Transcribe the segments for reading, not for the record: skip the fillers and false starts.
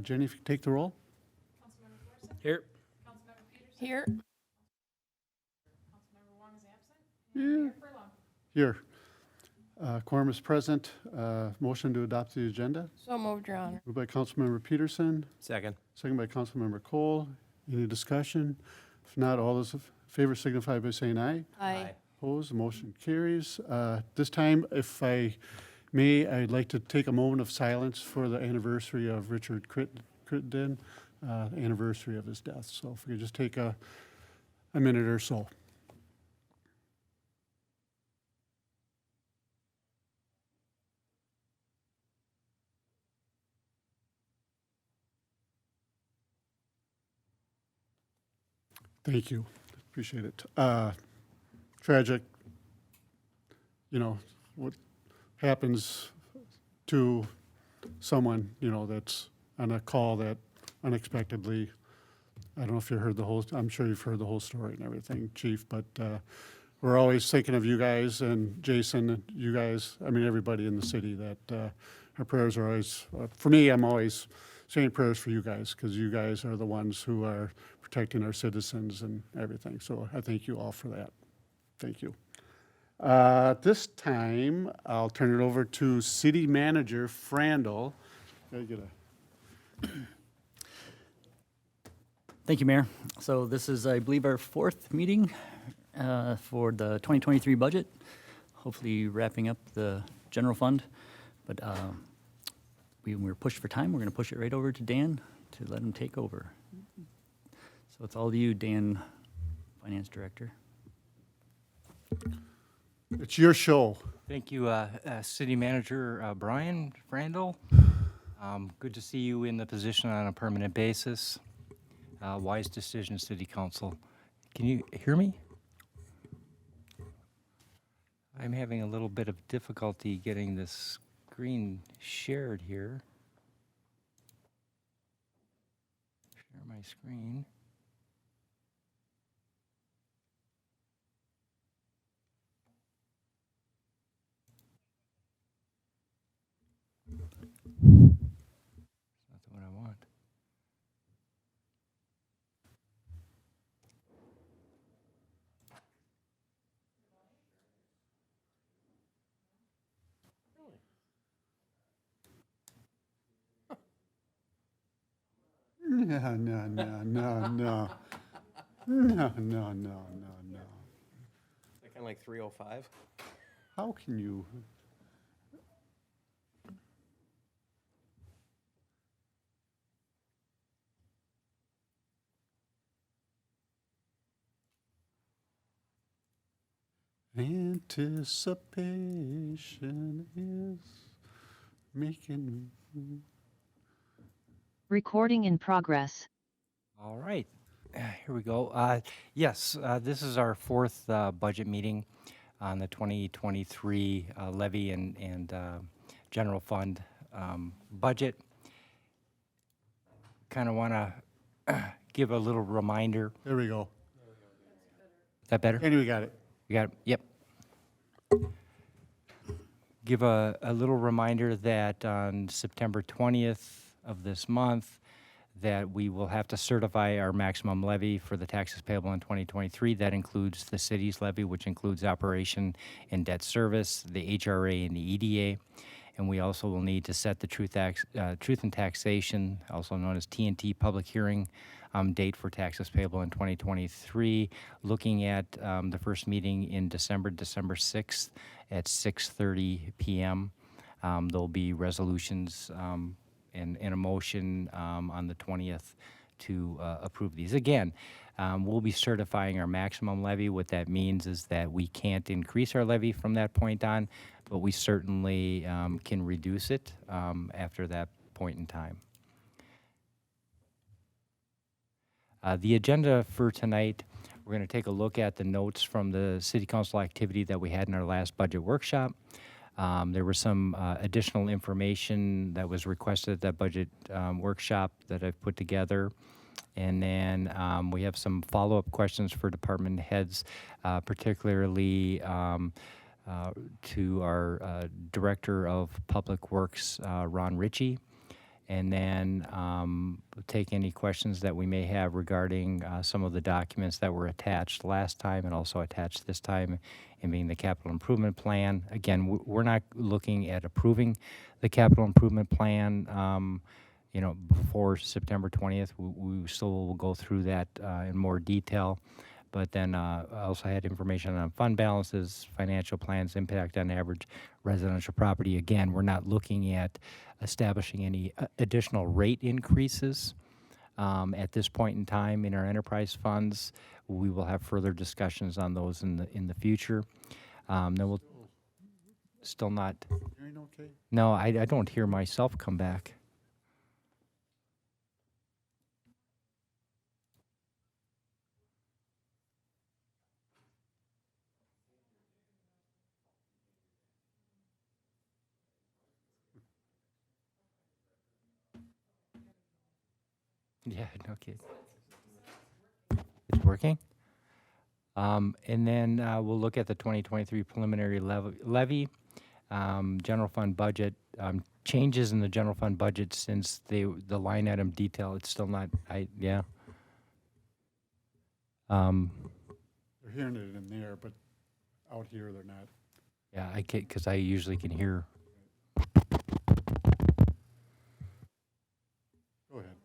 Jenny, if you take the roll. Here. Here. Here. Quorum is present. Motion to adopt the agenda. So moved, Your Honor. Moved by Councilmember Peterson, Second. second by Councilmember Cole. Any discussion? If not, all those in favor signify by saying aye. Aye. Opposed, the motion carries. This time, if I may, I'd like to take a moment of silence for the anniversary of Richard Crittenden, anniversary of his death. So if we could just take a minute or so. Thank you. Appreciate it. Tragic, what happens to someone, that's on a call that unexpectedly, I don't know if you heard the whole, I'm sure you've heard the whole story and everything, Chief, but we're always thinking of you guys and Jason, and you guys, everybody in the city that our prayers are always, for me, I'm always saying prayers for you guys because you guys are the ones who are protecting our citizens and everything. So I thank you all for that. Thank you. This time, I'll turn it over to City Manager Frandl. Gotta get a Thank you, Mayor. So this is, I believe, our fourth meeting for the 2023 budget, hopefully wrapping up the general fund. But we're pushed for time. We're going to push it right over to Dan to let him take over. So it's all you, Dan, Finance Director. It's your show. Thank you, City Manager Brian Frandl. Good to see you in the position on a permanent basis. Wise decision, City Council. Can you hear me? I'm having a little bit of difficulty getting this screen shared here. Share my screen. That's not what I want. No. No. Is that kind of like 305? How can you? Anticipation is making me. Recording in progress. All right, here we go. Yes, this is our fourth budget meeting on the 2023 levy and general fund budget. Kind of want to give a little reminder. There we go. Is that better? And we got it. You got it? Yep. Give a little reminder that on September 20th of this month, that we will have to certify our maximum levy for the taxes payable in 2023. That includes the city's levy, which includes operation and debt service, the HRA and the EDA. And we also will need to set the Truth and Taxation, also known as T&T public hearing date for taxes payable in 2023, looking at the first meeting in December 6th at 6:30 p.m. There'll be resolutions and a motion on the 20th to approve these. Again, we'll be certifying our maximum levy. What that means is that we can't increase our levy from that point on, but we certainly can reduce it after that point in time. The agenda for tonight, we're going to take a look at the notes from the City Council activity that we had in our last budget workshop. There was some additional information that was requested at that budget workshop that I've put together. And then we have some follow-up questions for department heads, particularly to our Director of Public Works, Ron Ritchie. and then take any questions that we may have regarding some of the documents that were attached last time and also attached this time, and being the capital improvement plan. Again, we're not looking at approving the capital improvement plan, before September 20th. We still will go through that in more detail. But then I also had information on fund balances, financial plans, impact on average residential property. Again, we're not looking at establishing any additional rate increases at this point in time in our enterprise funds. We will have further discussions on those in the future. Then we'll still not. Hearing okay? No, I don't hear myself come back. Yeah, no kidding. It's working? And then we'll look at the 2023 preliminary levy, general fund budget, changes in the general fund budget since the line item detail, it's still not, yeah. They're hearing it in there, but out here they're not. Yeah, I can, because I usually can hear. Go ahead.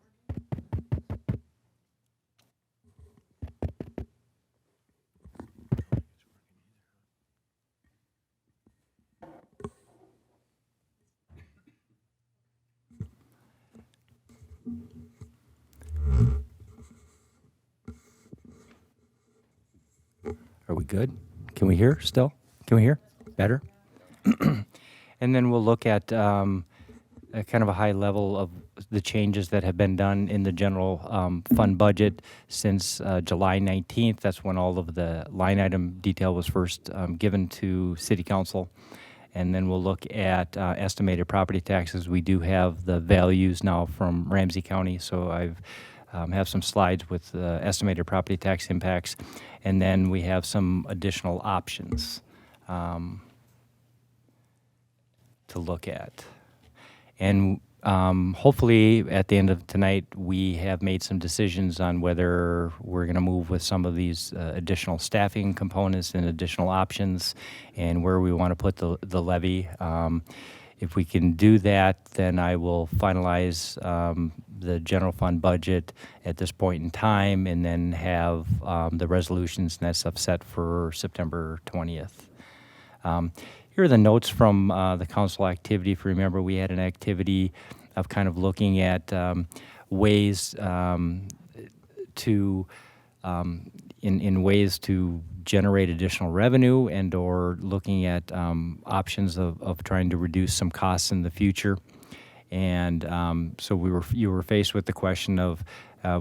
Are we good? Can we hear still? Can we hear? Better? And then we'll look at a kind of a high level of the changes that have been done in the general fund budget since July 19th. That's when all of the line item detail was first given to City Council. And then we'll look at estimated property taxes. We do have the values now from Ramsey County, so I've have some slides with estimated property tax impacts, and then we have some additional options to look at. And hopefully at the end of tonight, we have made some decisions on whether we're going to move with some of these additional staffing components and additional options, and where we want to put the levy. If we can do that, then I will finalize the general fund budget at this point in time, and then have the resolutions and that stuff set for September 20th. Here are the notes from the council activity. If you remember, we had an activity of kind of looking at ways to in ways to generate additional revenue, and or looking at options of trying to reduce some costs in the future. And so you were faced with the question of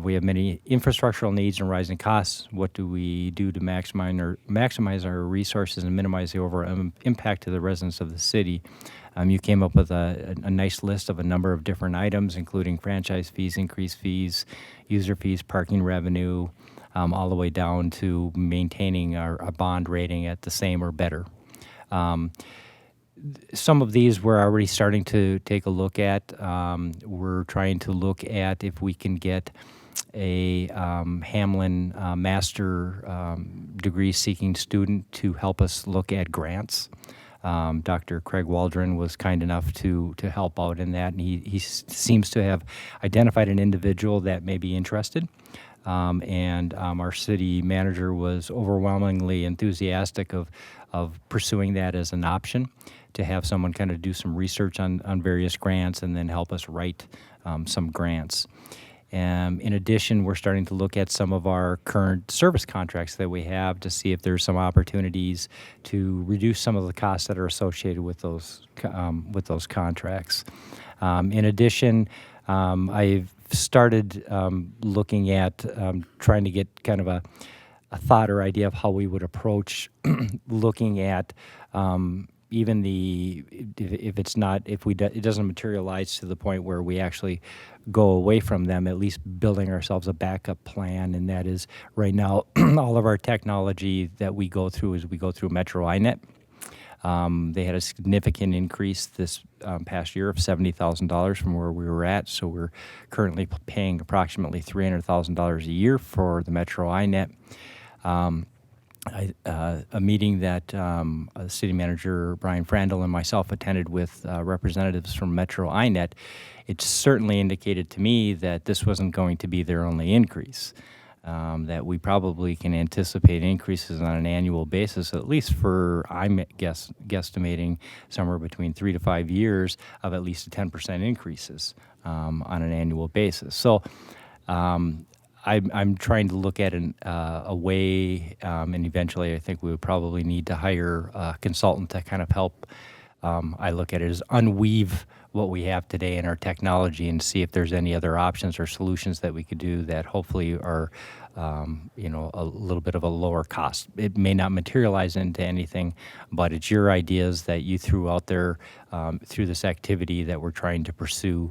we have many infrastructural needs and rising costs. What do we do to maximize our resources and minimize the overall impact to the residents of the city? You came up with a nice list of a number of different items, including franchise fees, increased fees, user fees, parking revenue, all the way down to maintaining our bond rating at the same or better. Some of these we're already starting to take a look at. We're trying to look at if we can get a Hamlin master degree seeking student to help us look at grants. Dr. Craig Waldron was kind enough to help out in that, and he seems to have identified an individual that may be interested. And our city manager was overwhelmingly enthusiastic of pursuing that as an option, to have someone kind of do some research on various grants and then help us write some grants. In addition, we're starting to look at some of our current service contracts that we have to see if there's some opportunities to reduce some of the costs that are associated with those contracts. In addition, I've started looking at trying to get kind of a thought or idea of how we would approach looking at even if it doesn't materialize to the point where we actually go away from them, at least building ourselves a backup plan. And that is, right now, all of our technology that we go through is we go through Metro INET. They had a significant increase this past year of $70,000 from where we were at. So we're currently paying approximately $300,000 a year for the Metro INET. A meeting that City Manager Brian Frandl and myself attended with representatives from Metro INET, it certainly indicated to me that this wasn't going to be their only increase. That we probably can anticipate increases on an annual basis, at least for, I'm guesstimating somewhere between 3 to 5 years of at least 10% increases on an annual basis. So I'm trying to look at a way, and eventually I think we would probably need to hire a consultant to kind of help. I look at it as unweave what we have today in our technology and see if there's any other options or solutions that we could do that hopefully are, a little bit of a lower cost. It may not materialize into anything, but it's your ideas that you threw out there through this activity that we're trying to pursue,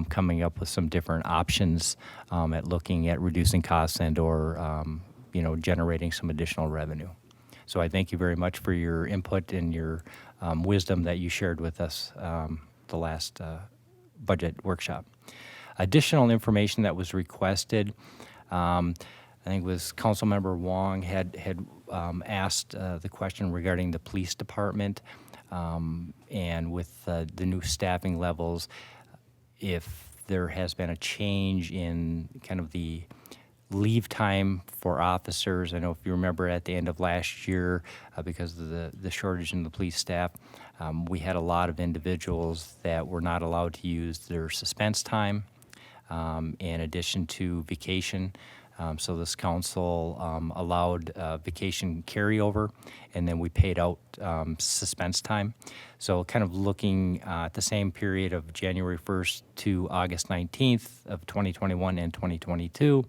coming up with some different options at looking at reducing costs and or, generating some additional revenue. So I thank you very much for your input and your wisdom that you shared with us the last budget workshop. Additional information that was requested, I think it was Councilmember Wong had asked the question regarding the police department and with the new staffing levels, if there has been a change in kind of the leave time for officers. I know if you remember at the end of last year, because of the shortage in the police staff, we had a lot of individuals that were not allowed to use their suspense time in addition to vacation. So this council allowed vacation carryover, and then we paid out suspense time. So kind of looking at the same period of January 1st to August 19th of 2021 and 2022,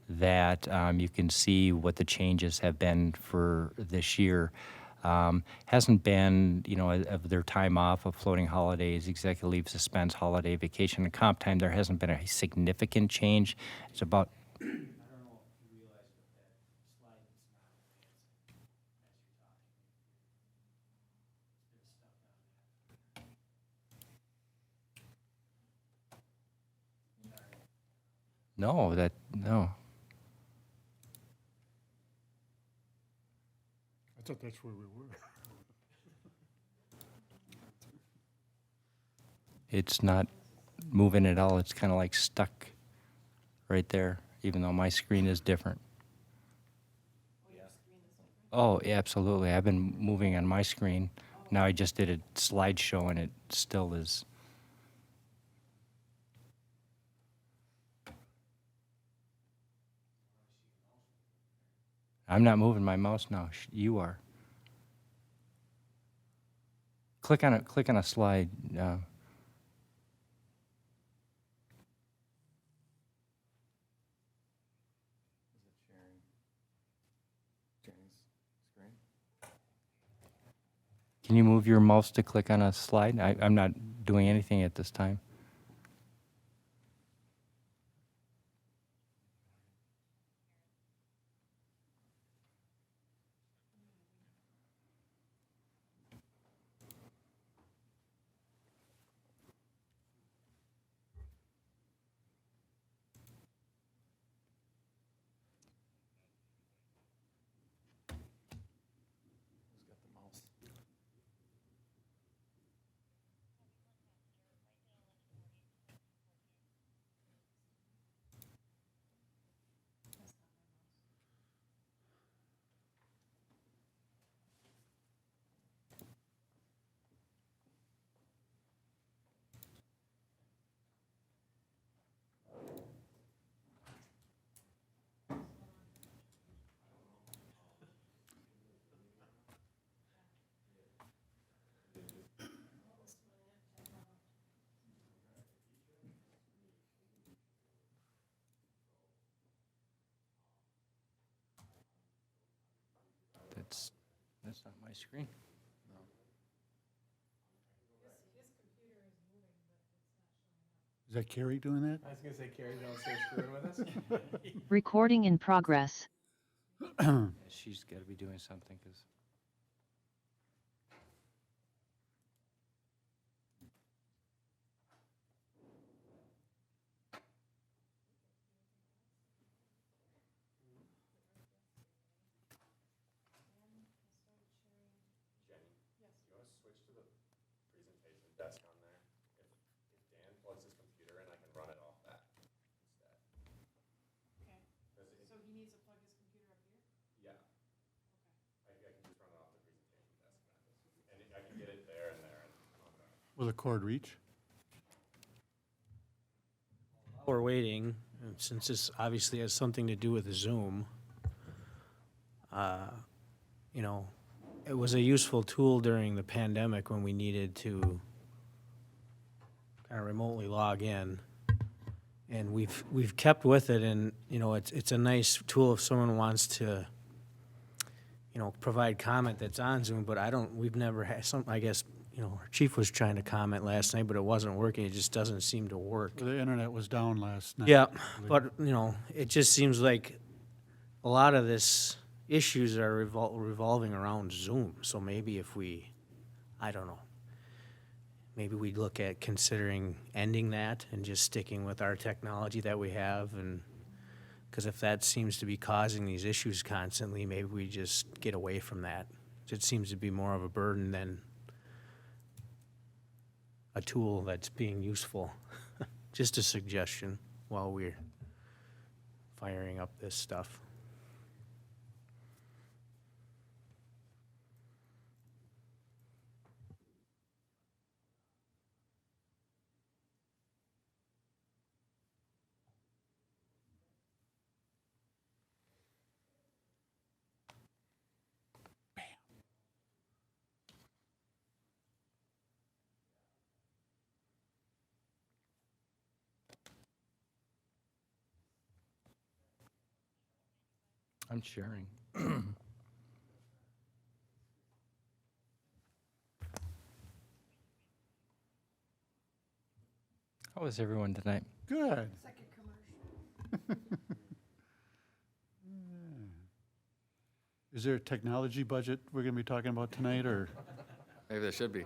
that you can see what the changes have been for this year. Hasn't been, of their time off of floating holidays, executive leave, suspense, holiday, vacation, and comp time, there hasn't been a significant change. It's about, no. I thought that's where we were. It's not moving at all. It's kind of like stuck right there, even though my screen is different. Oh, yeah, absolutely. I've been moving on my screen. Now I just did a slideshow and it still is. I'm not moving my mouse now. You are. Click on it. Click on a slide. Can you move your mouse to click on a slide? I'm not doing anything at this time. That's not my screen. Is that Carrie doing that? I was gonna say, Carrie, don't start screwing with us. Recording in progress. She's got to be doing something because Will the cord reach? We're waiting, and since this obviously has something to do with Zoom, you know, it was a useful tool during the pandemic when we needed to kind of remotely log in. And we've kept with it, and, you know, it's a nice tool if someone wants to, you know, provide comment that's on Zoom, but we've never had I guess, you know, our chief was trying to comment last night, but it wasn't working. It just doesn't seem to work. The internet was down last night. Yeah, but, you know, it just seems like a lot of this issues are revolving around Zoom. So maybe if I don't know, maybe we'd look at considering ending that and just sticking with our technology that we have. And because if that seems to be causing these issues constantly, maybe we just get away from that. It seems to be more of a burden than a tool that's being useful. Just a suggestion while we're firing up this stuff. I'm sharing. How is everyone tonight? Good. Is there a technology budget we're gonna be talking about tonight, or? Maybe there should be.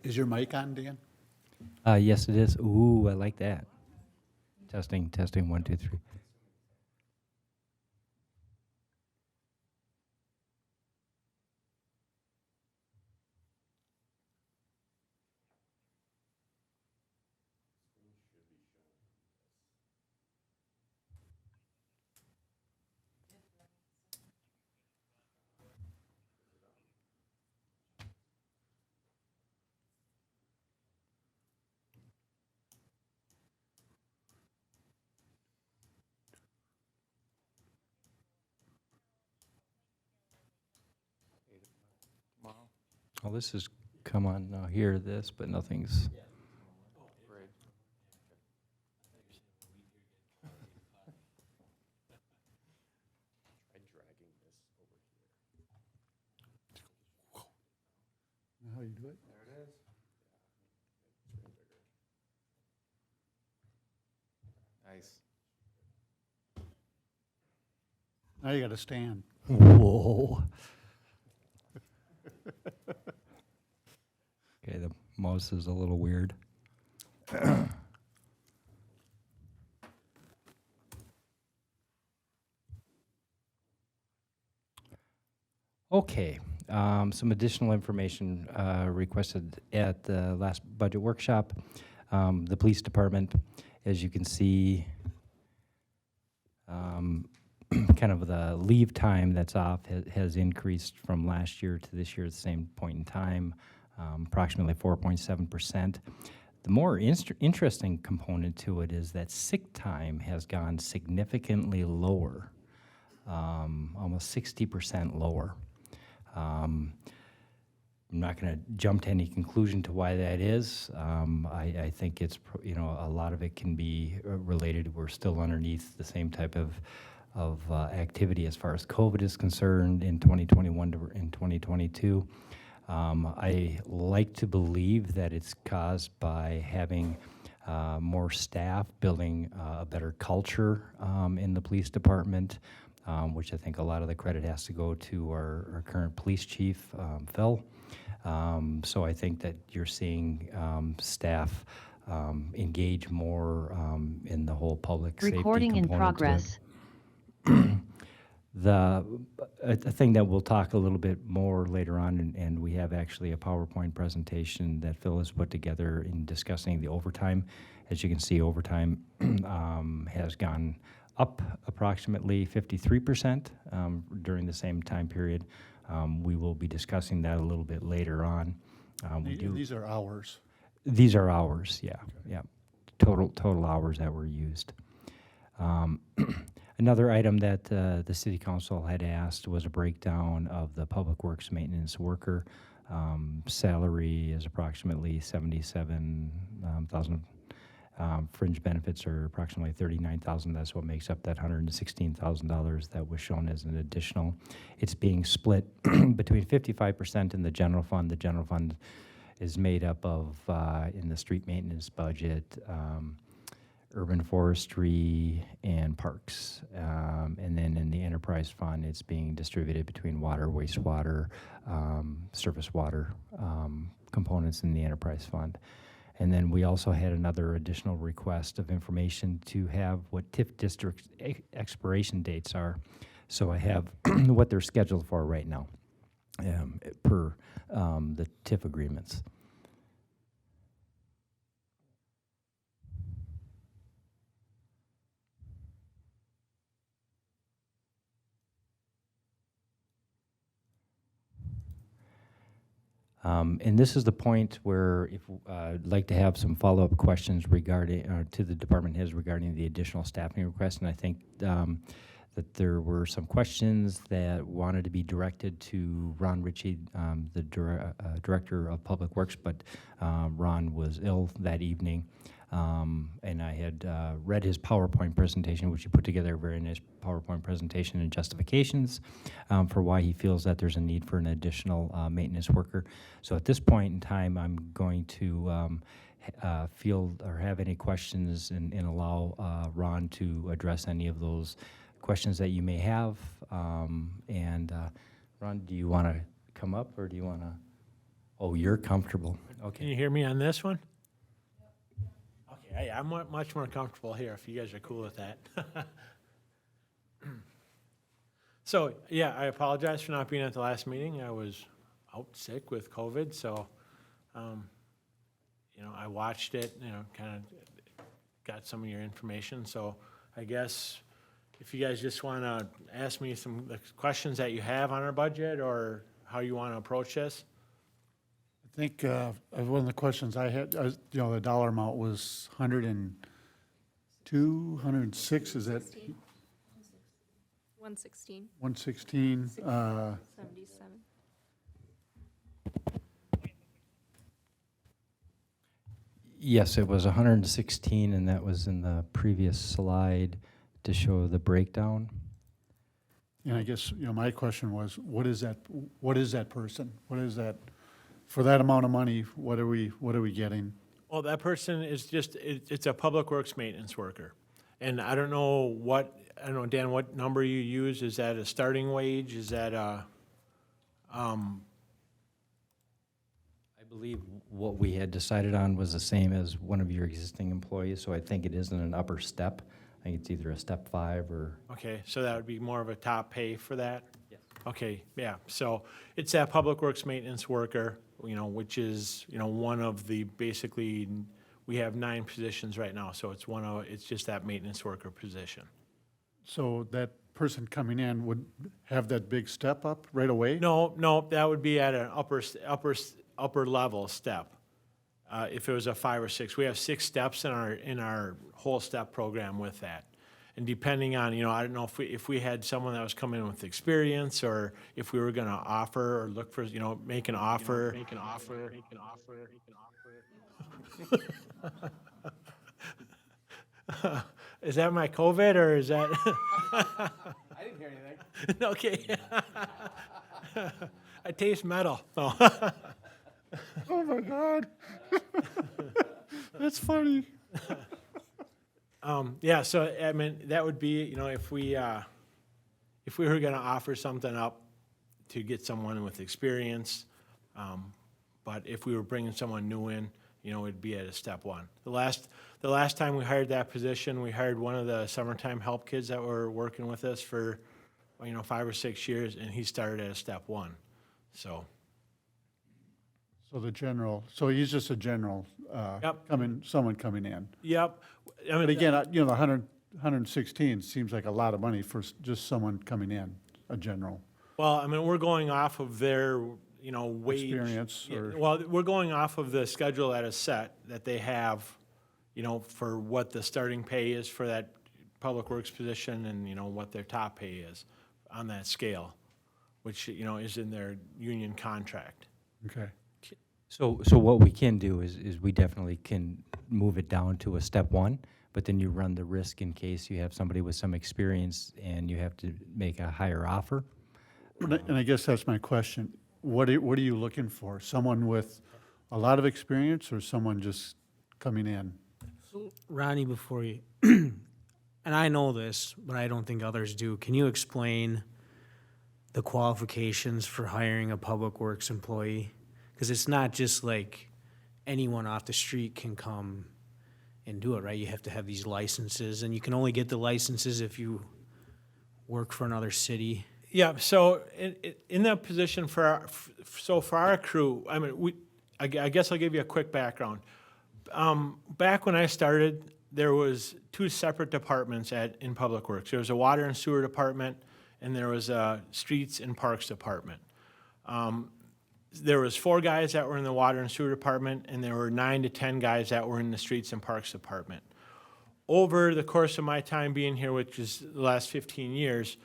Is your mic on, Dan? Yes, it is. Ooh, I like that. Testing, 1, 2, 3. Well, this has come on now here, this, but nothing's. How you do it? Nice. Now you gotta stand. Whoa. Okay, the mouse is a little weird. Okay, some additional information requested at the last budget workshop. The police department, as you can see, kind of the leave time that's off has increased from last year to this year at the same point in time, approximately 4.7%. The more interesting component to it is that sick time has gone significantly lower, almost 60% lower. I'm not going to jump to any conclusion to why that is. I think it's, you know, a lot of it can be related. We're still underneath the same type of activity as far as COVID is concerned in 2021 to in 2022. I like to believe that it's caused by having more staff, building a better culture in the police department, which I think a lot of the credit has to go to our current police chief, Phil. So I think that you're seeing staff engage more in the whole public safety Recording in component to it. progress. A thing that we'll talk a little bit more later on, and we have actually a PowerPoint presentation that Phil has put together in discussing the overtime. As you can see, overtime has gone up approximately 53% during the same time period. We will be discussing that a little bit later on. These are hours. These are hours, yeah, yeah. Total hours that were used. Another item that the city council had asked was a breakdown of the public works maintenance worker. Salary is approximately 77,000. Fringe benefits are approximately 39,000. That's what makes up that $116,000 that was shown as an additional. It's being split between 55% in the general fund. The general fund is made up of, in the street maintenance budget, urban forestry, and parks. And then in the enterprise fund, it's being distributed between water, wastewater, surface water components in the enterprise fund. And then we also had another additional request of information to have what TIF district expiration dates are. So I have what they're scheduled for right now per the TIF agreements. And this is the point where if I'd like to have some follow-up questions regarding to the department heads regarding the additional staffing request. And I think that there were some questions that wanted to be directed to Ron Ritchie, the director of Public Works, but Ron was ill that evening. And I had read his PowerPoint presentation, which he put together a very nice PowerPoint presentation and justifications for why he feels that there's a need for an additional maintenance worker. So at this point in time, I'm going to field or have any questions and allow Ron to address any of those questions that you may have. And Ron, do you want to come up or do you want to? Oh, you're comfortable. Can Okay. you hear me on this one? Okay, I'm much more comfortable here if you guys are cool with that. So, yeah, I apologize for not being at the last meeting. I was out sick with COVID, so, I watched it, kind of got some of your information. So I guess if you guys just want to ask me some questions that you have on our budget or how you want to approach this. I think one of the questions I had, the dollar amount was 102, 106, is that 116, 116? 77. Yes, it was 116, and that was in the previous slide to show the breakdown. And I guess, my question was, what is that person? What is that, for that amount of money, what are we getting? Well, that person is just, it's a public works maintenance worker. And I don't know, Dan, what number you use? Is that a starting wage? Is that I believe what we had decided on was the same as one of your existing employees, so I think it isn't an upper step. I think it's either a step 5 or. okay, so that would be more of a top pay for that? Yes. Okay, yeah, so it's that public works maintenance worker, which is, one of the, basically, we have 9 positions right now, so it's just that maintenance worker position. So that person coming in would have that big step up right away? No, that would be at an upper level step. If it was a 5 or 6, we have 6 steps in our whole step program with that. And depending on, I don't know if we had someone that was coming in with experience, or if we were going to offer or look for, make an offer. Is that my COVID or is that? I didn't hear anything. Okay. I taste metal. No. Oh my God. That's funny. Yeah, so I mean, that would be, if we were gonna offer something up to get someone with experience, but if we were bringing someone new in, it'd be at a step 1. The last time we hired that position, we hired one of the summertime help kids that were working with us for, 5 or 6 years, and he started at a step 1, so. So he's just a general, Yep. someone coming in. Yep. I mean, But again, the 116 seems like a lot of money for just someone coming in, a general. Well, I mean, we're going off of their, wage. Experience Yeah, or- well, we're going off of the schedule that is set, that they have, for what the starting pay is for that public works position and, what their top pay is on that scale, which, is in their union contract. Okay. So what we can do is we definitely can move it down to a step one, but then you run the risk in case you have somebody with some experience and you have to make a higher offer. And I guess that's my question. What are you looking for? Someone with a lot of experience or someone just coming in? So, Ronnie, before you, and I know this, but I don't think others do, can you explain the qualifications for hiring a public works employee? Because it's not just like anyone off the street can come and do it, right? You have to have these licenses, and you can only get the licenses if you work for another city. Yeah, so in that position for our crew, I mean, I guess I'll give you a quick background. Back when I started, there was two separate departments in Public Works. There was a water and sewer department, and there was a streets and parks department. There was 4 guys that were in the water and sewer department, and there were 9 to 10 guys that were in the streets and parks department. Over the course of my time being here, which is the last 15 years,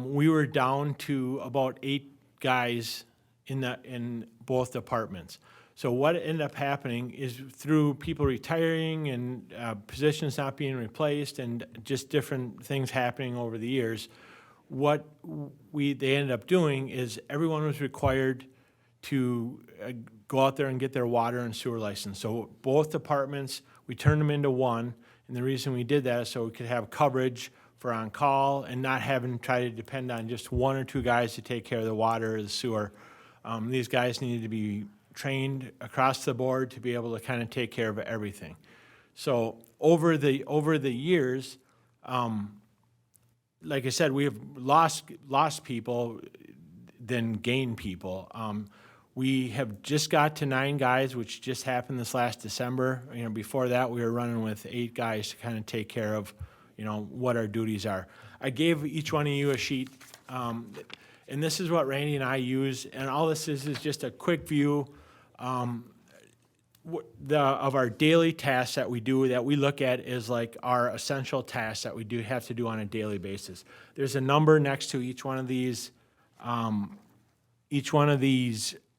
we were down to about 8 guys in both departments. So what ended up happening is through people retiring and positions not being replaced and just different things happening over the years, what they ended up doing is everyone was required to go out there and get their water and sewer license. So both departments, we turned them into one, and the reason we did that is so we could have coverage for on-call and not having to try to depend on just 1 or 2 guys to take care of the water or the sewer. These guys needed to be trained across the board to be able to kind of take care of everything. So over the years, like I said, we have lost people, then gained people. We have just got to 9 guys, which just happened this last December. Before that, we were running with 8 guys to kind of take care of, what our duties are. I gave each one of you a sheet, and this is what Randy and I use, and all this is just a quick view of our daily tasks that we do, that we look at as like our essential tasks that we do have to do on a daily basis. There's a number next to each one of these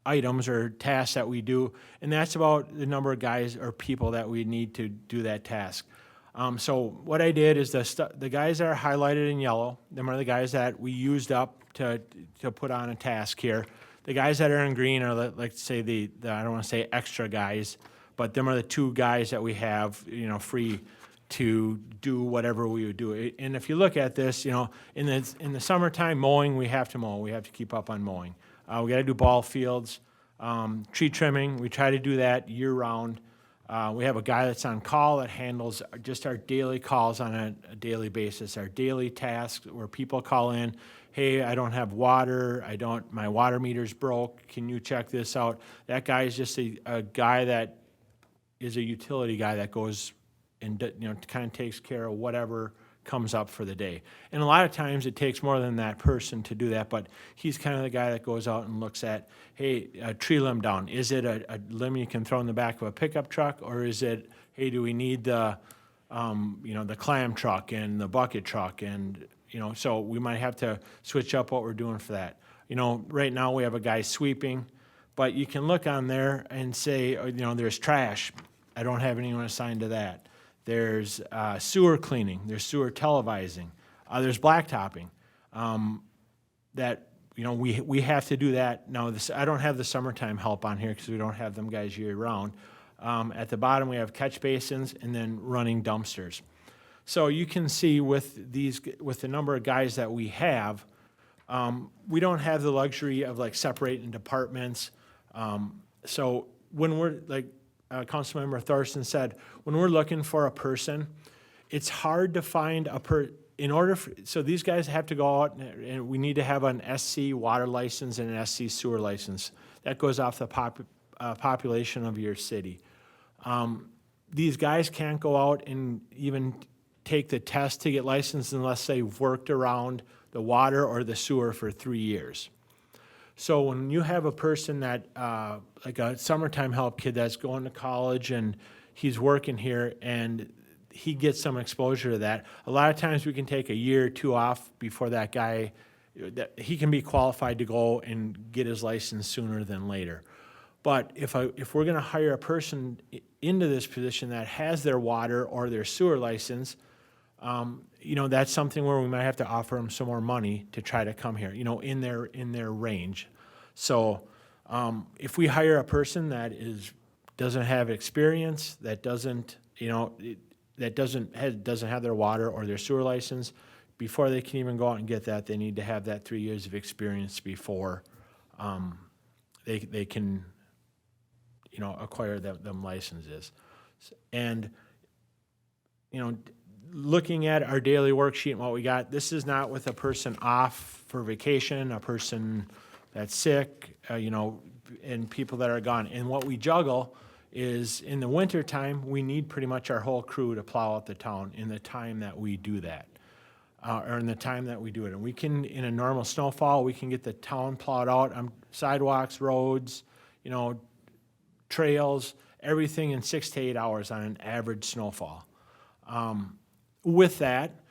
items or tasks that we do, and that's about the number of guys or people that we need to do that task. So what I did is the guys that are highlighted in yellow, them are the guys that we used up to put on a task here. The guys that are in green are, like say, the I don't want to say extra guys, but them are the 2 guys that we have, free to do whatever we would do. And if you look at this, in the summertime, mowing, we have to mow. We have to keep up on mowing. We got to do ball fields, tree trimming. We try to do that year round. We have a guy that's on call that handles just our daily calls on a daily basis, our daily tasks where people call in, hey, I don't have water, my water meter's broke, can you check this out? That guy is just a guy that is a utility guy that goes and kind of takes care of whatever comes up for the day. And a lot of times it takes more than that person to do that, but he's kind of the guy that goes out and looks at, hey, a tree limb down. Is it a limb you can throw in the back of a pickup truck, or is it, hey, do we need the clam truck and the bucket truck? And, so we might have to switch up what we're doing for that. Right now we have a guy sweeping, but you can look on there and say, there's trash. I don't have anyone assigned to that. There's sewer cleaning, there's sewer televising, there's blacktopping. That we have to do that. Now I don't have the summertime help on here because we don't have them guys year round. At the bottom we have catch basins and then running dumpsters. So you can see with the number of guys that we have, we don't have the luxury of like separating departments. So when we're like, Councilmember Thorson said, when we're looking for a person, it's hard to find so these guys have to go out and we need to have an SC water license and an SC sewer license. That goes off the population of your city. These guys can't go out and even take the test to get licensed unless they've worked around the water or the sewer for 3 years. So when you have a person that, like a summertime help kid that's going to college and he's working here and he gets some exposure to that, a lot of times we can take a year or two off before that guy, that he can be qualified to go and get his license sooner than later. But if we're gonna hire a person into this position that has their water or their sewer license, that's something where we might have to offer them some more money to try to come here, in their range. So, if we hire a person that doesn't have experience, that doesn't have their water or their sewer license, before they can even go out and get that, they need to have that 3 years of experience before, they can, acquire them licenses. And, looking at our daily worksheet and what we got, this is not with a person off for vacation, a person that's sick, and people that are gone. And what we juggle is in the wintertime, we need pretty much our whole crew to plow out the town in the time that we do that, or in the time that we do it. And we can, in a normal snowfall, we can get the town plowed out, sidewalks, roads, trails, everything in 6 to 8 hours on an average snowfall. With that,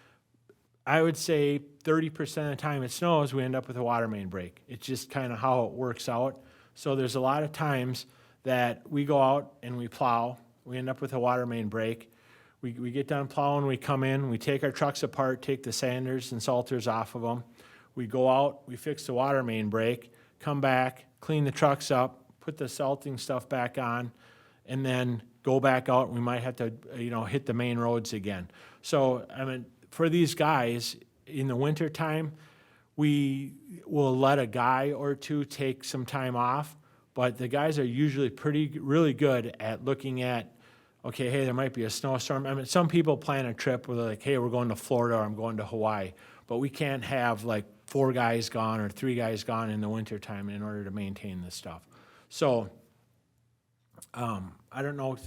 I would say 30% of the time it snows, we end up with a water main break. It's just kind of how it works out. So there's a lot of times that we go out and we plow, we end up with a water main break. We get done plowing, we come in, we take our trucks apart, take the sanders and salters off of them. We go out, we fix the water main break, come back, clean the trucks up, put the salting stuff back on, and then go back out. We might have to, hit the main roads again. So, for these guys, in the wintertime, we will let a guy or two take some time off, but the guys are usually really good at looking at, okay, hey, there might be a snowstorm. Some people plan a trip where they're like, hey, we're going to Florida or I'm going to Hawaii, but we can't have like 4 guys gone or 3 guys gone in the wintertime in order to maintain this stuff. So, I don't know,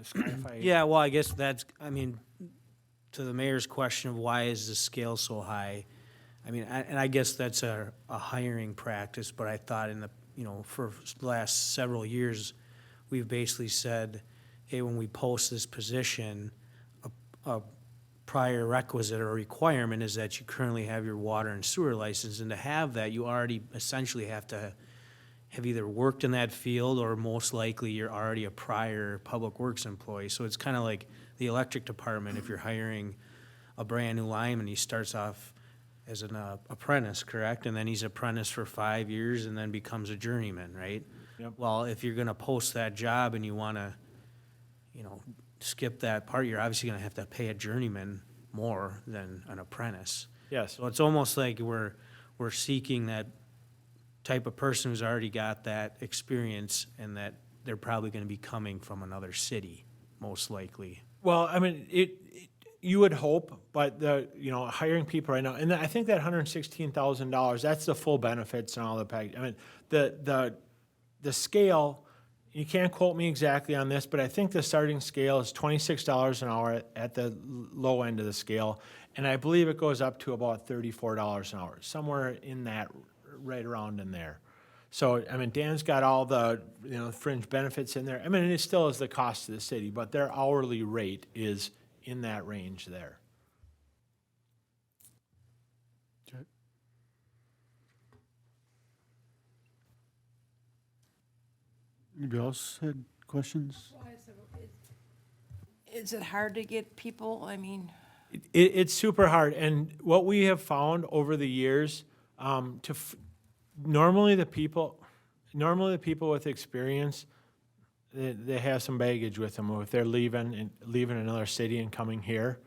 Scott, if I... Yeah, well, I guess to the mayor's question of why is the scale so high, I guess that's a hiring practice, but I thought for the last several years, we've basically said, hey, when we post this position, a prior requisite or requirement is that you currently have your water and sewer license, and to have that, you already essentially have to have either worked in that field or most likely you're already a prior public works employee. So it's kind of like the electric department. If you're hiring a brand new lineman, he starts off as an apprentice, correct? And then he's apprentice for 5 years and then becomes a journeyman, right? Yep. Well, if you're gonna post that job and you wanna, skip that part, you're obviously gonna have to pay a journeyman more than an apprentice. Yes. So it's almost like we're seeking that type of person who's already got that experience and that they're probably gonna be coming from another city, most likely. Well, you would hope, but hiring people right now, and I think that $116,000, that's the full benefits and all the package. The scale, you can't quote me exactly on this, but I think the starting scale is $26 an hour at the low end of the scale, and I believe it goes up to about $34 an hour, somewhere in that, right around in there. So, Dan's got all the, fringe benefits in there. It still is the cost to the city, but their hourly rate is in that range there. Okay. Anybody else had questions? Is it hard to get people? It's super hard, and what we have found over the years, normally the people with experience, they have some baggage with them if they're leaving another city and coming here.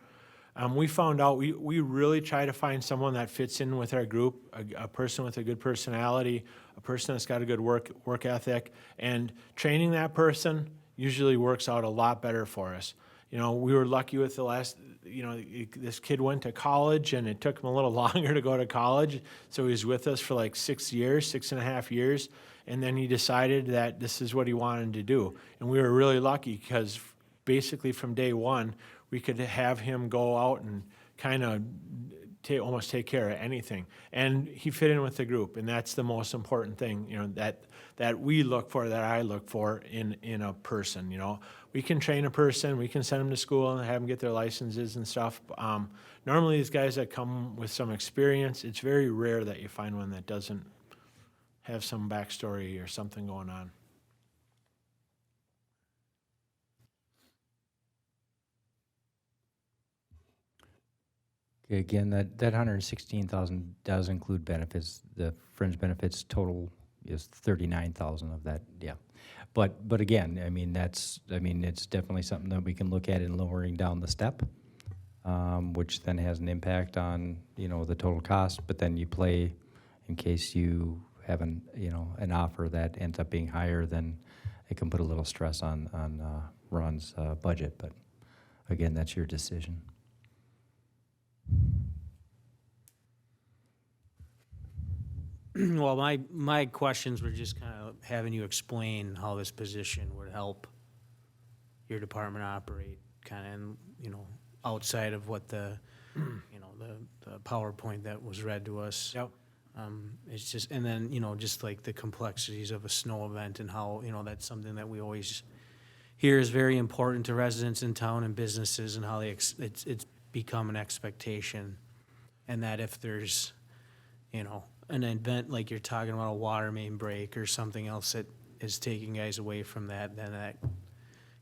We found out we really try to find someone that fits in with our group, a person with a good personality, a person that's got a good work ethic, and training that person usually works out a lot better for us. We were lucky with the last, this kid went to college and it took him a little longer to go to college. So he was with us for like 6.5 years. And then he decided that this is what he wanted to do. And we were really lucky because basically from day one, we could have him go out and kind of almost take care of anything. And he fit in with the group, and that's the most important thing, you know, that we look for, that I look for in a person, you know. We can train a person, we can send them to school and have them get their licenses and stuff. Normally, these guys that come with some experience, it's very rare that you find one that doesn't have some backstory or something going on. Okay, again, that 116,000 does include benefits. The fringe benefits total is 39,000 of that, yeah. But again, I mean, it's definitely something that we can look at in lowering down the step, which then has an impact on, you know, the total cost, but then you play in case you have an offer that ends up being higher, then it can put a little stress on Ron's budget, but again, that's your decision. Well, my questions were just kind of having you explain how this position would help your department operate, kind of, you know, outside of what the, you know, the PowerPoint that was read to us. Yep. It's just, and then, you know, just like the complexities of a snow event and how, you know, that's something that we always hear is very important to residents in town and businesses, and how it's become an expectation. And that if there's, you know, an event like you're talking about, a water main break or something else that is taking guys away from that, then that,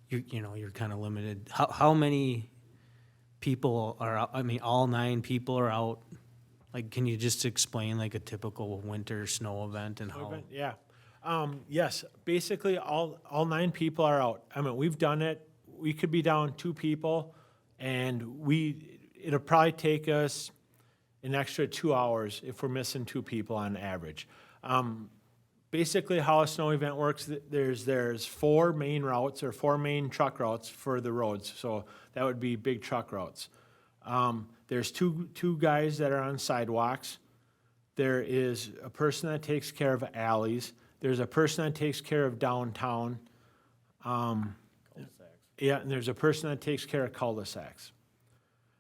you know, you're kind of limited. How many people are out? I mean, all 9 people are out. Like, can you just explain like a typical winter snow event and how? Yeah. Yes, basically all 9 people are out. I mean, we've done it. We could be down 2 people, and it'll probably take us an extra 2 hours if we're missing 2 people on average. Basically, how a snow event works, there's 4 main routes or 4 main truck routes for the roads. So that would be big truck routes. There's two guys that are on sidewalks. There is a person that takes care of alleys. There's a person that takes care of downtown. Yeah, and there's a person that takes care of cul-de-sacs.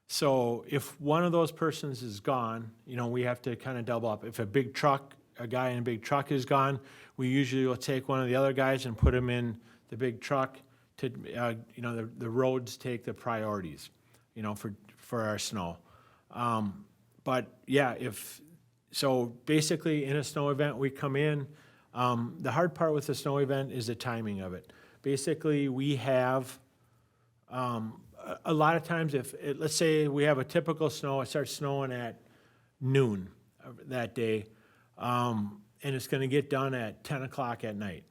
So if one of those persons is gone, you know, we have to kind of double up. If a guy in a big truck is gone, we usually will take one of the other guys and put him in the big truck to, you know, the roads take the priorities, you know, for our snow. But yeah, so basically in a snow event, we come in. The hard part with the snow event is the timing of it. Basically, we have, a lot of times let's say we have a typical snow, it starts snowing at noon that day, and it's gonna get done at 10 o'clock at night.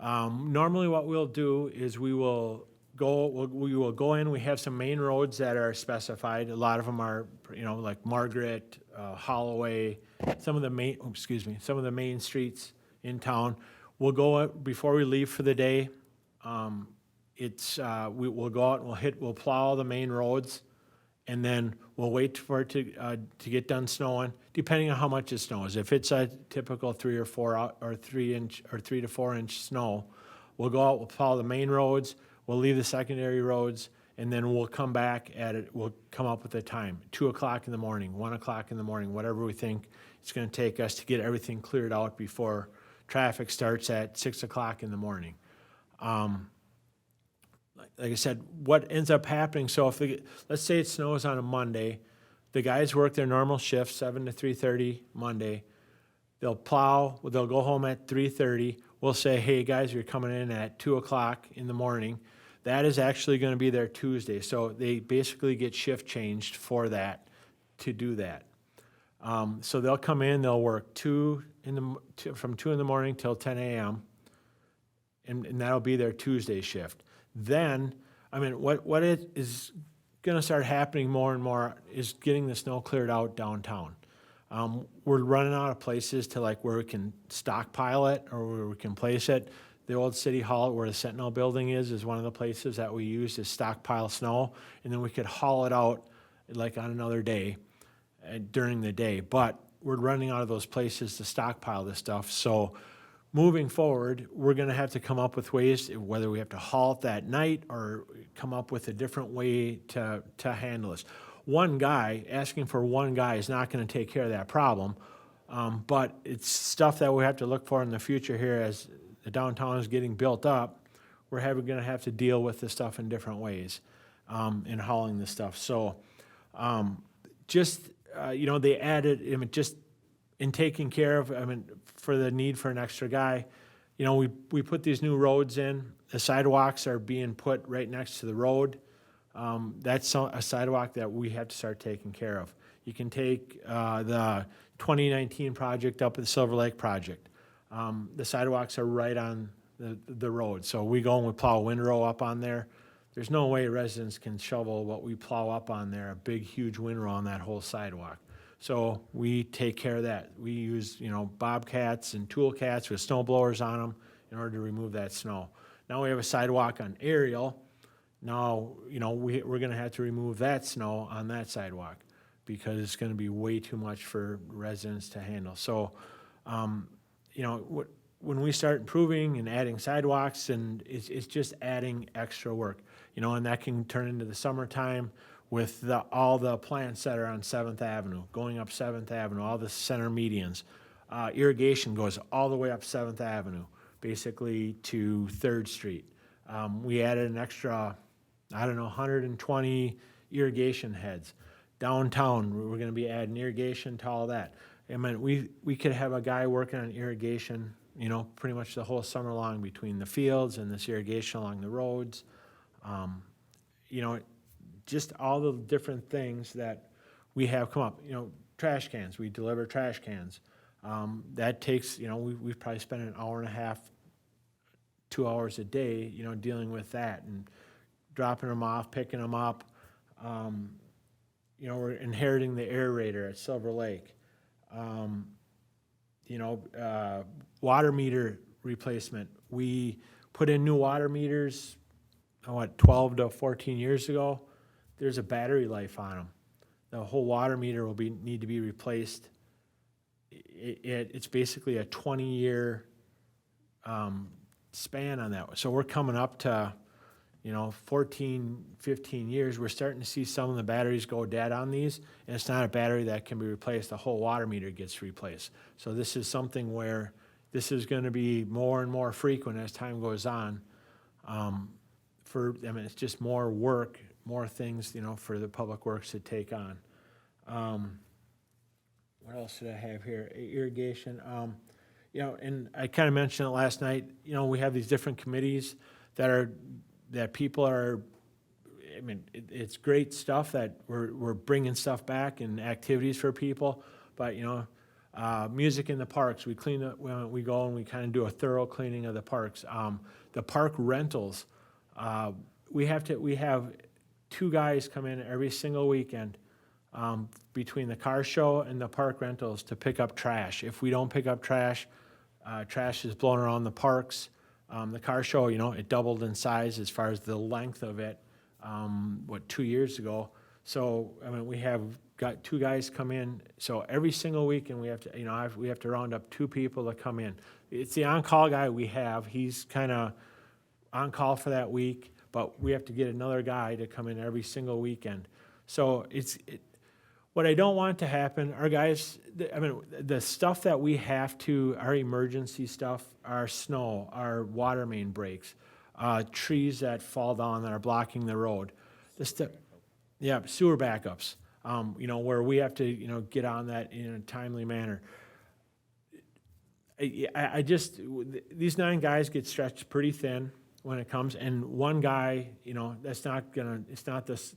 Normally what we'll do is we will go in, we have some main roads that are specified. A lot of them are, you know, like Margaret, Holloway, some of the main streets in town. We'll go, before we leave for the day, we'll go out and we'll plow the main roads, and then we'll wait for it to get done snowing, depending on how much it snows. If it's a typical 3 to 4 inch snow, we'll go out, we'll plow the main roads, we'll leave the secondary roads, and then we'll come back at it. We'll come up with a time, 2 o'clock in the morning, 1 o'clock in the morning, whatever we think it's going to take us to get everything cleared out before traffic starts at 6 o'clock in the morning. Like I said, what ends up happening, so let's say it snows on a Monday, the guys work their normal shift, 7 to 3:30 Monday. They'll plow, they'll go home at 3:30. We'll say, hey, guys, you're coming in at 2 o'clock in the morning. That is actually going to be their Tuesday. So they basically get shift changed for that, to do that. So they'll come in, they'll work from 2 in the morning till 10 a.m., and that'll be their Tuesday shift. Then, I mean, what it is going to start happening more and more is getting the snow cleared out downtown. We're running out of places to like where we can stockpile it or where we can place it. The old city hall where the Sentinel building is one of the places that we use to stockpile snow, and then we could haul it out like on another day during the day. But we're running out of those places to stockpile this stuff, so moving forward, we're gonna have to come up with ways, whether we have to halt that night or come up with a different way to handle this. One guy, asking for one guy is not gonna take care of that problem, but it's stuff that we have to look for in the future here as the downtown is getting built up. We're gonna have to deal with this stuff in different ways, in hauling this stuff. So, they added, just in taking care of, for the need for an extra guy, we put these new roads in. The sidewalks are being put right next to the road. That's a sidewalk that we have to start taking care of. You can take the 2019 project up at the Silver Lake project. The sidewalks are right on the road. So we go and we plow a windrow up on there. There's no way residents can shovel what we plow up on there, a big, huge windrow on that whole sidewalk. So we take care of that. We use, bobcats and tool cats with snow blowers on them in order to remove that snow. Now we have a sidewalk on Ariel. Now, we're gonna have to remove that snow on that sidewalk because it's gonna be way too much for residents to handle. So, when we start improving and adding sidewalks, and it's just adding extra work, and that can turn into the summertime with all the plants that are on 7th Avenue, going up 7th Avenue, all the center medians. Irrigation goes all the way up 7th Avenue, basically to 3rd Street. We added an extra, 120 irrigation heads. Downtown, we're gonna be adding irrigation to all that. We could have a guy working on irrigation, pretty much the whole summer long between the fields and this irrigation along the roads. Just all the different things that we have come up. Trash cans, we deliver trash cans. That takes, we've probably spent an hour and a half, 2 hours a day, dealing with that and dropping them off, picking them up. We're inheriting the aerator at Silver Lake. Water meter replacement. We put in new water meters, 12 to 14 years ago. There's a battery life on them. The whole water meter will need to be replaced. It's basically a 20-year span on that. So we're coming up to, 14, 15 years. We're starting to see some of the batteries go dead on these, and it's not a battery that can be replaced. The whole water meter gets replaced. So this is something where this is going to be more and more frequent as time goes on. It's just more work, more things, for the public works to take on. What else did I have here? Irrigation. And I kind of mentioned it last night. We have these different committees that people are. It's great stuff that we're bringing stuff back and activities for people. But music in the parks, we clean up. We go and we kind of do a thorough cleaning of the parks. The park rentals. We have 2 guys come in every single weekend between the car show and the park rentals to pick up trash. If we don't pick up trash, trash is blown around the parks. The car show, it doubled in size as far as the length of it, 2 years ago. So, we have got 2 guys come in. So every single weekend we have to, we have to round up 2 people to come in. It's the on-call guy we have. He's kind of on call for that week, but we have to get another guy to come in every single weekend. So what I don't want to happen, our guys, the stuff that we have to, our emergency stuff, our snow, our water main breaks, trees that fall down that are blocking the road. Sewer backups, where we have to, get on that in a timely manner. These 9 guys get stretched pretty thin when it comes, and one guy, it's not this,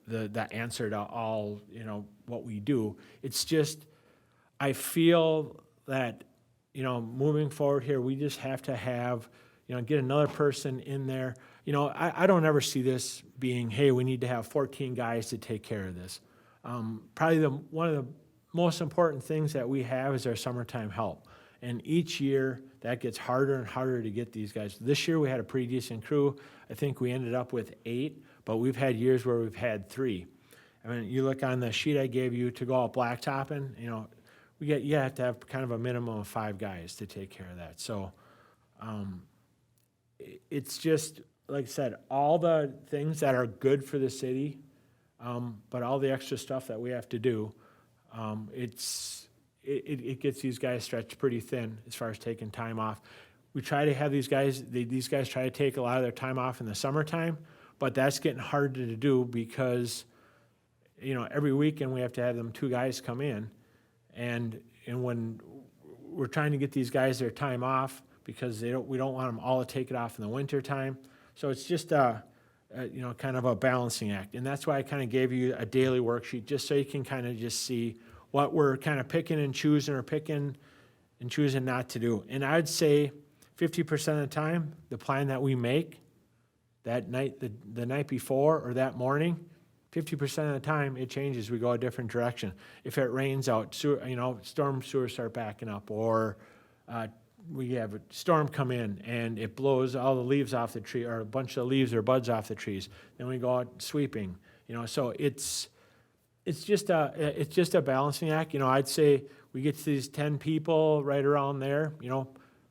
the answer to all, what we do. It's just, I feel that, moving forward here, we just have to have, get another person in there. I don't ever see this being, hey, we need to have 14 guys to take care of this. Probably one of the most important things that we have is our summertime help. And each year, that gets harder and harder to get these guys. This year, we had a pretty decent crew. I think we ended up with 8, but we've had years where we've had 3. You look on the sheet I gave you to go out blacktopping, you have to have kind of a minimum of 5 guys to take care of that. So, it's just, like I said, all the things that are good for the city, but all the extra stuff that we have to do, it gets these guys stretched pretty thin as far as taking time off. We try to have these guys try to take a lot of their time off in the summertime, but that's getting harder to do because, every weekend we have to have them 2 guys come in, and when we're trying to get these guys their time off because we don't want them all to take it off in the winter time. So it's just kind of a balancing act, and that's why I kind of gave you a daily worksheet just so you can kind of just see what we're kind of picking and choosing not to do. And I'd say 50% of the time, the plan that we make that night, the night before or that morning, 50% of the time it changes. We go a different direction. If it rains out, storm sewers start backing up, or we have a storm come in and it blows all the leaves off the tree, or a bunch of leaves or buds off the trees. Then we go out sweeping. So it's just a balancing act. I'd say we get to these 10 people right around there.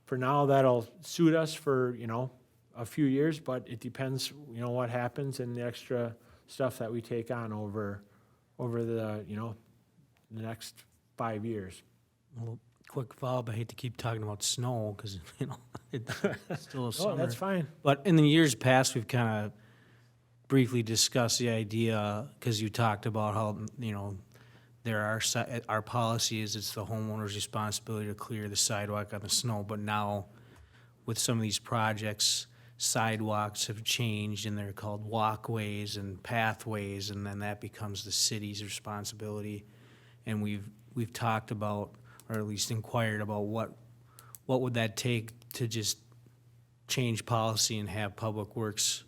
For now that'll suit us for a few years, but it depends what happens and the extra stuff that we take on over the the next 5 years. Well, quick follow-up, I hate to keep talking about snow because, it's still a summer. Oh, that's fine. But in the years past, we've kind of briefly discussed the idea, because you talked about how, there are, our policy is it's the homeowner's responsibility to clear the sidewalk on the snow, but now with some of these projects, sidewalks have changed and they're called walkways and pathways, and then that becomes the city's responsibility. And we've talked about, or at least inquired about, what would that take to just change policy and have Public Works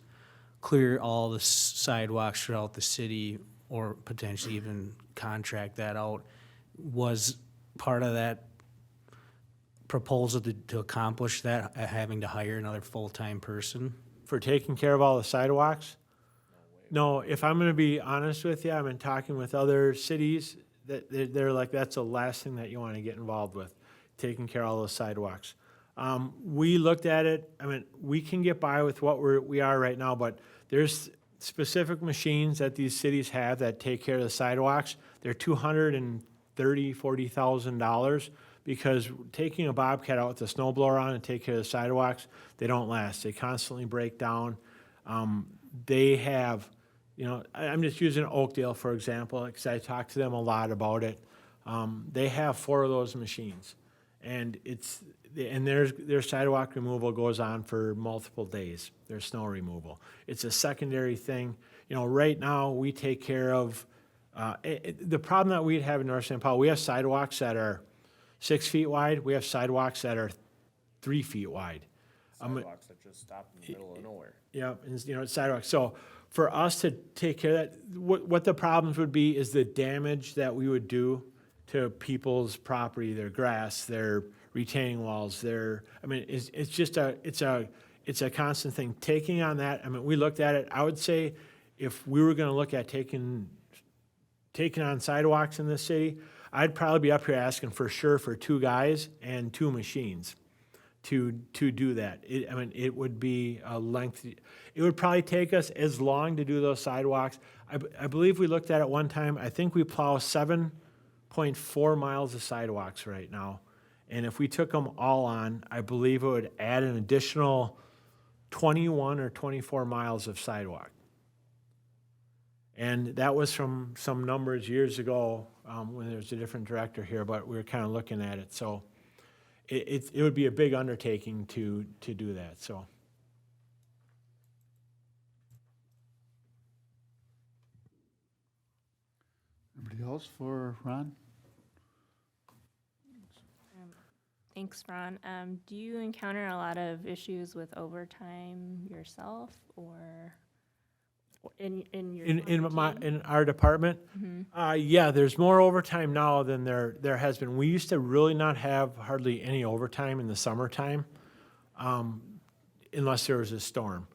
clear all the sidewalks throughout the city, or potentially even contract that out. Was part of that proposal to accomplish that, having to hire another full-time person? For taking care of all the sidewalks? No, if I'm gonna be honest with you, I've been talking with other cities, that they're like, that's the last thing that you wanna get involved with, taking care of all those sidewalks. We looked at it, we can get by with what we are right now, but there's specific machines that these cities have that take care of the sidewalks. They're $240,000, because taking a Bobcat out with a snow blower on and take care of the sidewalks, they don't last. They constantly break down. They have, I'm just using Oakdale, for example, because I talked to them a lot about it. They have 4 of those machines, and their sidewalk removal goes on for multiple days, their snow removal. It's a secondary thing. Right now, we take care of, the problem that we'd have in North St. Paul, we have sidewalks that are 6 feet wide, we have sidewalks that are 3 feet wide. Sidewalks that just stop in the middle of nowhere. Yeah, and it's sidewalks. So for us to take care of that, what the problems would be is the damage that we would do to people's property, their grass, their retaining walls, it's just a constant thing. Taking on that, we looked at it. I would say if we were gonna look at taking on sidewalks in this city, I'd probably be up here asking for sure for 2 guys and 2 machines to do that. It would be a lengthy, it would probably take us as long to do those sidewalks. I believe we looked at it one time, I think we plow 7.4 miles of sidewalks right now. And if we took them all on, I believe it would add an additional 21 or 24 miles of sidewalk. And that was from some numbers years ago, when there was a different director here, but we were kind of looking at it. So it would be a big undertaking to do that, so. Anybody else for Ron? Thanks, Ron. Do you encounter a lot of issues with overtime yourself, or in your team? In our department? Yeah, there's more overtime now than there has been. We used to really not have hardly any overtime in the summertime, unless there was a storm.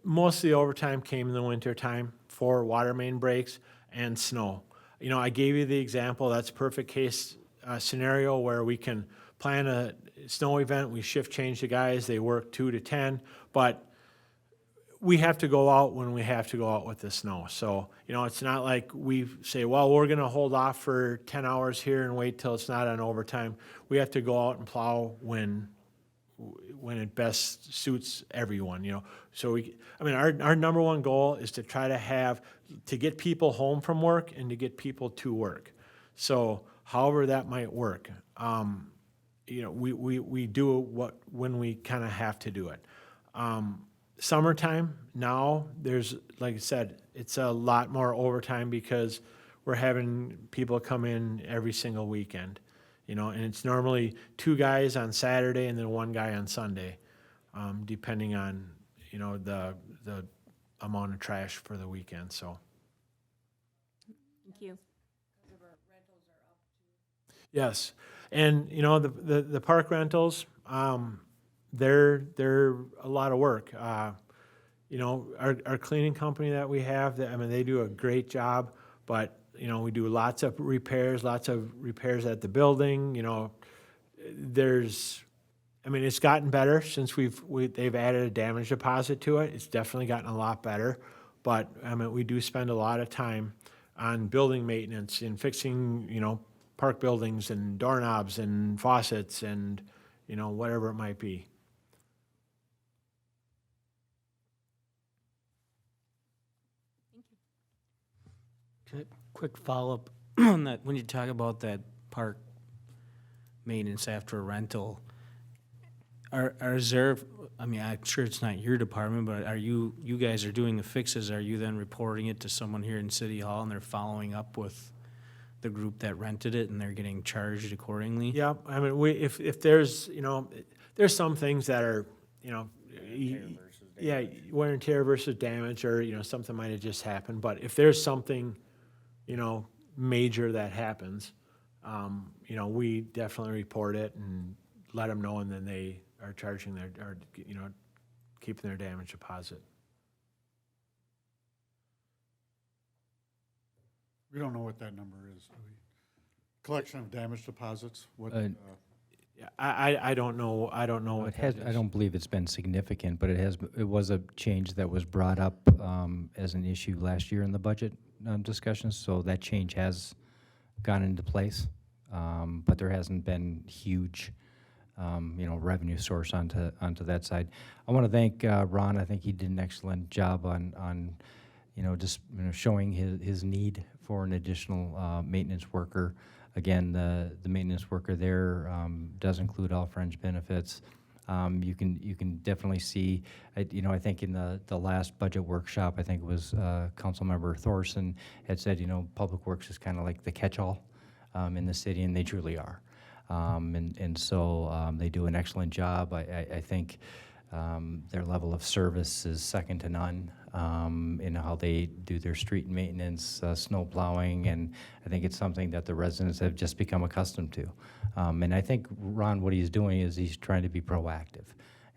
Most of the overtime came in the wintertime for water main breaks and snow. I gave you the example, that's a perfect case scenario where we can plan a snow event, we shift change the guys, they work 2 to 10, but we have to go out when we have to go out with the snow. So, it's not like we say, well, we're gonna hold off for 10 hours here and wait till it's not on overtime. We have to go out and plow when it best suits everyone, So our number one goal is to try to get people home from work and to get people to work. So however that might work, we do when we kind of have to do it. Summertime, now, like I said, it's a lot more overtime because we're having people come in every single weekend, and it's normally 2 guys on Saturday and then 1 guy on Sunday, depending on, the amount of trash for the weekend, so. Thank you. Yes, and, the park rentals, they're a lot of work. Our cleaning company that we have, they do a great job, but, we do lots of repairs at the building, it's gotten better since they've added a damage deposit to it. It's definitely gotten a lot better, but, we do spend a lot of time on building maintenance and fixing, park buildings and doorknobs and faucets and, whatever it might be. Quick follow-up on that, when you talk about that park maintenance after a rental, is there, I'm sure it's not your department, but you guys are doing the fixes, are you then reporting it to someone here in City Hall and they're following up with the group that rented it and they're getting charged accordingly? Yeah, if there's, there's some things that are, wear and tear versus damage, or, something might have just happened, but if there's something, major that happens, we definitely report it and let them know, and then they are charging keeping their damage deposit. We don't know what that number is, do we? Collection of damage deposits, what, Yeah, I don't know, what that is. I don't believe it's been significant, but it was a change that was brought up as an issue last year in the budget discussions, so that change has gone into place, but there hasn't been huge, revenue source onto that side. I want to thank Ron. I think he did an excellent job on just showing his need for an additional maintenance worker. Again, the maintenance worker there does include all fringe benefits. You can definitely see, I think in the last budget workshop, I think it was Councilmember Thorson had said, Public Works is kind of like the catch-all in the city, and they truly are. So they do an excellent job. I think their level of service is second to none in how they do their street maintenance, snow plowing, and I think it's something that the residents have just become accustomed to. And I think Ron, what he's doing is he's trying to be proactive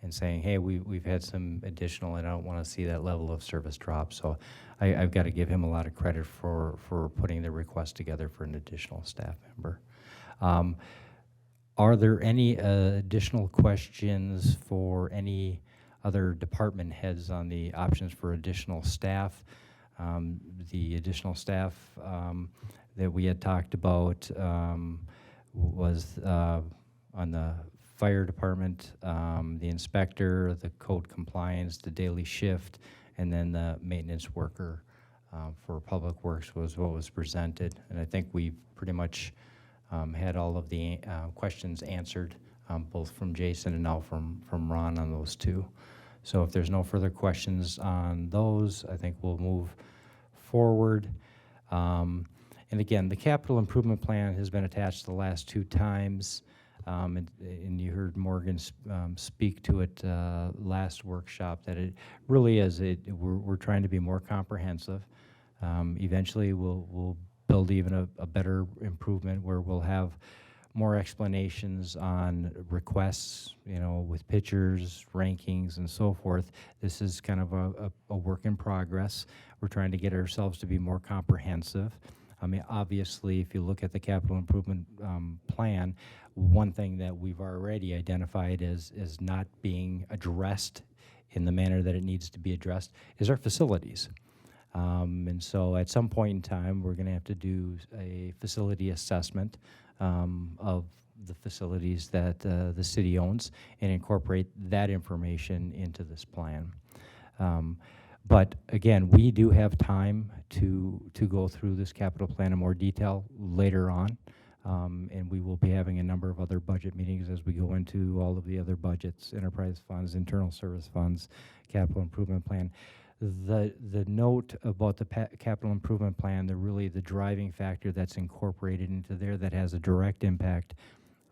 and saying, hey, we've had some additional, and I don't want to see that level of service drop. So I've got to give him a lot of credit for putting the request together for an additional staff member. Are there any additional questions for any other department heads on the options for additional staff? The additional staff that we had talked about was on the fire department, the inspector, the code compliance, the daily shift, and then the maintenance worker for Public Works was what was presented. And I think we pretty much had all of the questions answered, both from Jason and now from Ron on those two. So if there's no further questions on those, I think we'll move forward. And again, the capital improvement plan has been attached the last 2 times, and you heard Morgan speak to it last workshop, that it really is, we're trying to be more comprehensive. Eventually, we'll build even a better improvement where we'll have more explanations on requests, with pictures, rankings, and so forth. This is kind of a work in progress. We're trying to get ourselves to be more comprehensive. I mean, obviously, if you look at the capital improvement plan, one thing that we've already identified as not being addressed in the manner that it needs to be addressed is our facilities. And so at some point in time, we're going to have to do a facility assessment of the facilities that the city owns and incorporate that information into this plan. But again, we do have time to go through this capital plan in more detail later on. And we will be having a number of other budget meetings as we go into all of the other budgets, enterprise funds, internal service funds, capital improvement plan. The note about the capital improvement plan, the driving factor that's incorporated into there that has a direct impact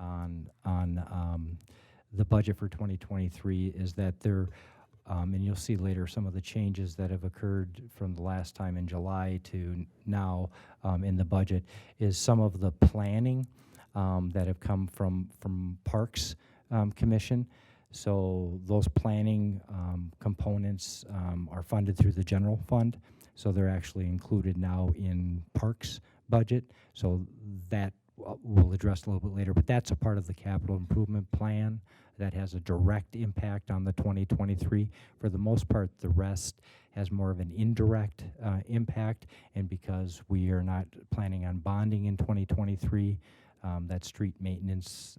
on the budget for 2023 is that there, and you'll see later some of the changes that have occurred from the last time in July to now in the budget, is some of the planning that have come from Parks Commission. So those planning components are funded through the general fund, so they're actually included now in Parks budget. So that we'll address a little bit later, but that's a part of the capital improvement plan that has a direct impact on the 2023. For the most part, the rest has more of an indirect impact, and because we are not planning on bonding in 2023, that street maintenance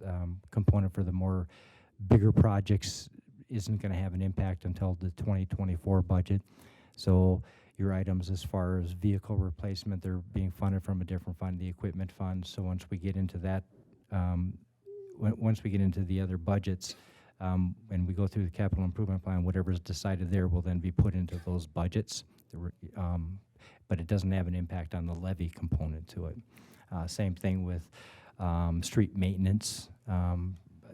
component for the more bigger projects isn't going to have an impact until the 2024 budget. So your items as far as vehicle replacement, they're being funded from a different fund, the equipment fund. So once we get into that, once we get into the other budgets, and we go through the capital improvement plan, whatever's decided there will then be put into those budgets. But it doesn't have an impact on the levy component to it. Same thing with street maintenance.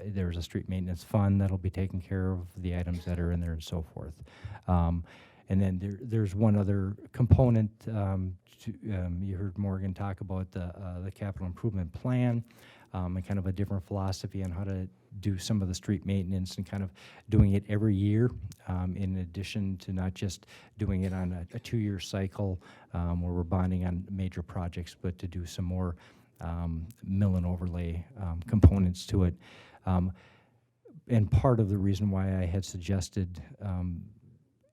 There's a street maintenance fund that'll be taking care of the items that are in there and so forth. And then there's one other component. You heard Morgan talk about the capital improvement plan and kind of a different philosophy on how to do some of the street maintenance and kind of doing it every year, in addition to not just doing it on a 2-year cycle where we're bonding on major projects, but to do some more mill and overlay components to it. And part of the reason why I had suggested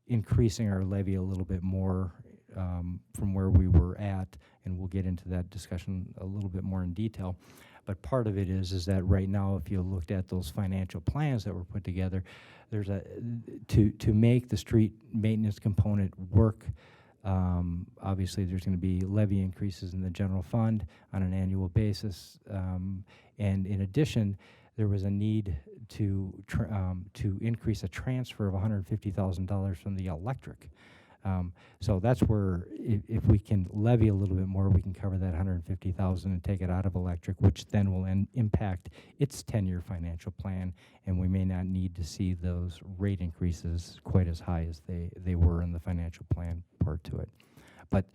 increasing our levy a little bit more from where we were at, and we'll get into that discussion a little bit more in detail, but part of it is that right now, if you looked at those financial plans that were put together, there's to make the street maintenance component work. Obviously, there's going to be levy increases in the general fund on an annual basis, and in addition, there was a need to increase a transfer of $150,000 from the electric. So that's where if we can levy a little bit more, we can cover that $150,000 and take it out of electric, which then will impact its 10-year financial plan, and we may not need to see those rate increases quite as high as they were in the financial plan part to it. But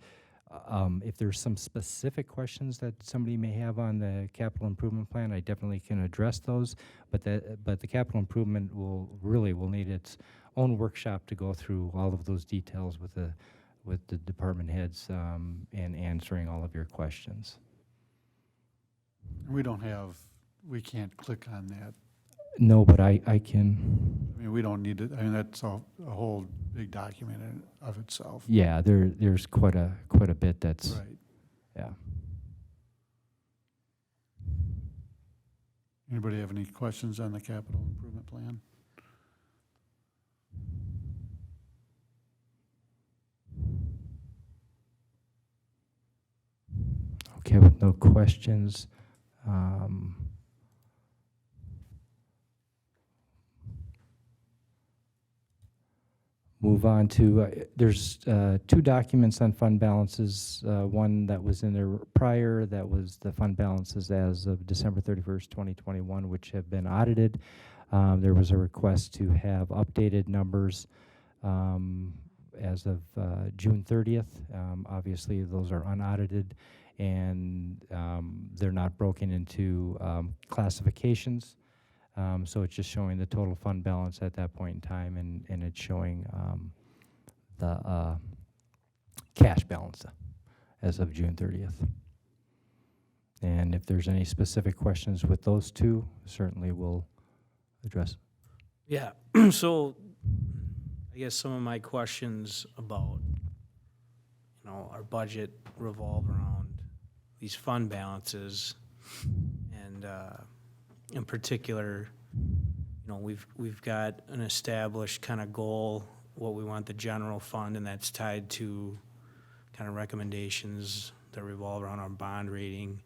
if there's some specific questions that somebody may have on the capital improvement plan, I definitely can address those. But the capital improvement will need its own workshop to go through all of those details with the department heads and answering all of your questions. We can't click on that. No, but I can. I mean, we don't need to, I mean, that's a whole big document in of itself. Yeah, there's quite a bit that's Right. yeah. Anybody have any questions on the capital improvement plan? Okay, with no questions. Move on to, there's 2 documents on fund balances. One that was in there prior, that was the fund balances as of December 31st, 2021, which have been audited. There was a request to have updated numbers as of June 30th. Obviously, those are unaudited, and they're not broken into classifications. So it's just showing the total fund balance at that point in time, and it's showing the cash balance as of June 30th. And if there's any specific questions with those two, certainly we'll address. Yeah, so I guess some of my questions about, our budget revolve around these fund balances. And in particular, we've got an established kind of goal, what we want the general fund, and that's tied to kind of recommendations that revolve around our bond rating.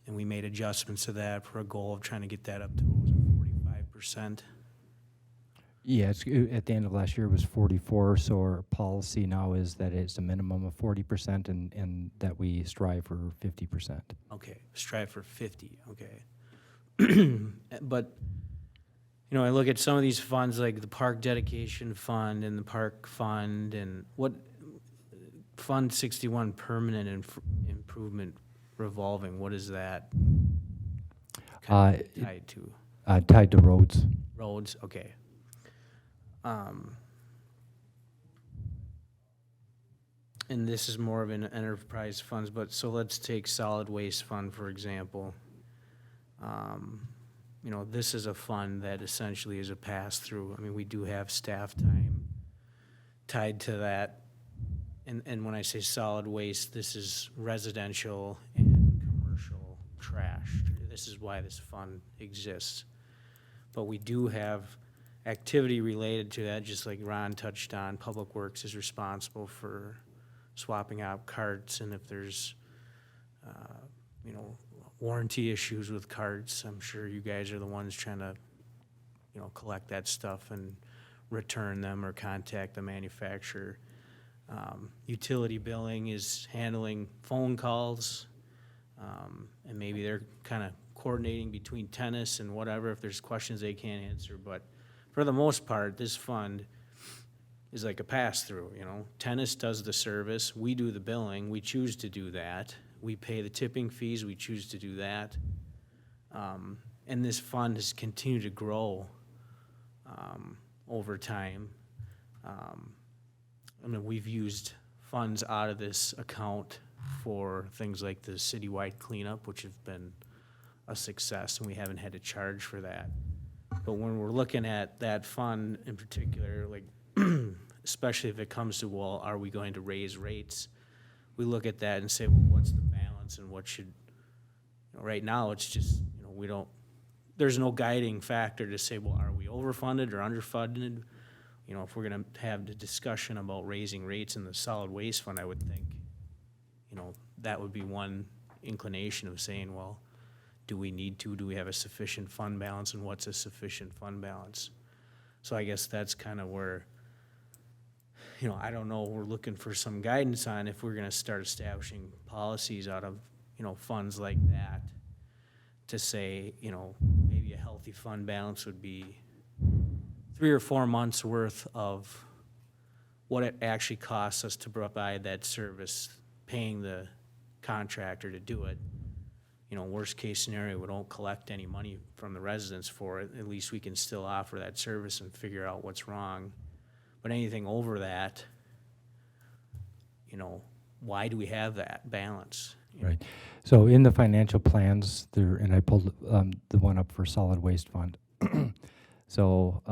And we made adjustments to that for a goal of trying to get that up to, 45%? Yeah, at the end of last year, it was 44, so our policy now is that it's a minimum of 40% and that we strive for 50%. Okay, strive for 50, okay. But, I look at some of these funds, like the Park Dedication Fund and the Park Fund, and what, Fund 61 Permanent Improvement Revolving, what is that kind of tied to? Tied to roads. Roads, okay. And this is more of an enterprise funds, but so let's take solid waste fund, for example. This is a fund that essentially is a pass-through. I mean, we do have staff time tied to that. And when I say solid waste, this is residential and commercial trash. This is why this fund exists. But we do have activity related to that, just like Ron touched on. Public Works is responsible for swapping out carts, and if there's, warranty issues with carts, I'm sure you guys are the ones trying to, collect that stuff and return them or contact the manufacturer. Utility billing is handling phone calls, and maybe they're kind of coordinating between tennis and whatever if there's questions they can't answer. But for the most part, this fund is like a pass-through, Tennis does the service, we do the billing, we choose to do that. We pay the tipping fees, we choose to do that. And this fund has continued to grow over time. We've used funds out of this account for things like the citywide cleanup, which have been a success, and we haven't had to charge for that. But when we're looking at that fund in particular, like, especially if it comes to, well, are we going to raise rates? We look at that and say, well, what's the balance and what should, right now it's just, there's no guiding factor to say, well, are we overfunded or underfunded? If we're gonna have the discussion about raising rates in the solid waste fund, I would think, that would be one inclination of saying, well, do we need to? Do we have a sufficient fund balance, and what's a sufficient fund balance? So I guess that's kind of where, I don't know, we're looking for some guidance on if we're gonna start establishing policies out of, funds like that to say, maybe a healthy fund balance would be 3 or 4 months worth of what it actually costs us to provide that service, paying the contractor to do it. Worst case scenario, we don't collect any money from the residents for it. At least we can still offer that service and figure out what's wrong. But anything over that, why do we have that balance? Right. So in the financial plans, and I pulled the one up for solid waste fund. So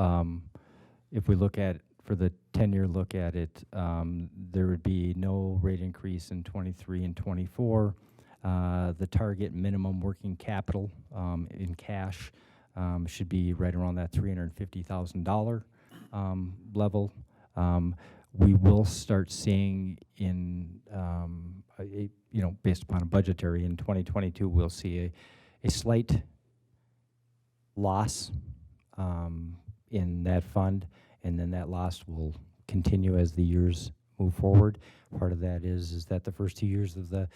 if we look at, for the 10-year look at it, there would be no rate increase in 23 and 24. The target minimum working capital in cash should be right around that $350,000 level. We will start seeing based upon a budgetary in 2022, we'll see a slight loss in that fund, and then that loss will continue as the years move forward. Part of that is that the first 2 years of the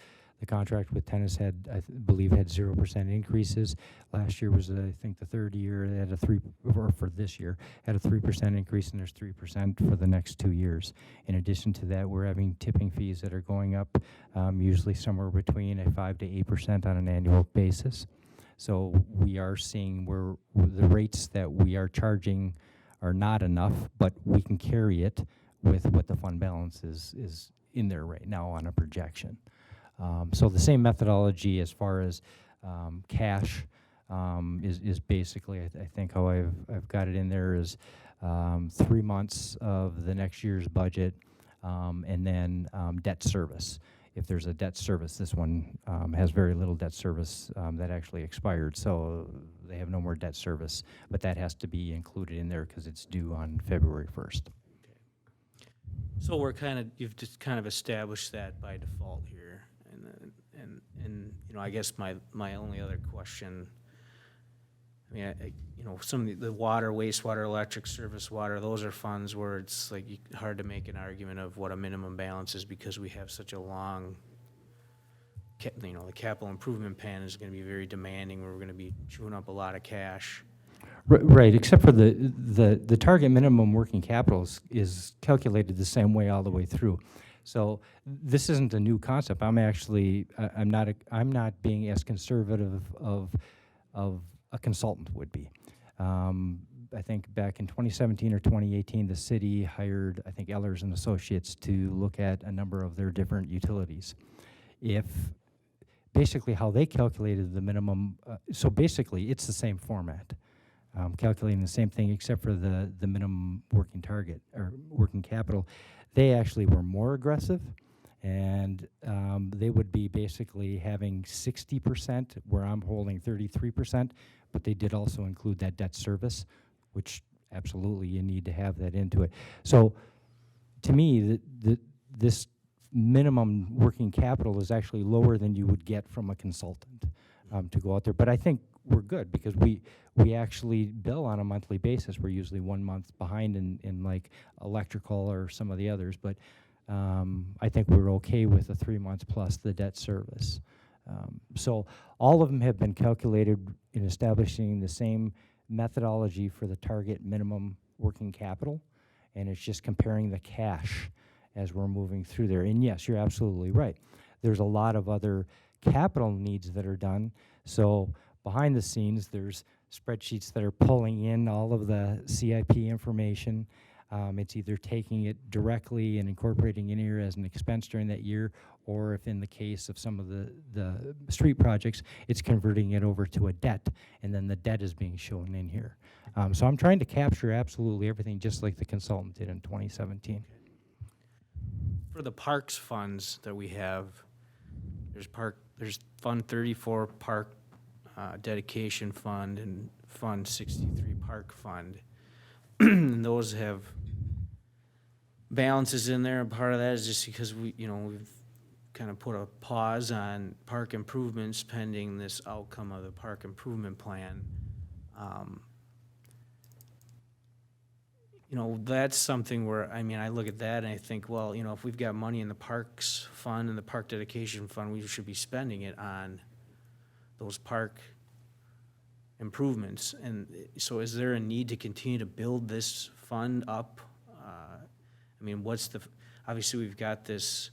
contract with Tennis had, believe, had 0% increases. Last year was, I think, the third year it had for this year, had a 3% increase, and there's 3% for the next 2 years. In addition to that, we're having tipping fees that are going up, usually somewhere between a 5 to 8% on an annual basis. So we are seeing where the rates that we are charging are not enough, but we can carry it with what the fund balance is in there right now on a projection. So the same methodology as far as cash is basically, I think how I've got it in there is 3 months of the next year's budget, and then debt service. If there's a debt service, this one has very little debt service that actually expired, so they have no more debt service, but that has to be included in there because it's due on February 1st. So you've just kind of established that by default here, and I guess my only other question, I mean, some of the water, wastewater, electric, surface water, those are funds where it's like hard to make an argument of what a minimum balance is because we have such a long, the capital improvement plan is going to be very demanding, where we're going to be chewing up a lot of cash. Right, except for the target minimum working capital is calculated the same way all the way through. So this isn't a new concept. I'm not being as conservative of a consultant would be. I think back in 2017 or 2018, the city hired, I think, Ellers and Associates to look at a number of their different utilities. Basically how they calculated the minimum, so basically it's the same format, calculating the same thing except for the minimum working target or working capital. They actually were more aggressive, and they would be basically having 60%, where I'm holding 33%, but they did also include that debt service, which absolutely you need to have that into it. So to me, this minimum working capital is actually lower than you would get from a consultant to go out there. But I think we're good because we actually bill on a monthly basis. We're usually 1 month behind in like electrical or some of the others, but I think we're okay with the 3 months plus the debt service. So all of them have been calculated in establishing the same methodology for the target minimum working capital, and it's just comparing the cash as we're moving through there. And yes, you're absolutely right. There's a lot of other capital needs that are done. So behind the scenes, there's spreadsheets that are pulling in all of the CIP information. It's either taking it directly and incorporating in here as an expense during that year, or if in the case of some of the street projects, it's converting it over to a debt, and then the debt is being shown in here. So I'm trying to capture absolutely everything, just like the consultant did in 2017. For the parks funds that we have, there's Fund 34 Park Dedication Fund and Fund 63 Park Fund. And those have balances in there, and part of that is just because we've kind of put a pause on park improvements pending this outcome of the park improvement plan. That's something where, I look at that and I think, well, if we've got money in the parks fund and the park dedication fund, we should be spending it on those park improvements. And so is there a need to continue to build this fund up? Obviously we've got this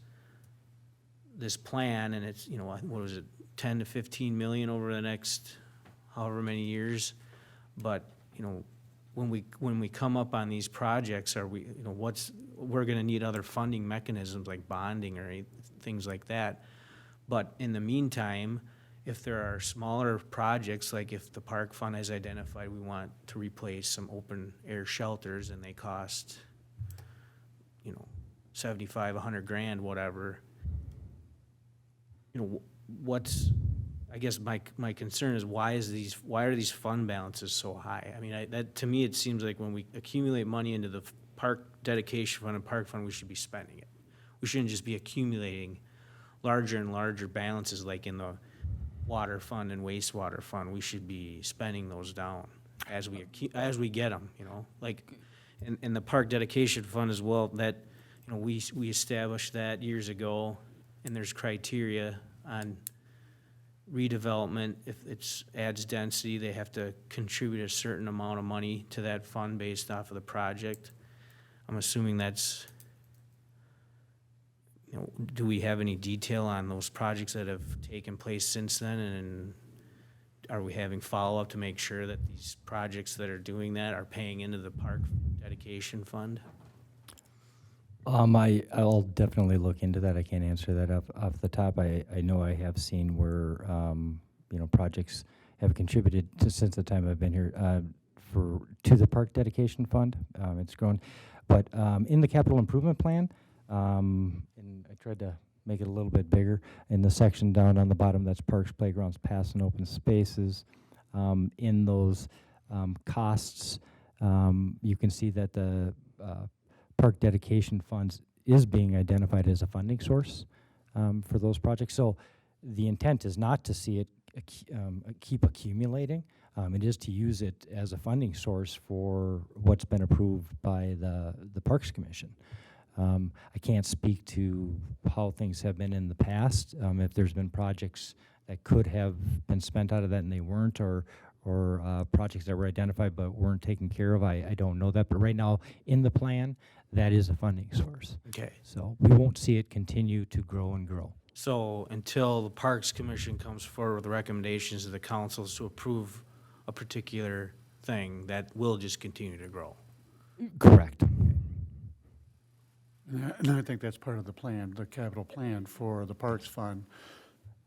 plan, and it's, what was it, 10 to 15 million over the next however many years. But, when we come up on these projects, are we, we're gonna need other funding mechanisms like bonding or things like that. But in the meantime, if there are smaller projects, like if the park fund has identified we want to replace some open air shelters and they cost, 75, 100 grand, whatever, I guess my concern is why are these fund balances so high? That to me, it seems like when we accumulate money into the park dedication fund and park fund, we should be spending it. We shouldn't just be accumulating larger and larger balances like in the water fund and wastewater fund. We should be spending those down as we get them, like in the park dedication fund as well, that we established that years ago, and there's criteria on redevelopment. If it adds density, they have to contribute a certain amount of money to that fund based off of the project. I'm assuming that's, do we have any detail on those projects that have taken place since then? And are we having follow-up to make sure that these projects that are doing that are paying into the park dedication fund? I'll definitely look into that. I can't answer that off the top. I know I have seen where, projects have contributed to, since the time I've been here, to the park dedication fund. It's grown. But, in the capital improvement plan, and I tried to make it a little bit bigger, in the section down on the bottom, that's parks, playgrounds, paths, and open spaces. In those, costs, you can see that the, park dedication funds is being identified as a funding source for those projects. So the intent is not to see it keep accumulating. It is to use it as a funding source for what's been approved by the Parks Commission. I can't speak to how things have been in the past, if there's been projects that could have been spent out of that and they weren't, or projects that were identified but weren't taken care of. I don't know that, but right now in the plan, that is a funding source. Okay. So we won't see it continue to grow and grow. So until the Parks Commission comes forward with recommendations to the councils to approve a particular thing, that will just continue to grow. Correct. And I think that's part of the plan, the capital plan for the Parks Fund.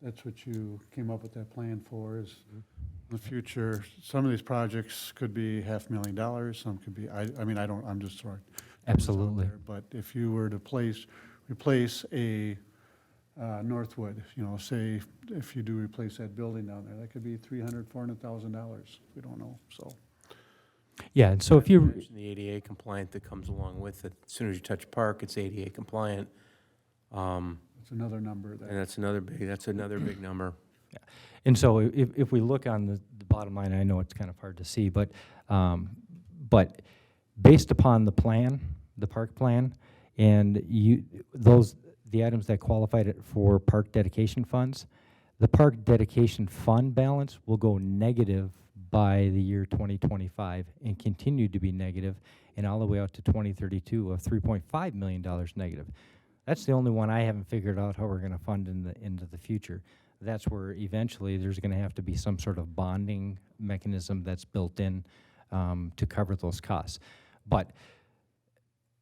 That's what you came up with that plan for, is in the future, some of these projects could be $500,000, some could be, I'm just throwing numbers out Absolutely. there. But if you were to replace a Northwood, say, if you do replace that building down there, that could be $300,000, $400,000. We don't know, so. Yeah, and so if you, Mention the ADA compliant that comes along with it. As soon as you touch park, it's ADA compliant. It's another number And that, that's another big number. and so if we look on the bottom line, I know it's kind of hard to see, but based upon the plan, the park plan, and the items that qualified it for park dedication funds, the park dedication fund balance will go negative by the year 2025 and continue to be negative, and all the way out to 2032 of $3.5 million negative. That's the only one I haven't figured out how we're going to fund into the future. That's where eventually there's going to have to be some sort of bonding mechanism that's built in to cover those costs. But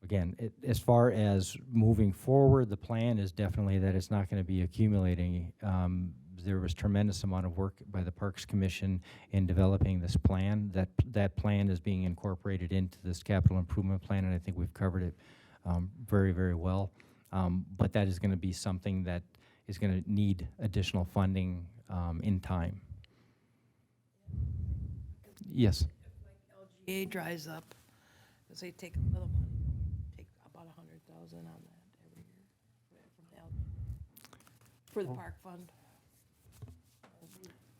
again, as far as moving forward, the plan is definitely that it's not going to be accumulating. There was tremendous amount of work by the Parks Commission in developing this plan. That plan is being incorporated into this capital improvement plan, and I think we've covered it very, very well. But that is going to be something that is going to need additional funding in time. Yes. LGA dries up, because they take a little money, take about 100,000 on that every year from the for the park fund.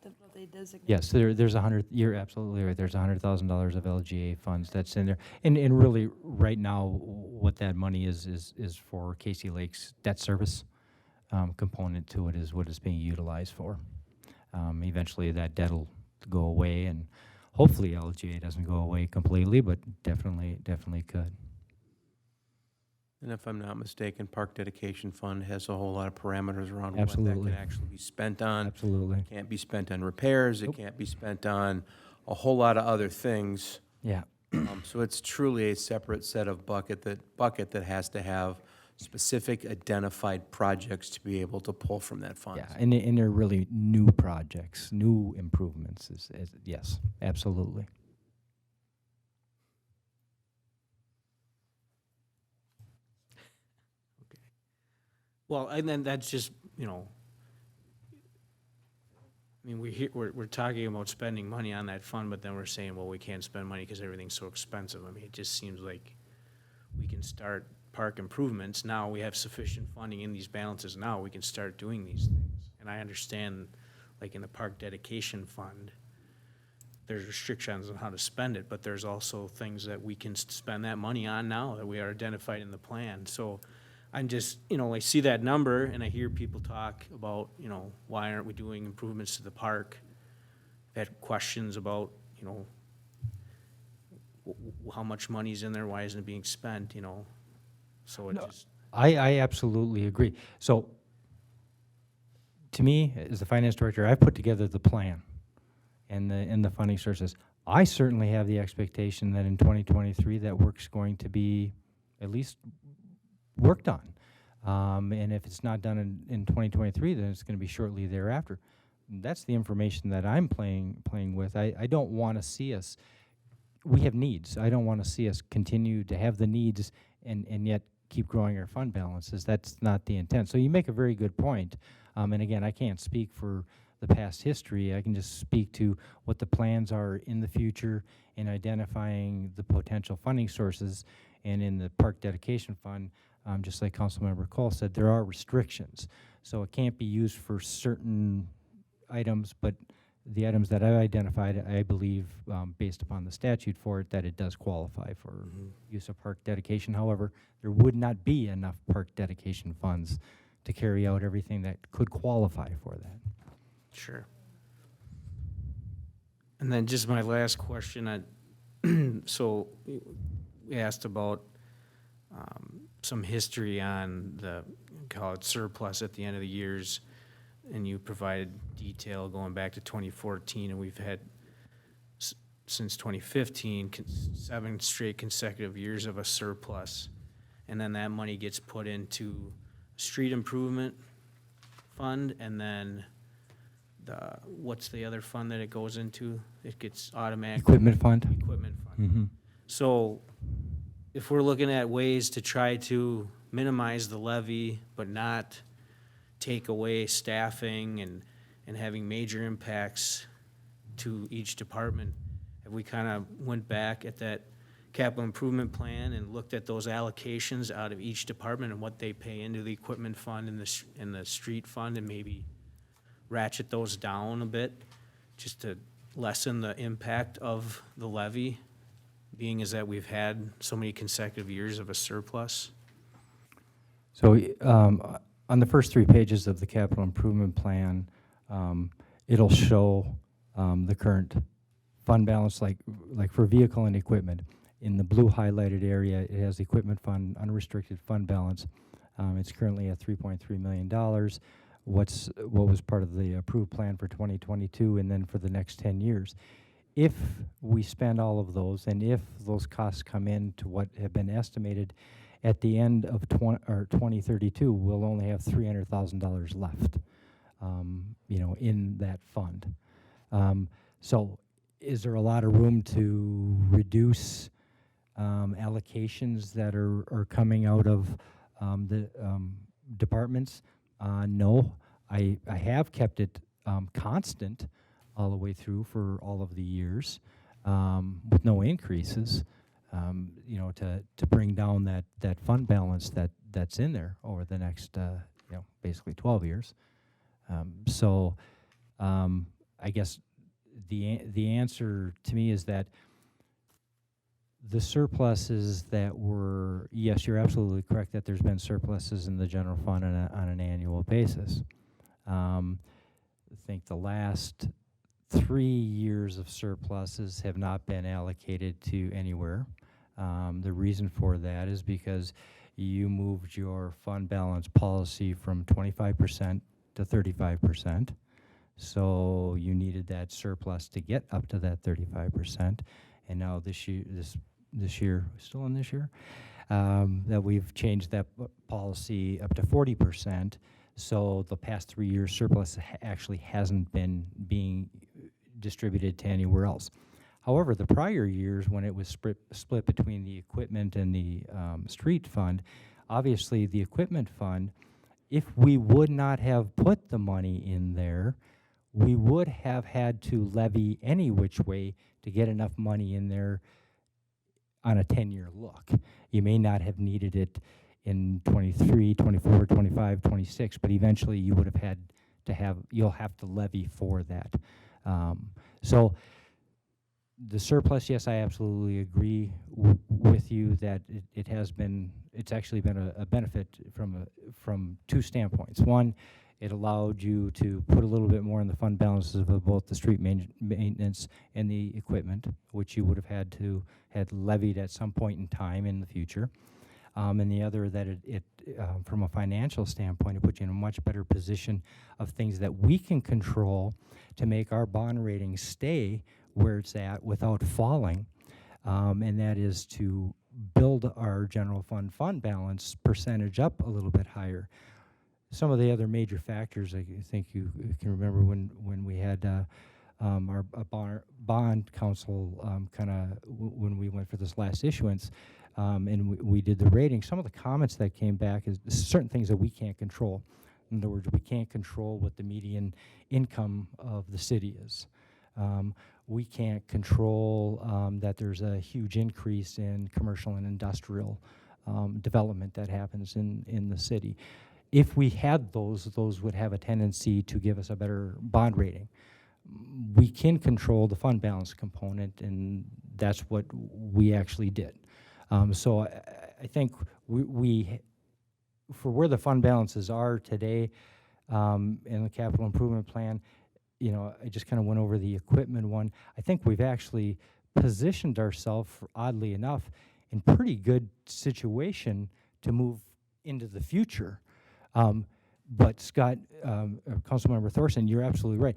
That's what they designate. Yes, there's you're absolutely right, there's $100,000 of LGA funds that's in there. And really, right now, what that money is for Casey Lake's debt service component to it is what it's being utilized for. Eventually, that debt will go away, and hopefully LGA doesn't go away completely, but definitely could. And if I'm not mistaken, Park Dedication Fund has a whole lot of parameters around what that Absolutely. can actually be spent on. Absolutely. It can't be spent on repairs, it can't be spent on a whole lot of other things. Yeah. So it's truly a separate set of bucket that has to have specific identified projects to be able to pull from that fund. Yeah, and they're really new projects, new improvements. Yes, absolutely. Well, and then that's just, we're talking about spending money on that fund, but then we're saying, well, we can't spend money because everything's so expensive. It just seems like we can start park improvements. Now we have sufficient funding in these balances. Now we can start doing these things. And I understand, like in the park dedication fund, there's restrictions on how to spend it, but there's also things that we can spend that money on now that we are identified in the plan. So I'm just, I see that number and I hear people talk about, why aren't we doing improvements to the park? I've had questions about, how much money's in there, why isn't it being spent, So it just. I absolutely agree. So, to me, as the finance director, I've put together the plan and the funding sources. I certainly have the expectation that in 2023, that work's going to be at least worked on. And if it's not done in 2023, then it's going to be shortly thereafter. That's the information that I'm playing with. I don't want to see us, we have needs. I don't want to see us continue to have the needs and yet keep growing our fund balances. That's not the intent. So you make a very good point. And again, I can't speak for the past history. I can just speak to what the plans are in the future in identifying the potential funding sources. And in the Park Dedication Fund, just like Councilmember Cole said, there are restrictions. So it can't be used for certain items, but the items that I've identified, I believe, based upon the statute for it, that it does qualify for use of park dedication. However, there would not be enough park dedication funds to carry out everything that could qualify for that. Sure. And then just my last question, so we asked about some history on the, call it surplus at the end of the years, and you provided detail going back to 2014, and we've had, since 2015, 7 straight consecutive years of a surplus. And then that money gets put into street improvement fund, and then what's the other fund that it goes into? It gets automatic. Equipment fund? Equipment fund. So if we're looking at ways to try to minimize the levy, but not take away staffing and having major impacts to each department, have we kind of went back at that capital improvement plan and looked at those allocations out of each department and what they pay into the equipment fund and the street fund, and maybe ratchet those down a bit just to lessen the impact of the levy, being as that we've had so many consecutive years of a surplus? So on the first 3 pages of the capital improvement plan, it'll show the current fund balance, like for vehicle and equipment. In the blue highlighted area, it has the equipment fund, unrestricted fund balance. It's currently at $3.3 million. What was part of the approved plan for 2022 and then for the next 10 years. If we spend all of those, and if those costs come in to what have been estimated at the end of 2032, we'll only have $300,000 left, in that fund. So is there a lot of room to reduce allocations that are coming out of the departments? No, I have kept it constant all the way through for all of the years with no increases, to bring down that fund balance that's in there over the next, basically 12 years. So I guess the answer to me is that the surpluses that were, yes, you're absolutely correct that there's been surpluses in the general fund on an annual basis. I think the last 3 years of surpluses have not been allocated to anywhere. The reason for that is because you moved your fund balance policy from 25% to 35%. So you needed that surplus to get up to that 35%. And now this year, still in this year, that we've changed that policy up to 40%. So the past 3 years surplus actually hasn't been being distributed to anywhere else. However, the prior years, when it was split between the equipment and the street fund, obviously the equipment fund, if we would not have put the money in there, we would have had to levy any which way to get enough money in there on a 10-year look. You may not have needed it in 23, 24, 25, 26, but eventually you would have had to you'll have to levy for that. So the surplus, yes, I absolutely agree with you that it's actually been a benefit from 2 standpoints. One, it allowed you to put a little bit more in the fund balances of both the street maintenance and the equipment, which you would have had levied at some point in time in the future. And the other, that it from a financial standpoint, it puts you in a much better position of things that we can control to make our bond rating stay where it's at without falling. And that is to build our general fund balance percentage up a little bit higher. Some of the other major factors, I think you can remember when we had our bond council kind of when we went for this last issuance, and we did the rating. Some of the comments that came back is certain things that we can't control. In other words, we can't control what the median income of the city is. We can't control that there's a huge increase in commercial and industrial development that happens in the city. If we had those would have a tendency to give us a better bond rating. We can control the fund balance component, and that's what we actually did. So I think we for where the fund balances are today in the capital improvement plan, you know, I just kind of went over the equipment one. I think we've actually positioned ourselves, oddly enough, in pretty good situation to move into the future. But Scott, Councilmember Thorson, you're absolutely right.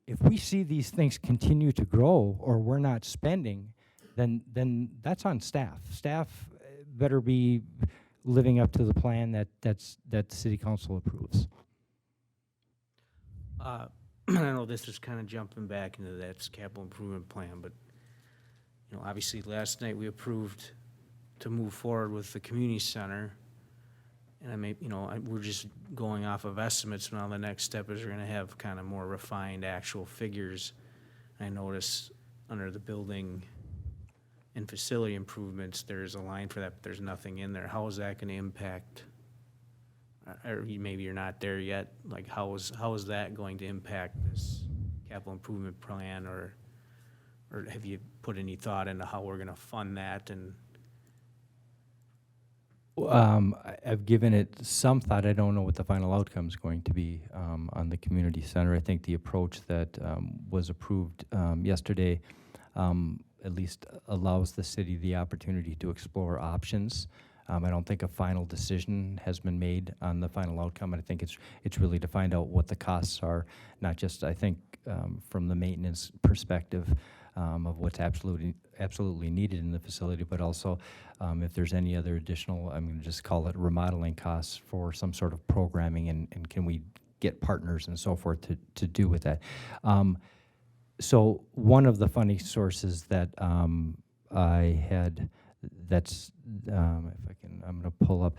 If we see these things continue to grow or we're not spending, then that's on staff. Staff better be living up to the plan that the city council approves. I know this is kind of jumping back into that capital improvement plan, but, you know, obviously last night we approved to move forward with the community center. And we're just going off of estimates. Now the next step is we're gonna have kind of more refined actual figures. I notice under the building and facility improvements, there's a line for that, but there's nothing in there. How is that gonna impact? Or maybe you're not there yet. Like, how is that going to impact this capital improvement plan, or have you put any thought into how we're gonna fund that? And I've given it some thought. I don't know what the final outcome is going to be on the community center. I think the approach that was approved yesterday at least allows the city the opportunity to explore options. I don't think a final decision has been made on the final outcome, and I think it's really to find out what the costs are, not just, I think, from the maintenance perspective of what's absolutely needed in the facility, but also if there's any other additional, I'm going to just call it remodeling costs for some sort of programming, and can we get partners and so forth to do with that. So one of the funding sources that I had, that's, if I can, I'm going to pull up,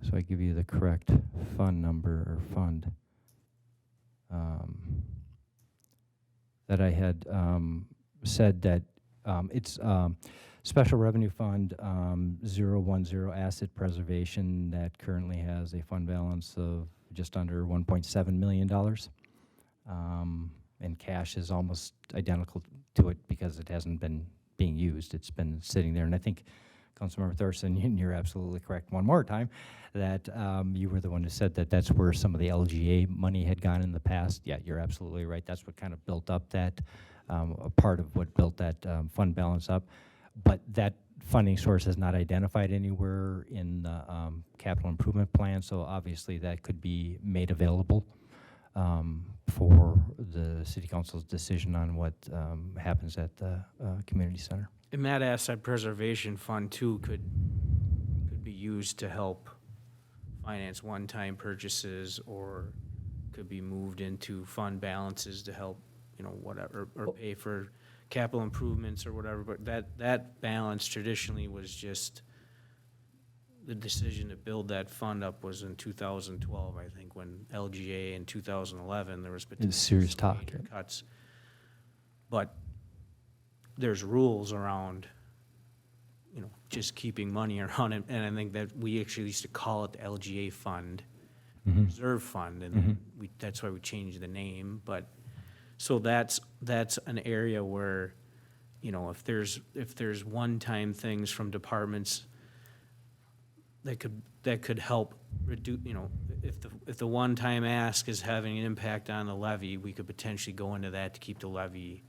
so I give you the correct fund number or fund. That I had said that it's Special Revenue Fund 010 Asset Preservation that currently has a fund balance of just under $1.7 million. And cash is almost identical to it because it hasn't been being used. It's been sitting there. And I think, Councilmember Thorson, you're absolutely correct one more time, that you were the one who said that that's where some of the LGA money had gone in the past. Yeah, you're absolutely right. That's what kind of built up that, a part of what built that fund balance up. But that funding source is not identified anywhere in the capital improvement plan, so obviously that could be made available for the city council's decision on what happens at the community center. And that asset preservation fund too could be used to help finance one-time purchases, or could be moved into fund balances to help, you know, whatever, or pay for capital improvements or whatever. But that balance traditionally was just, the decision to build that fund up was in 2012, I think, when LGA in 2011, there was potential serious talk, major cuts. But there's rules around, you know, just keeping money around it, and I think that we actually used to call it the LGA fund, reserve fund, and that's why we changed the name. But so that's an area where, you know, if there's one-time things from departments that could help reduce, you know, if the one-time ask is having an impact on the levy, we could potentially go into that to keep the levy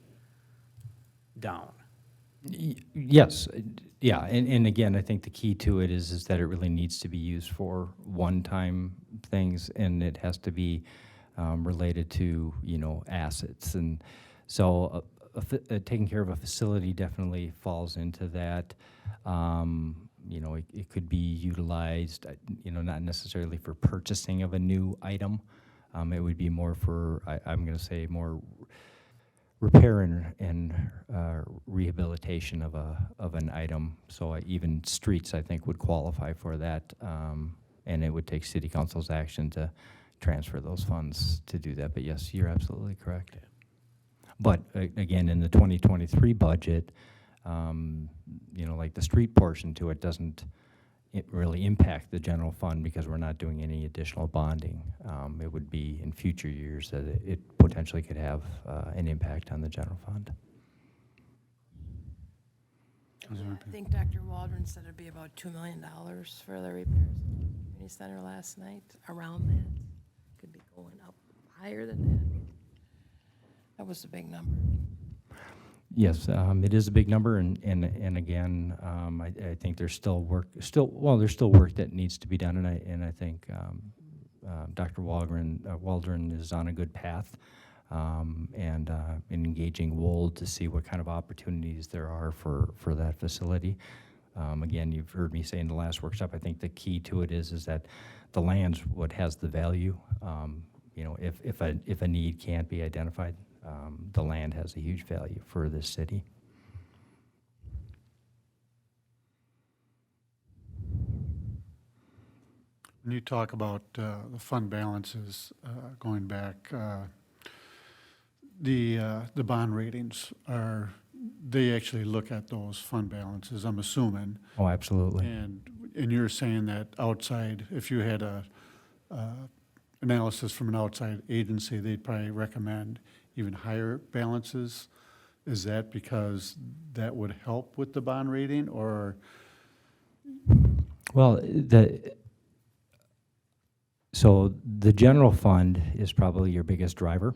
down. Yes, yeah, and again, I think the key to it is that it really needs to be used for one-time things, and it has to be related to, you know, assets. And so taking care of a facility definitely falls into that. You know, it could be utilized, you know, not necessarily for purchasing of a new item. It would be more for, I'm going to say, more repair and rehabilitation of an item. So even streets, I think, would qualify for that, and it would take city council's action to transfer those funds to do that. But yes, you're absolutely correct. But again, in the 2023 budget, you know, like the street portion to it doesn't really impact the general fund because we're not doing any additional bonding. It would be in future years that it potentially could have an impact on the general fund. I think Dr. Waldron said it'd be about $2 million for the repairs at the community center last night, around that. Could be going up higher than that. That was a big number. Yes, it is a big number, and again, I think there's still work that needs to be done, and I think Dr. Waldron is on a good path, and in engaging Wold to see what kind of opportunities there are for that facility. Again, you've heard me say in the last workshop, I think the key to it is that the land's what has the value. You know, if a need can't be identified, the land has a huge value for this city. When you talk about the fund balances going back, the bond ratings they actually look at those fund balances, I'm assuming. Oh, absolutely. And you're saying that outside, if you had a analysis from an outside agency, they'd probably recommend even higher balances. Is that because that would help with the bond rating, or? Well, so the general fund is probably your biggest driver,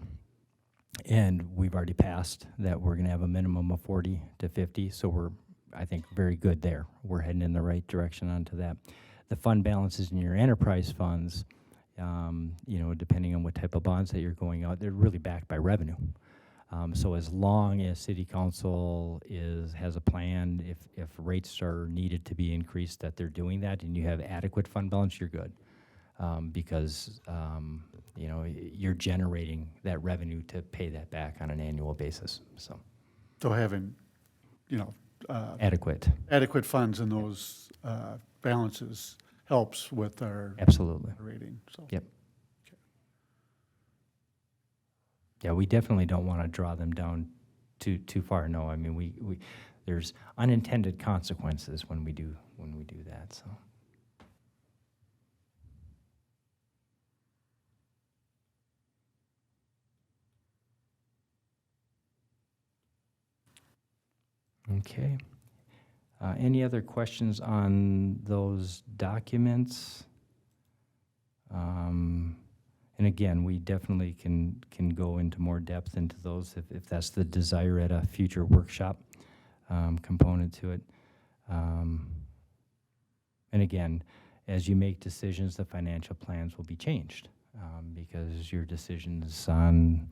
and we've already passed that we're going to have a minimum of 40 to 50, so we're, I think, very good there. We're heading in the right direction onto that. The fund balances in your enterprise funds, you know, depending on what type of bonds that you're going out, they're really backed by revenue. So as long as city council has a plan, if rates are needed to be increased, that they're doing that, and you have adequate fund balance, you're good. Because, you know, you're generating that revenue to pay that back on an annual basis, so. So having, you know, Adequate, adequate funds in those balances helps with our absolutely. rating, so. Yep. Yeah, we definitely don't want to draw them down too far, no. I mean, we there's unintended consequences when we do that, so. Okay. Any other questions on those documents? And again, we definitely can go into more depth into those if that's the desire at a future workshop component to it. And again, as you make decisions, the financial plans will be changed because your decisions on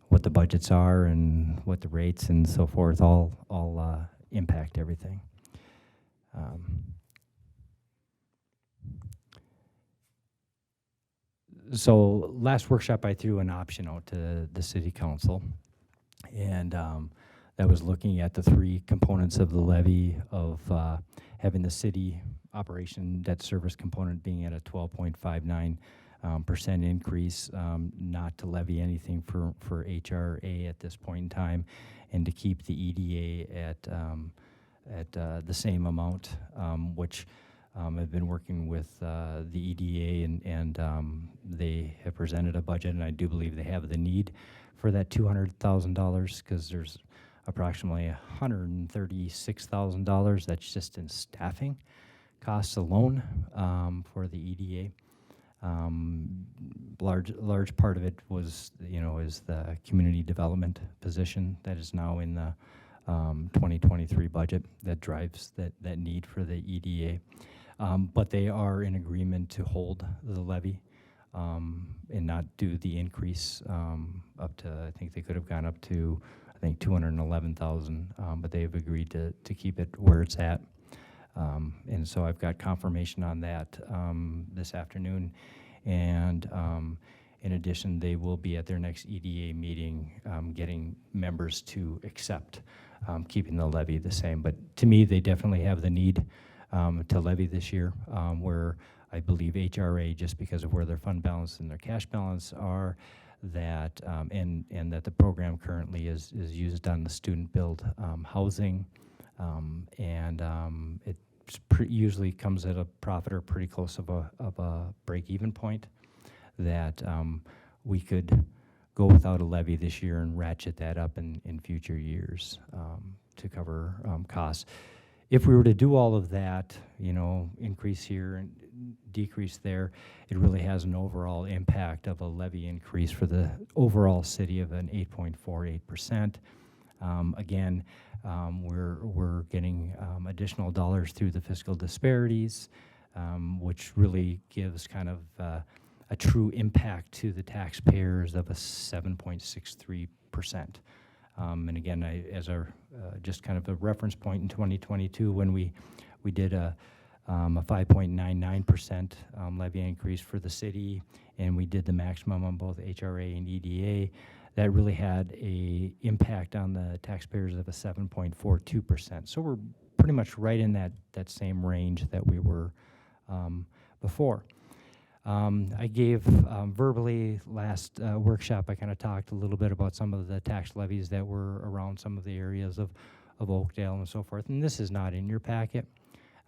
what the budgets are and what the rates and so forth all impact everything. So last workshop, I threw an option out to the city council, and that was looking at the three components of the levy of having the city operation debt service component being at a 12.59% increase, not to levy anything for HRA at this point in time, and to keep the EDA at the same amount, which I've been working with the EDA, and they have presented a budget, and I do believe they have the need for that $200,000 because there's approximately $136,000 that's just in staffing costs alone for the EDA. Large part of it was, is the community development position that is now in the 2023 budget that drives that need for the EDA. But they are in agreement to hold the levy and not do the increase up to, I think they could have gone up to I think 211,000, but they've agreed to keep it where it's at. And so I've got confirmation on that this afternoon. And in addition, they will be at their next EDA meeting getting members to accept keeping the levy the same. But to me, they definitely have the need to levy this year, where I believe HRA, just because of where their fund balance and their cash balance are, that and that the program currently is used on the student build housing, and it usually comes at a profit or pretty close of a break-even point, that we could go without a levy this year and ratchet that up in future years to cover costs. If we were to do all of that, you know, increase here and decrease there, it really has an overall impact of a levy increase for the overall city of an 8.48%. Again, we're getting additional dollars through the fiscal disparities, which really gives kind of a true impact to the taxpayers of a 7.63%. And again, as our just kind of a reference point in 2022, when we did a 5.99% levy increase for the city, and we did the maximum on both HRA and EDA, that really had a impact on the taxpayers of a 7.42%. So we're pretty much right in that same range that we were before. I gave verbally last workshop, I kind of talked a little bit about some of the tax levies that were around some of the areas of Oakdale and so forth. And this is not in your packet.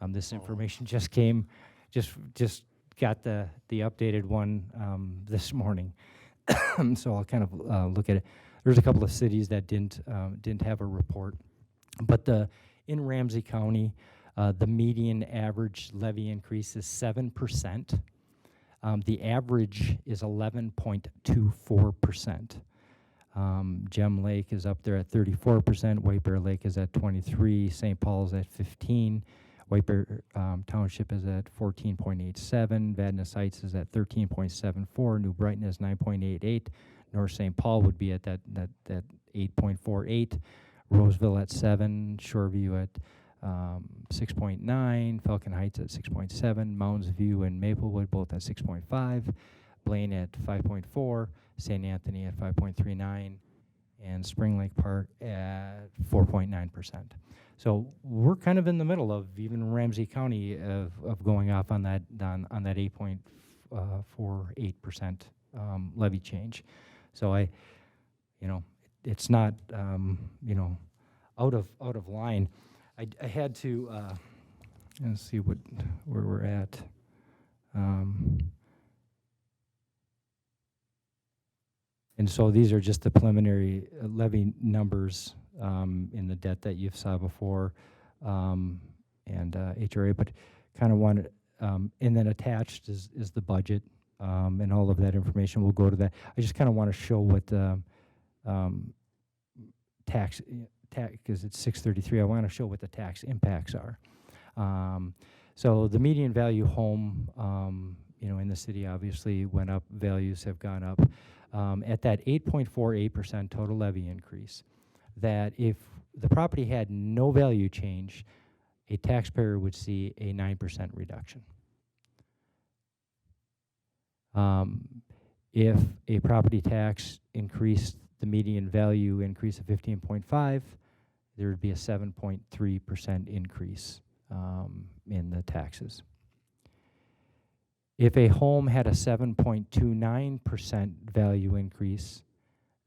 This information just came, just got the updated one this morning. So I'll kind of look at it. There's a couple of cities that didn't have a report, but in Ramsey County, the median average levy increase is 7%. The average is 11.24%. Gem Lake is up there at 34%. White Bear Lake is at 23. St. Paul's at 15. White Bear Township is at 14.87. Vadnais Heights is at 13.74. New Brighton is 9.88. North St. Paul would be at that 8.48. Roseville at 7. Shoreview at 6.9, Falcon Heights at 6.7, Mounds View and Maplewood both at 6.5, Blaine at 5.4, St. Anthony at 5.39, and Spring Lake Park at 4.9%. So we're kind of in the middle of even Ramsey County of going off on that 8.48% levy change. So it's not out of line. I had to let's see where we're at. And so these are just the preliminary levy numbers in the debt that you saw before, and HRA, but kind of wanted, and then attached is the budget, and all of that information will go to that. I just kind of want to show what tax, because it's 633, I want to show what the tax impacts are. So the median value home, in the city obviously went up, values have gone up. At that 8.48% total levy increase, that if the property had no value change, a taxpayer would see a 9% reduction. If a property tax increased, the median value increase of 15.5, there would be a 7.3% increase in the taxes. If a home had a 7.29% value increase,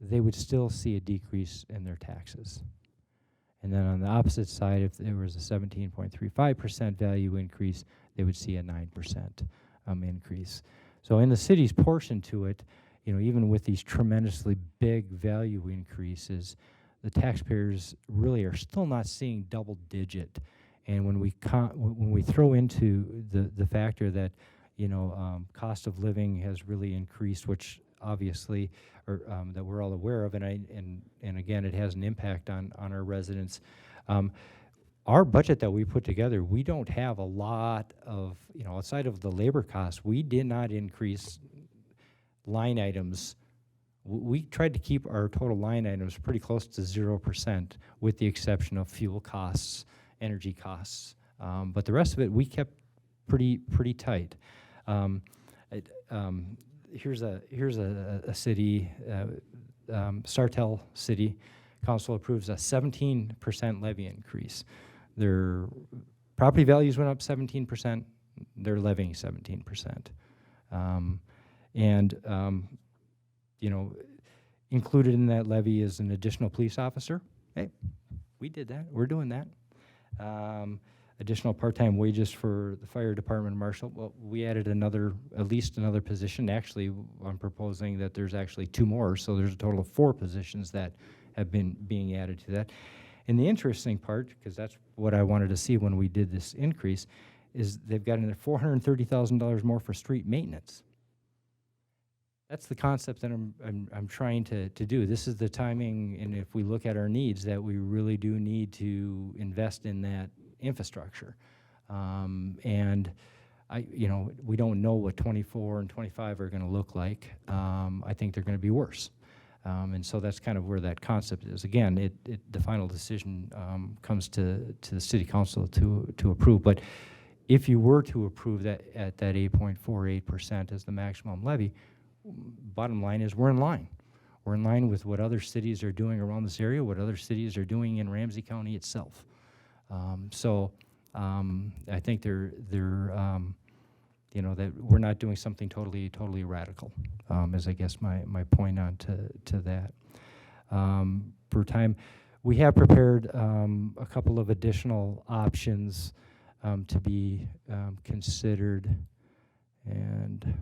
they would still see a decrease in their taxes. And then on the opposite side, if there was a 17.35% value increase, they would see a 9% increase. So in the city's portion to it, even with these tremendously big value increases, the taxpayers really are still not seeing double digit. And when we throw into the factor that cost of living has really increased, which obviously that we're all aware of, and again, it has an impact on our residents. Our budget that we put together, we don't have a lot of, outside of the labor costs, we did not increase line items We tried to keep our total line items pretty close to 0%, with the exception of fuel costs, energy costs. But the rest of it, we kept pretty tight. Here's a city, Sartell City Council approves a 17% levy increase. Their property values went up 17%, they're levying 17%. You know, included in that levy is an additional police officer. Hey, we did that, we're doing that. Additional part-time wages for the fire department marshal. Well, we added at least another position. Actually, I'm proposing that there's actually 2 more, so there's a total of 4 positions that have been being added to that. And the interesting part, because that's what I wanted to see when we did this increase, is they've got another $430,000 more for street maintenance. That's the concept that I'm trying to do. This is the timing, and if we look at our needs, that we really do need to invest in that infrastructure. And we don't know what 24 and 25 are going to look like. I think they're going to be worse. And so that's kind of where that concept is. Again, the final decision comes to the city council to approve. But if you were to approve that at that 8.48% as the maximum levy, bottom line is we're in line. We're in line with what other cities are doing around this area, what other cities are doing in Ramsey County itself. I think that we're not doing something totally radical, is I guess my point on to that. For time, we have prepared a couple of additional options to be considered, and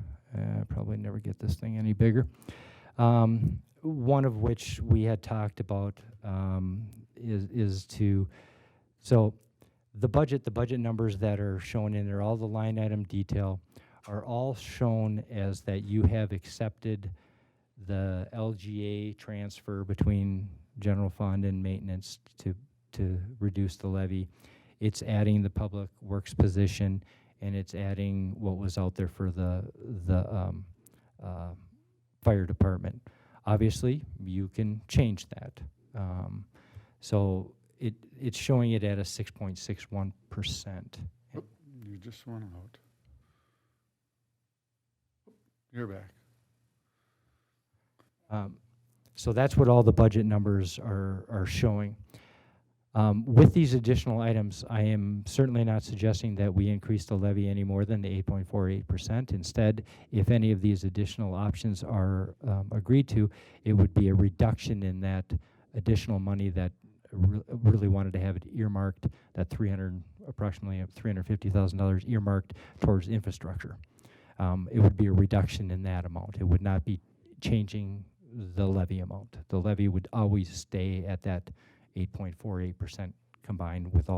probably never get this thing any bigger. One of which we had talked about is to, so the budget numbers that are shown in there, all the line item detail, are all shown as that you have accepted the LGA transfer between general fund and maintenance to reduce the levy. It's adding the public works position, and it's adding what was out there for the fire department. Obviously, you can change that. So it's showing it at a 6.61%. You just went out. You're back. So that's what all the budget numbers are showing. With these additional items, I am certainly not suggesting that we increase the levy any more than the 8.48%. Instead, if any of these additional options are agreed to, it would be a reduction in that additional money that really wanted to have it earmarked, that approximately $350,000 earmarked towards infrastructure. It would be a reduction in that amount. It would not be changing the levy amount. The levy would always stay at that 8.48% combined with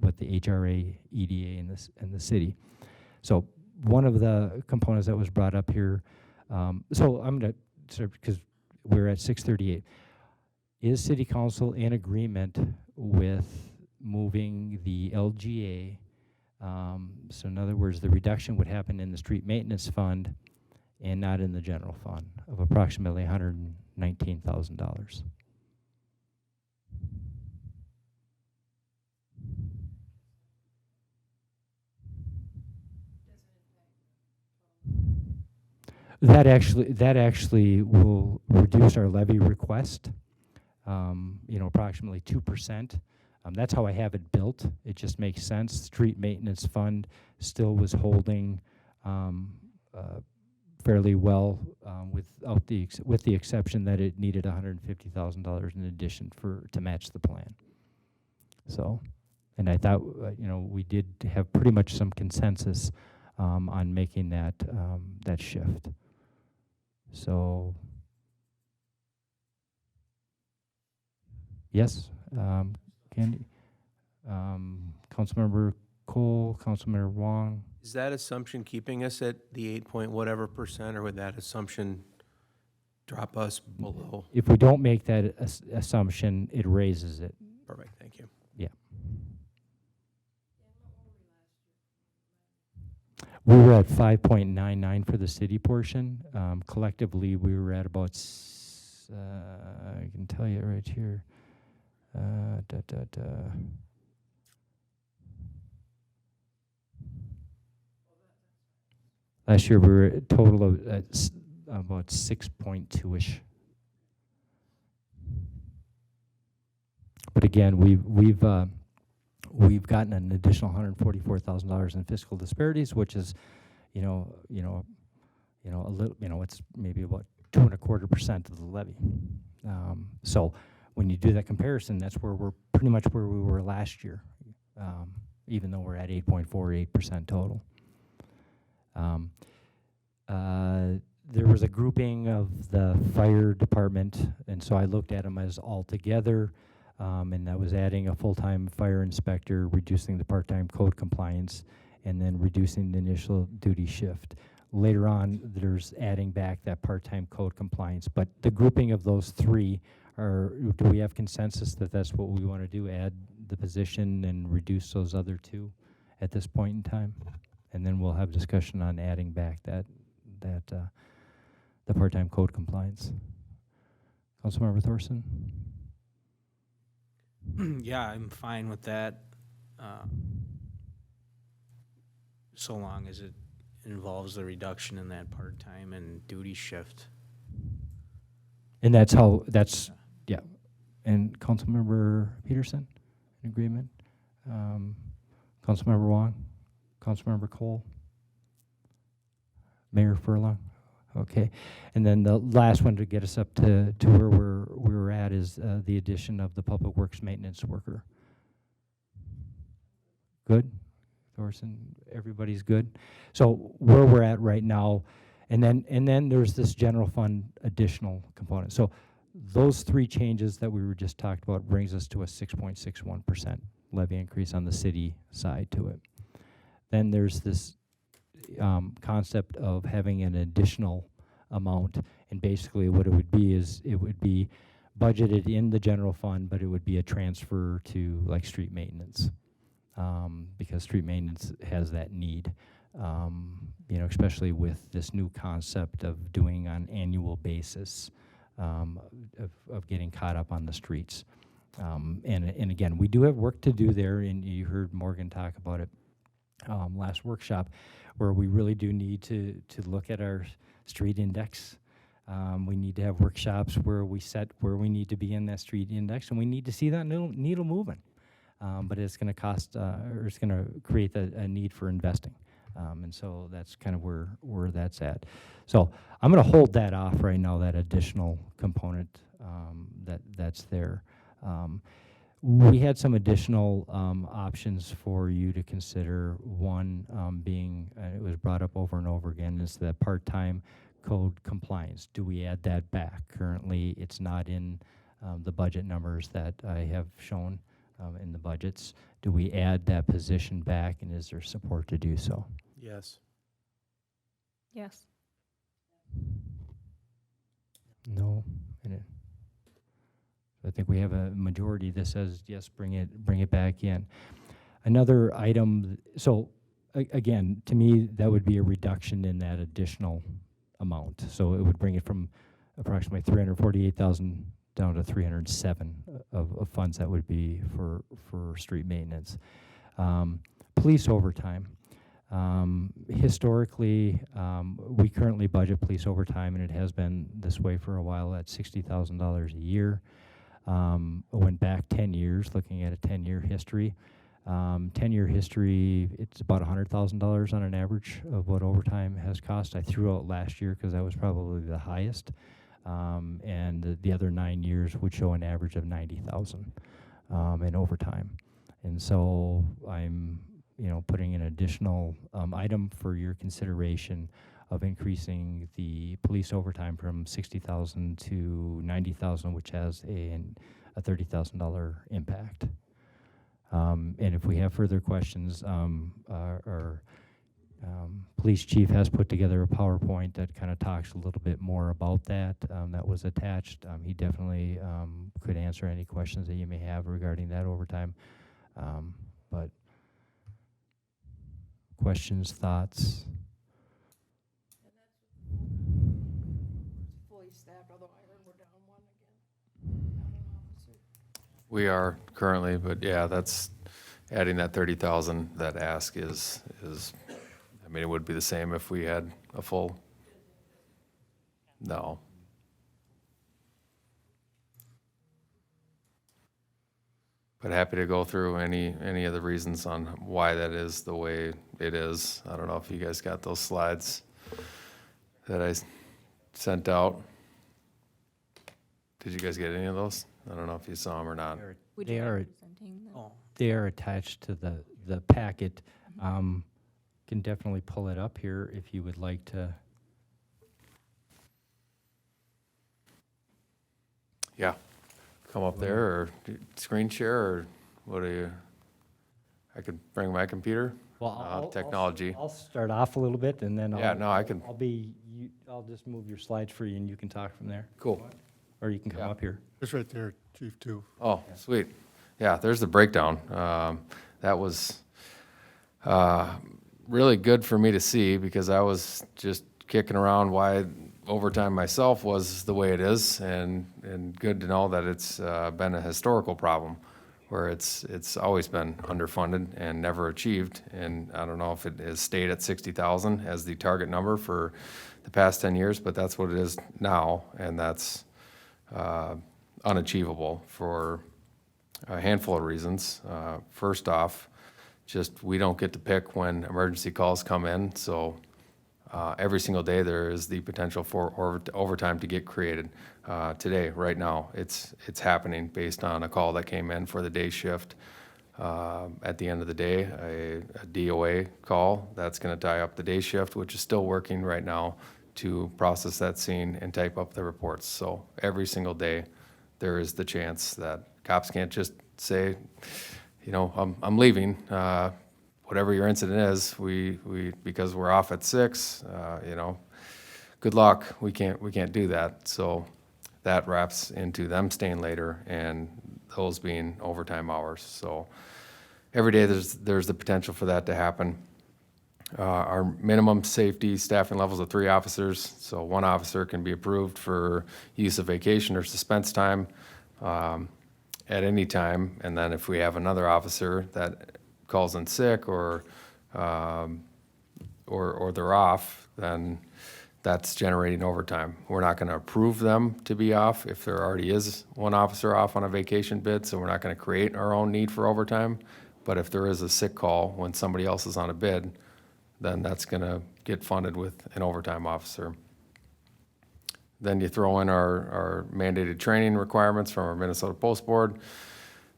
with the HRA, EDA, and the city. So one of the components that was brought up here, so I'm going to, because we're at 6:38, is city council in agreement with moving the LGA? So in other words, the reduction would happen in the street maintenance fund and not in the general fund of approximately $119,000. That actually will reduce our levy request, approximately 2%. That's how I have it built. It just makes sense. Street maintenance fund still was holding fairly well, with the exception that it needed $150,000 in addition to match the plan. So, and I thought we did have pretty much some consensus on making that shift. So, yes, Candy, Councilmember Cole, Councilmember Wong. Is that assumption keeping us at the 8 point whatever percent, or would that assumption drop us below? If we don't make that assumption, it raises it. Perfect, thank you. Yeah. We were at 5.99 for the city portion. Collectively, we were at about I can tell you right here. Last year, we were a total of about 6.2-ish. But again, we've gotten an additional $144,000 in fiscal disparities, which is, a little, it's maybe about 2.25% of the levy. So when you do that comparison, that's where we're pretty much where we were last year, even though we're at 8.48% total. There was a grouping of the fire department, and so I looked at them as all together, and that was adding a full-time fire inspector, reducing the part-time code compliance, and then reducing the initial duty shift. Later on, there's adding back that part-time code compliance, but the grouping of those three do we have consensus that that's what we want to do, add the position and reduce those other two at this point in time? And then we'll have discussion on adding back the part-time code compliance. Councilmember Thorson? Yeah, I'm fine with that. So long as it involves the reduction in that part-time and duty shift. And yeah. And Councilmember Peterson, in agreement? Councilmember Wong? Councilmember Cole? Mayor Furlong? Okay. And then the last one to get us up to where we're at is the addition of the public works maintenance worker. Good? Thorson, everybody's good? So where we're at right now, and then there's this general fund additional component. So those three changes that we were just talked about brings us to a 6.61% levy increase on the city side to it. Then there's this concept of having an additional amount, and basically what it would be is it would be budgeted in the general fund, but it would be a transfer to like street maintenance, because street maintenance has that need, especially with this new concept of doing on annual basis, of getting caught up on the streets. And again, we do have work to do there, and you heard Morgan talk about it last workshop, where we really do need to look at our street index. We need to have workshops where we set where we need to be in that street index, and we need to see that needle moving. But it's going to cost, or it's going to create a need for investing. And so that's kind of where that's at. So I'm going to hold that off right now, that additional component that's there. We had some additional options for you to consider. One being, it was brought up over and over again, is that part-time code compliance. Do we add that back? Currently, it's not in the budget numbers that I have shown in the budgets. Do we add that position back, and is there support to do so? Yes. Yes. No. I think we have a majority that says yes, bring it back in. Another item, so again, to me, that would be a reduction in that additional amount. So it would bring it from approximately 348,000 down to 307 of funds that would be for street maintenance. Police overtime. Historically, we currently budget police overtime, and it has been this way for a while, at $60,000 a year. Went back 10 years, looking at a 10-year history. 10-year history, it's about $100,000 on an average of what overtime has cost. I threw out last year because that was probably the highest. And the other 9 years would show an average of $90,000 in overtime. And so I'm putting an additional item for your consideration of increasing the police overtime from $60,000 to $90,000, which has a $30,000 impact. And if we have further questions, our police chief has put together a PowerPoint that kind of talks a little bit more about that. That was attached. He definitely could answer any questions that you may have regarding that overtime. But questions, thoughts? Fully staffed, although I heard we're down one. We are currently, but yeah, that's, adding that 30,000, that ask is, I mean, it would be the same if we had a full, no. But happy to go through any of the reasons on why that is the way it is. I don't know if you guys got those slides that I sent out. Did you guys get any of those? I don't know if you saw them or not. Would They you mind are- presenting them? Oh, They are attached to the packet. Can definitely pull it up here if you would like to. Yeah, come up there or screen share or what do you, I could bring my computer? Technology. I'll start off a little bit and then Yeah, no, I can, I'll just move your slides for you and you can talk from there. cool. Or you can come Yeah. up here. It's right there, Chief, too. Oh, sweet. Yeah, there's the breakdown. That was really good for me to see because I was just kicking around why overtime myself was the way it is, and good to know that it's been a historical problem where it's always been underfunded and never achieved. And I don't know if it has stayed at 60,000 as the target number for the past 10 years, but that's what it is now, and that's unachievable for a handful of reasons. First off, just we don't get to pick when emergency calls come in, so every single day there is the potential for overtime to get created. Today, right now, it's happening based on a call that came in for the day shift. At the end of the day, a DOA call that's going to tie up the day shift, which is still working right now to process that scene and type up the reports. So every single day, there is the chance that cops can't just say, you know, I'm leaving. Whatever your incident is, we because we're off at 6, you know, good luck. We can't do that. So that wraps into them staying later and those being overtime hours. So every day there's the potential for that to happen. Our minimum safety staffing levels of 3 officers, so 1 officer can be approved for use of vacation or suspense time at any time, and then if we have another officer that calls in sick or they're off, then that's generating overtime. We're not going to approve them to be off if there already is 1 officer off on a vacation bid, so we're not going to create our own need for overtime. But if there is a sick call when somebody else is on a bid, then that's going to get funded with an overtime officer. Then you throw in our mandated training requirements from our Minnesota Post Board.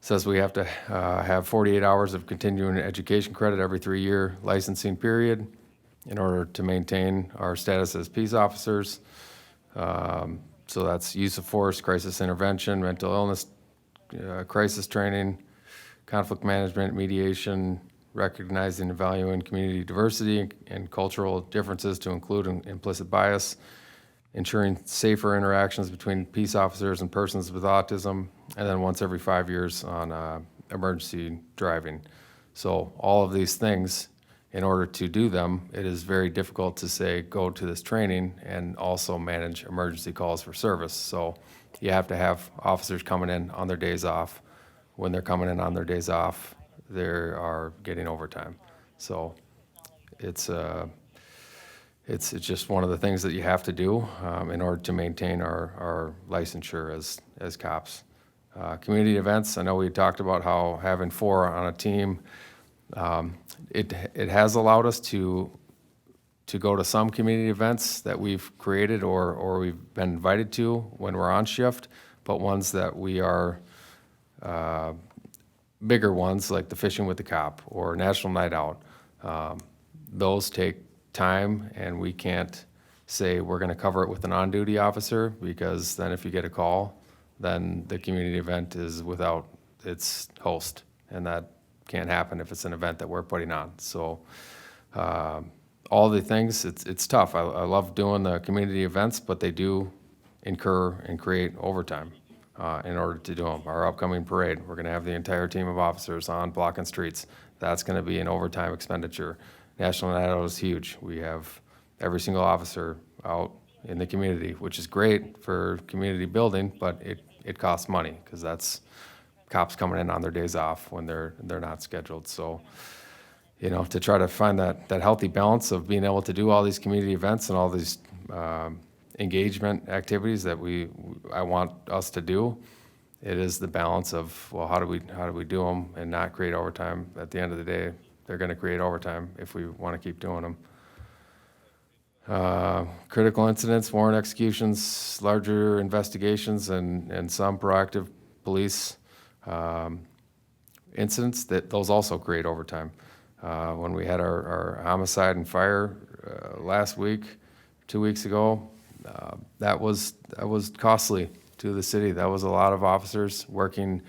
Says we have to have 48 hours of continuing education credit every 3-year licensing period in order to maintain our status as peace officers. So that's use of force, crisis intervention, mental illness, crisis training, conflict management, mediation, recognizing and valuing community diversity and cultural differences to include implicit bias, ensuring safer interactions between peace officers and persons with autism, and then once every 5 years on emergency driving. So all of these things, in order to do them, it is very difficult to say, go to this training and also manage emergency calls for service. So you have to have officers coming in on their days off. When they're coming in on their days off, they are getting overtime. So it's just one of the things that you have to do in order to maintain our licensure as cops. Community events, I know we talked about how having 4 on a team, it has allowed us to go to some community events that we've created or we've been invited to when we're on shift, but ones that we are bigger ones like the Fishing with the Cop or National Night Out. Those take time, and we can't say we're going to cover it with an on-duty officer, because then if you get a call, then the community event is without its host, and that can't happen if it's an event that we're putting on. So all the things, it's tough. I love doing the community events, but they do incur and create overtime in order to do them. Our upcoming parade, we're going to have the entire team of officers on blocking streets. That's going to be an overtime expenditure. National Night Out is huge. We have every single officer out in the community, which is great for community building, but it costs money, because that's cops coming in on their days off when they're not scheduled. So, you know, to try to find that healthy balance of being able to do all these community events and all these engagement activities that I want us to do. It is the balance of, well, how do we do them and not create overtime? At the end of the day, they're going to create overtime if we want to keep doing them. Critical incidents, warrant executions, larger investigations, and some proactive police incidents, those also create overtime. When we had our homicide and fire last week, 2 weeks ago, that was costly to the city. That was a lot of officers working.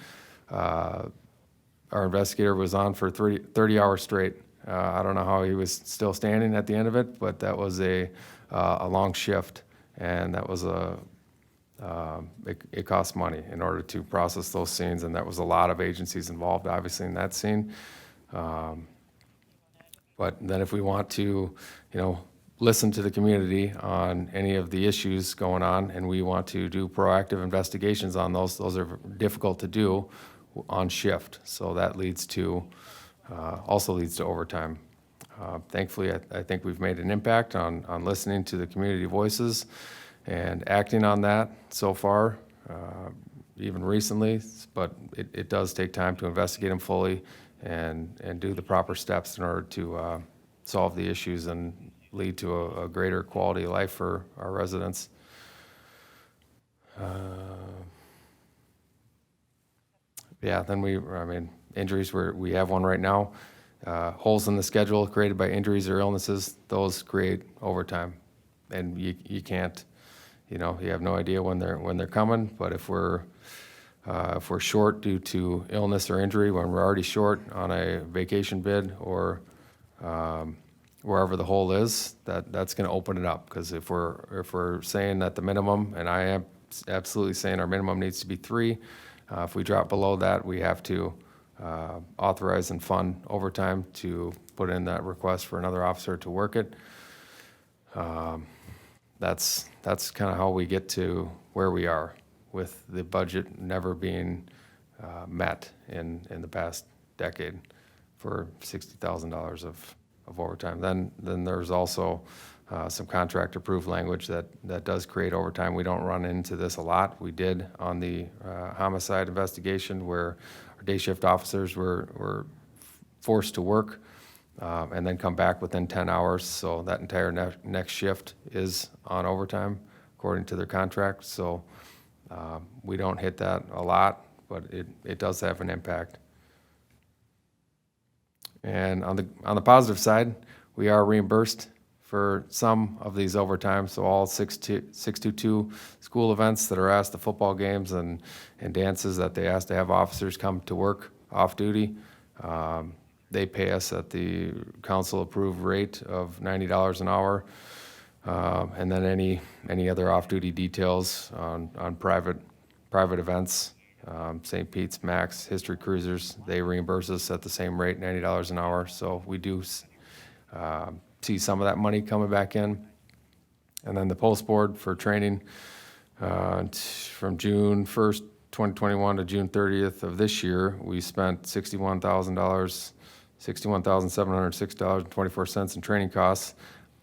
Our investigator was on for 30 hours straight. I don't know how he was still standing at the end of it, but that was a long shift, and that was it cost money in order to process those scenes, and that was a lot of agencies involved, obviously, in that scene. But then if we want to, listen to the community on any of the issues going on, and we want to do proactive investigations on those are difficult to do on shift. So that also leads to overtime. Thankfully, I think we've made an impact on listening to the community voices and acting on that so far, even recently, but it does take time to investigate them fully and do the proper steps in order to solve the issues and lead to a greater quality of life for our residents. Then injuries, we have one right now. Holes in the schedule created by injuries or illnesses, those create overtime. And you can't, you have no idea when they're coming, but if we're short due to illness or injury, when we're already short on a vacation bid or wherever the hole is, that's going to open it up. Because if we're saying that the minimum, and I am absolutely saying our minimum needs to be 3, if we drop below that, we have to authorize and fund overtime to put in that request for another officer to work it. That's kind of how we get to where we are with the budget never being met in the past decade for $60,000 of overtime. Then there's also some contract approved language that does create overtime. We don't run into this a lot. We did on the homicide investigation where our day shift officers were forced to work and then come back within 10 hours. So that entire next shift is on overtime according to their contract. So we don't hit that a lot, but it does have an impact. And on the positive side, we are reimbursed for some of these overtime. So all 622 school events that are asked, the football games and dances that they ask to have officers come to work off duty, they pay us at the council approved rate of $90 an hour. And then any other off-duty details on private events, St. Pete's, Max, History Cruisers, they reimburse us at the same rate, $90 an hour. So we do see some of that money coming back in. And then the post board for training from June 1st, 2021 to June 30th of this year, we spent $61,706.24 in training costs.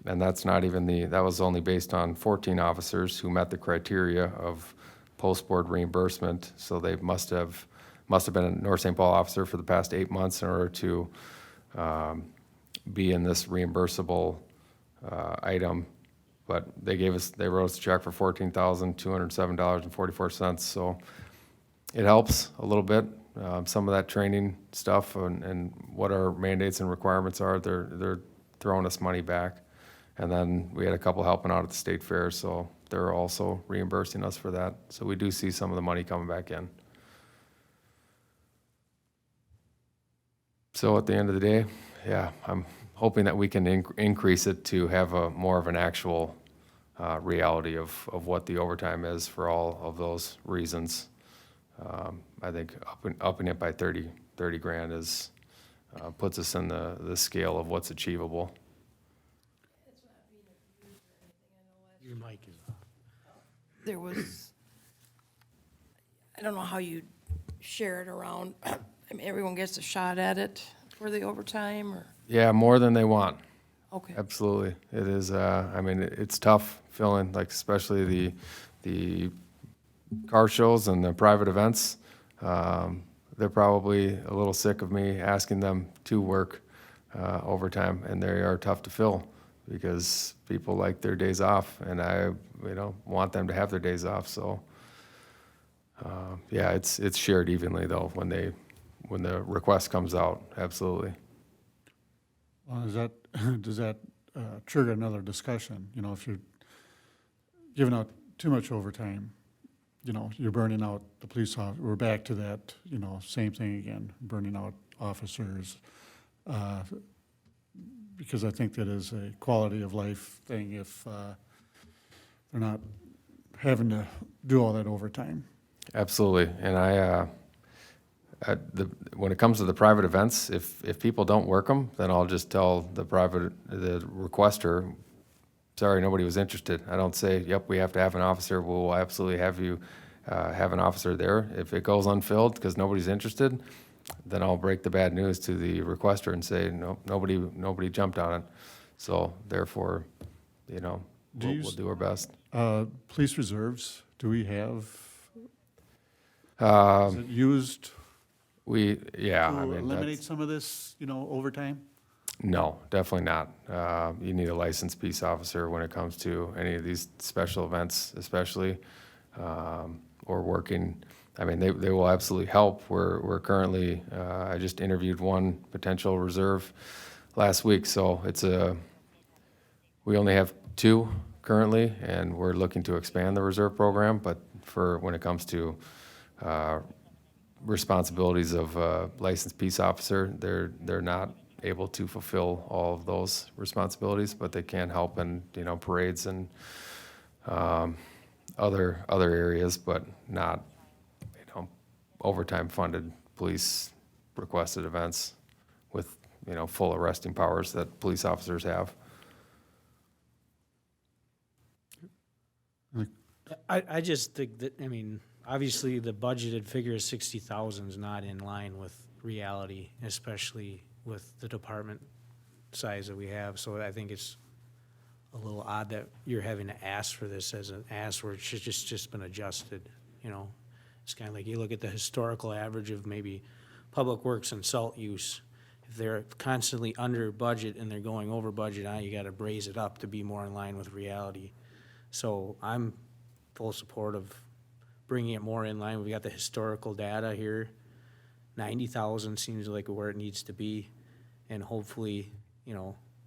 And that's not even that was only based on 14 officers who met the criteria of post-board reimbursement. So they must have been a North St. Paul officer for the past 8 months in order to be in this reimbursable item. But they wrote us a check for $14,207.44. So it helps a little bit. Some of that training stuff and what our mandates and requirements are, they're throwing us money back. And then we had a couple helping out at the state fair, so they're also reimbursing us for that. So we do see some of the money coming back in. So at the end of the day, I'm hoping that we can increase it to have more of an actual reality of what the overtime is for all of those reasons. I think upping it by 30 grand puts us in the scale of what's achievable. Your mic is off. There was, I don't know how you share it around? I mean, everyone gets a shot at it for the overtime, or, Yeah, more than they want. okay. Absolutely. It is, I mean, it's tough filling, like especially the car shows and the private events. They're probably a little sick of me asking them to work overtime, and they are tough to fill because people like their days off, and I, want them to have their days off. So, yeah, it's shared evenly though when the request comes out. Absolutely. Well, does that trigger another discussion? If you're giving out too much overtime, you're burning out the police officer. We're back to that, same thing again, burning out officers. Because I think that is a quality of life thing if they're not having to do all that overtime. Absolutely. And when it comes to the private events, if people don't work them, then I'll just tell the requester, sorry, nobody was interested. I don't say, yep, we have to have an officer. We'll absolutely have you have an officer there. If it goes unfilled because nobody's interested, then I'll break the bad news to the requester and say, no, nobody jumped on it. So therefore, we'll do our best. Police reserves, do we have, is Um, it used I to mean, eliminate some of this, overtime? no, definitely not. You need a licensed peace officer when it comes to any of these special events, especially, or working. I mean, they will absolutely help. We're currently, I just interviewed one potential reserve last week, so we only have 2 currently, and we're looking to expand the reserve program, but when it comes to responsibilities of licensed peace officer, they're not able to fulfill all of those responsibilities, but they can help in parades and other areas, but not overtime funded police requested events with full arresting powers that police officers have. I just think that, I mean, obviously the budgeted figure of 60,000 is not in line with reality, especially with the department size that we have. So I think it's a little odd that you're having to ask for this as an ask where it's just been adjusted, It's kind of like you look at the historical average of maybe public works and salt use. If they're constantly under budget and they're going over budget, now you got to braise it up to be more in line with reality. So I'm full support of bringing it more in line. We've got the historical data here. 90,000 seems like where it needs to be. And hopefully,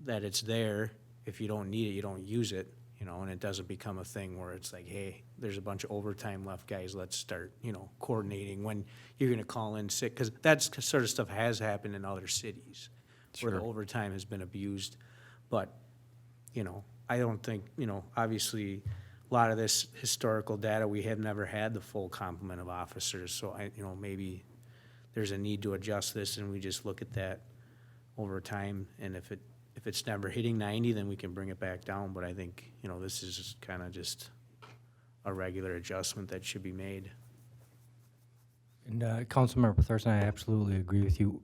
that it's there. If you don't need it, you don't use it, and it doesn't become a thing where it's like, hey, there's a bunch of overtime left, guys, let's start, coordinating when you're gonna call in sick. Because that sort of stuff has happened in other cities where the overtime has been abused. But, I don't think, obviously, a lot of this historical data, we have never had the full complement of officers. So maybe there's a need to adjust this and we just look at that over time. And if it's never hitting 90, then we can bring it back down. But I think, this is kind of just a regular adjustment that should be made. And Councilmember Thurston, I absolutely agree with you.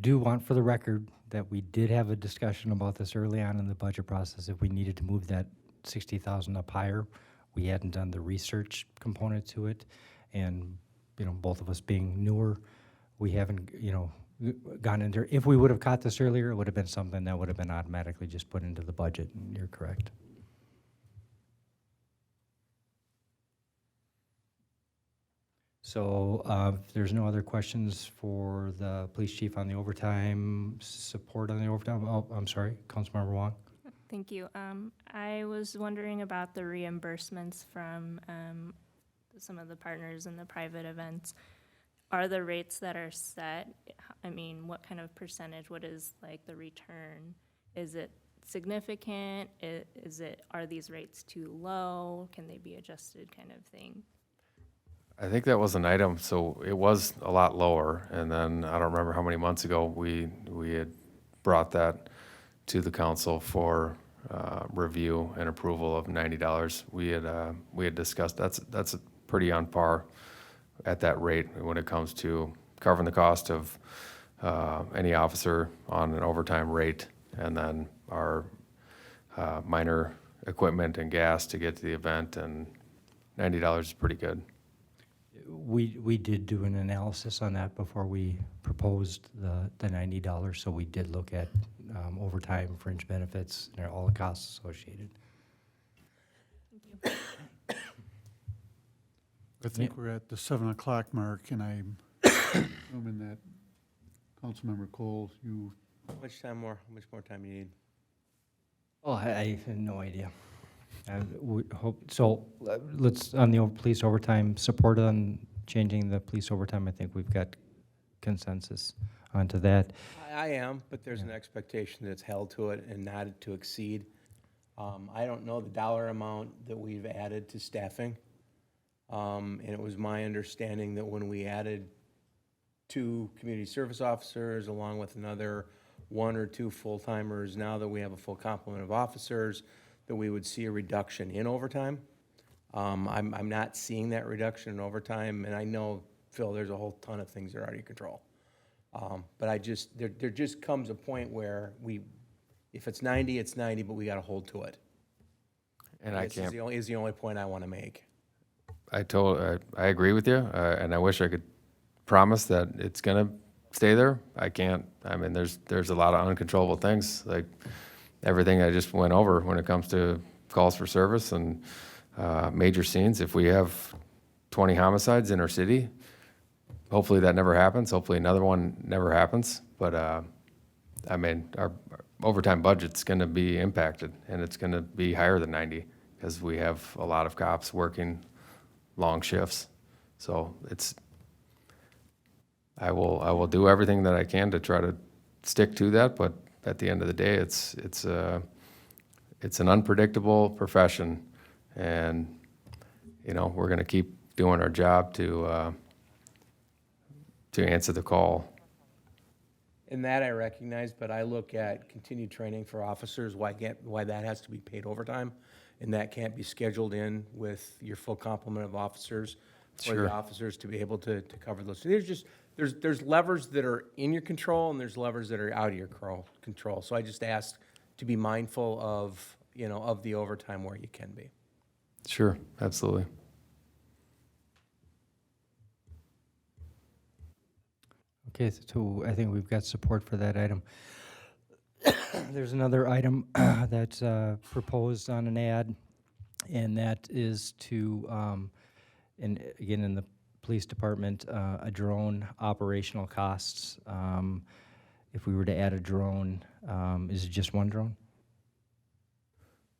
Do want for the record that we did have a discussion about this early on in the budget process. If we needed to move that 60,000 up higher, we hadn't done the research component to it, and both of us being newer, we haven't gone into. If we would have caught this earlier, it would have been something that would have been automatically just put into the budget. And you're correct. So if there's no other questions for the police chief on the overtime, support on the overtime, I'm sorry, Councilmember Wong. Thank you. I was wondering about the reimbursements from some of the partners in the private events. Are the rates that are set, I mean, what kind of percentage, what is like the return? Is it significant? Are these rates too low? Can they be adjusted kind of thing? I think that was an item, so it was a lot lower, and then I don't remember how many months ago we had brought that to the council for review and approval of $90. We had discussed that's pretty on par at that rate when it comes to covering the cost of any officer on an overtime rate, and then our minor equipment and gas to get to the event, and $90 is pretty good. We did do an analysis on that before we proposed the $90, so we did look at overtime, fringe benefits, and all the costs associated. I think we're at the 7 o'clock mark, and I'm assuming that Councilmember Cole, you, How much more time you need? Oh, I have no idea. We hope, so let's, on the police overtime, support on changing the police overtime, I think we've got consensus onto that. I am, but there's an expectation that's held to it and not to exceed. I don't know the dollar amount that we've added to staffing. And it was my understanding that when we added 2 community service officers along with another 1 or 2 full-timers, now that we have a full complement of officers, that we would see a reduction in overtime. I'm not seeing that reduction in overtime, and I know, Phil, there's a whole ton of things that are out of your control. But there just comes a point where if it's 90, it's 90, but we gotta hold to it. And I This can't, is the only point I wanna make. I agree with you, and I wish I could promise that it's gonna stay there. I can't. I mean, there's a lot of uncontrollable things, like everything I just went over when it comes to calls for service and major scenes. If we have 20 homicides in our city, hopefully that never happens. Hopefully another one never happens. But I mean, our overtime budget's gonna be impacted, and it's gonna be higher than 90 because we have a lot of cops working long shifts. So I will do everything that I can to try to stick to that, but at the end of the day, it's an unpredictable profession, and we're going to keep doing our job to answer the call. And that I recognize, but I look at continued training for officers, why that has to be paid overtime, and that can't be scheduled in with your full complement of officers for Sure. the officers to be able to cover those. So there's levers that are in your control, and there's levers that are out of your control. So I just ask to be mindful of the overtime where you can be. Sure, absolutely. Okay, so I think we've got support for that item. There's another item that's proposed on an ad, and that is to, and again, in the police department, a drone operational costs. If we were to add a drone, is it just one drone?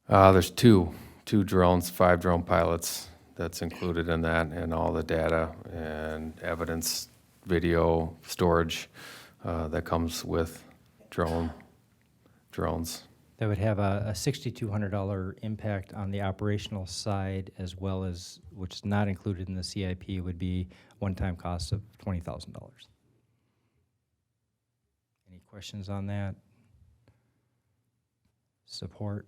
There's two drones, 5 drone pilots that's included in that, and all the data and evidence, video storage that comes with drones. That would have a $6,200 impact on the operational side, as well as, which is not included in the CIP, would be one-time cost of $20,000. Any questions on that? Support?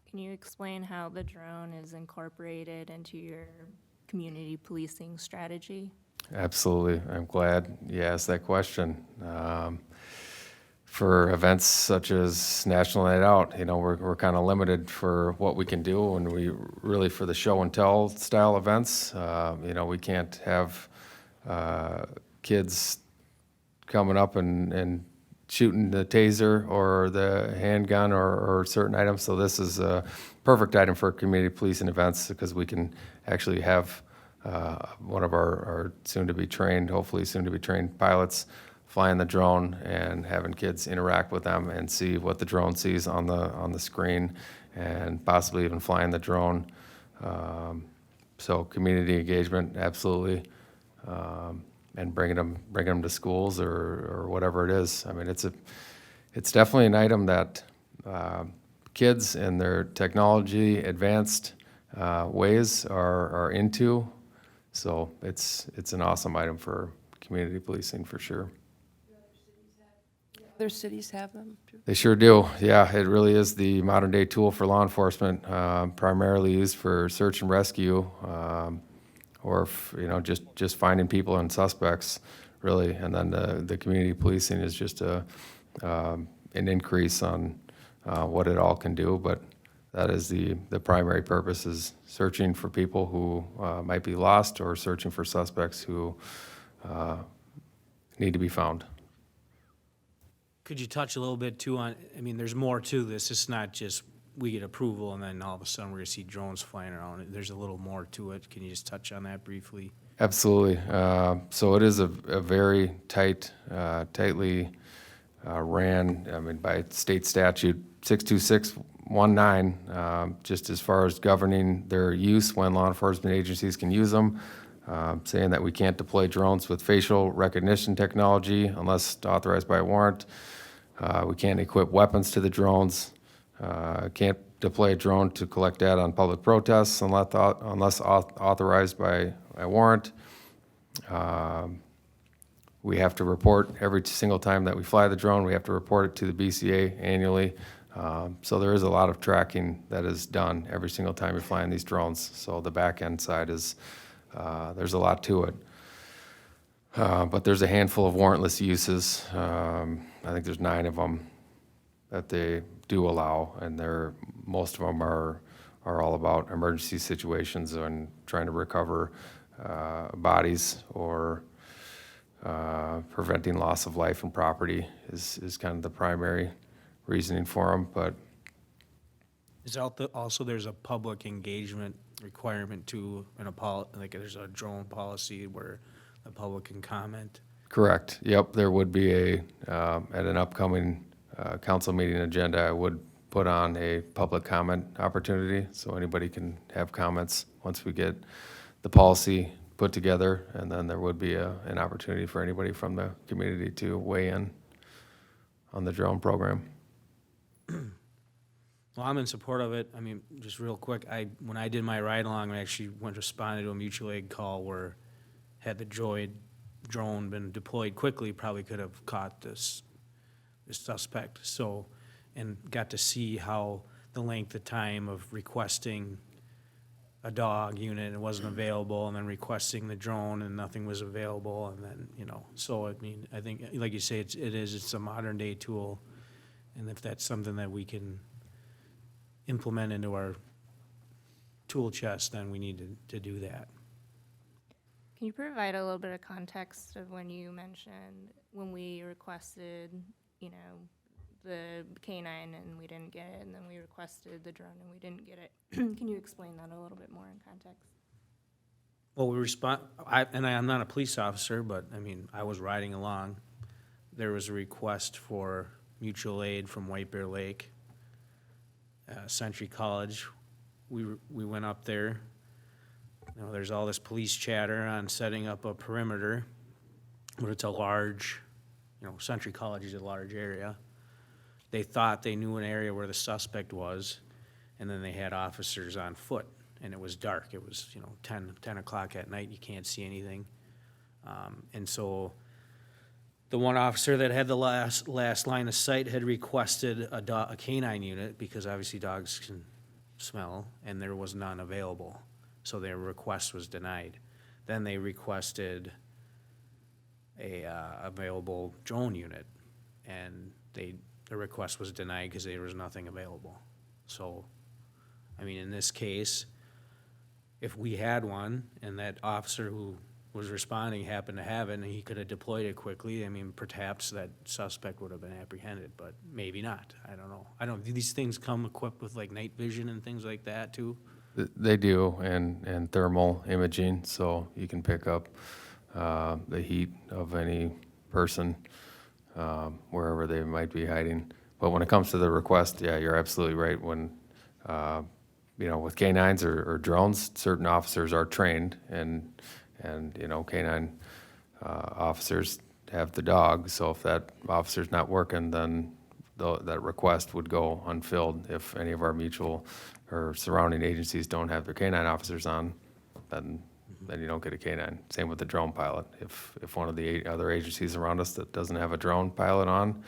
Can you explain how the drone is incorporated into your community policing strategy? Absolutely. I'm glad you asked that question. For events such as National Night Out, we're kind of limited for what we can do, and we really, for the show and tell style events, we can't have kids coming up and shooting the taser or the handgun or certain items. So this is a perfect item for community policing events, because we can actually have one of our hopefully soon to be trained pilots flying the drone and having kids interact with them and see what the drone sees on the screen, and possibly even flying the drone. So community engagement, absolutely, and bringing them to schools or whatever it is. I mean, it's definitely an item that kids and their technology advanced ways are into. So it's an awesome item for community policing for sure. Other cities have them too? They sure do. Yeah, it really is the modern day tool for law enforcement, primarily used for search and rescue. or if, just finding people and suspects, really. And then the community policing is just an increase on what it all can do. But that is the primary purpose, is searching for people who might be lost, or searching for suspects who need to be found. Could you touch a little bit too on, I mean, there's more to this. It's not just we get approval and then all of a sudden we're gonna see drones flying around. There's a little more to it. Can you just touch on that briefly? Absolutely. So it is a very tightly ran, by state statute 62619, just as far as governing their use when law enforcement agencies can use them, saying that we can't deploy drones with facial recognition technology unless authorized by a warrant. We can't equip weapons to the drones. Can't deploy a drone to collect data on public protests unless authorized by a warrant. We have to report every single time that we fly the drone. We have to report it to the BCA annually. So there is a lot of tracking that is done every single time you're flying these drones. So the back end side is, there's a lot to it. But there's a handful of warrantless uses. I think there's 9 of them that they do allow, and most of them are all about emergency situations and trying to recover bodies, or preventing loss of life and property is kind of the primary reasoning for them. But Is also there's a public engagement requirement too, in like there's a drone policy where the public can comment? correct, yep, there would be at an upcoming council meeting agenda, I would put on a public comment opportunity, so anybody can have comments once we get the policy put together, and then there would be an opportunity for anybody from the community to weigh in on the drone program. Well, I'm in support of it. I mean, just real quick, when I did my ride-along, I actually responded to a mutual aid call where had the drone been deployed quickly, probably could have caught this suspect. So, and got to see how the length of time of requesting a dog unit and it wasn't available, and then requesting the drone and nothing was available, and then, so I mean, I think, like you say, it's a modern-day tool, and if that's something that we can implement into our tool chest, then we need to do that. Can you provide a little bit of context of when you mentioned when we requested, the canine and we didn't get it, and then we requested the drone and we didn't get it? Can you explain that a little bit more in context? Well, I'm not a police officer, but I mean, I was riding along. There was a request for mutual aid from White Bear Lake, Century College. We went up there. There's all this police chatter on setting up a perimeter, but it's a large, Century College is a large area. They thought they knew an area where the suspect was, and then they had officers on foot, and it was dark. It was, 10 o'clock at night, you can't see anything. And so the one officer that had the last line of sight had requested a canine unit, because obviously dogs can smell, and there was none available. So their request was denied. Then they requested a available drone unit, and the request was denied because there was nothing available. So, I mean, in this case, if we had one and that officer who was responding happened to have it and he could have deployed it quickly, I mean, perhaps that suspect would have been apprehended, but maybe not. I don't know. Do these things come equipped with like night vision and things like that too? They do, and thermal imaging, so you can pick up the heat of any person wherever they might be hiding. But when it comes to the request, yeah, you're absolutely right. When with canines or drones, certain officers are trained, and canine officers have the dog. So if that officer's not working, then that request would go unfilled. If any of our mutual or surrounding agencies don't have their canine officers on, then you don't get a canine. Same with the drone pilot. If one of the other agencies around us that doesn't have a drone pilot on,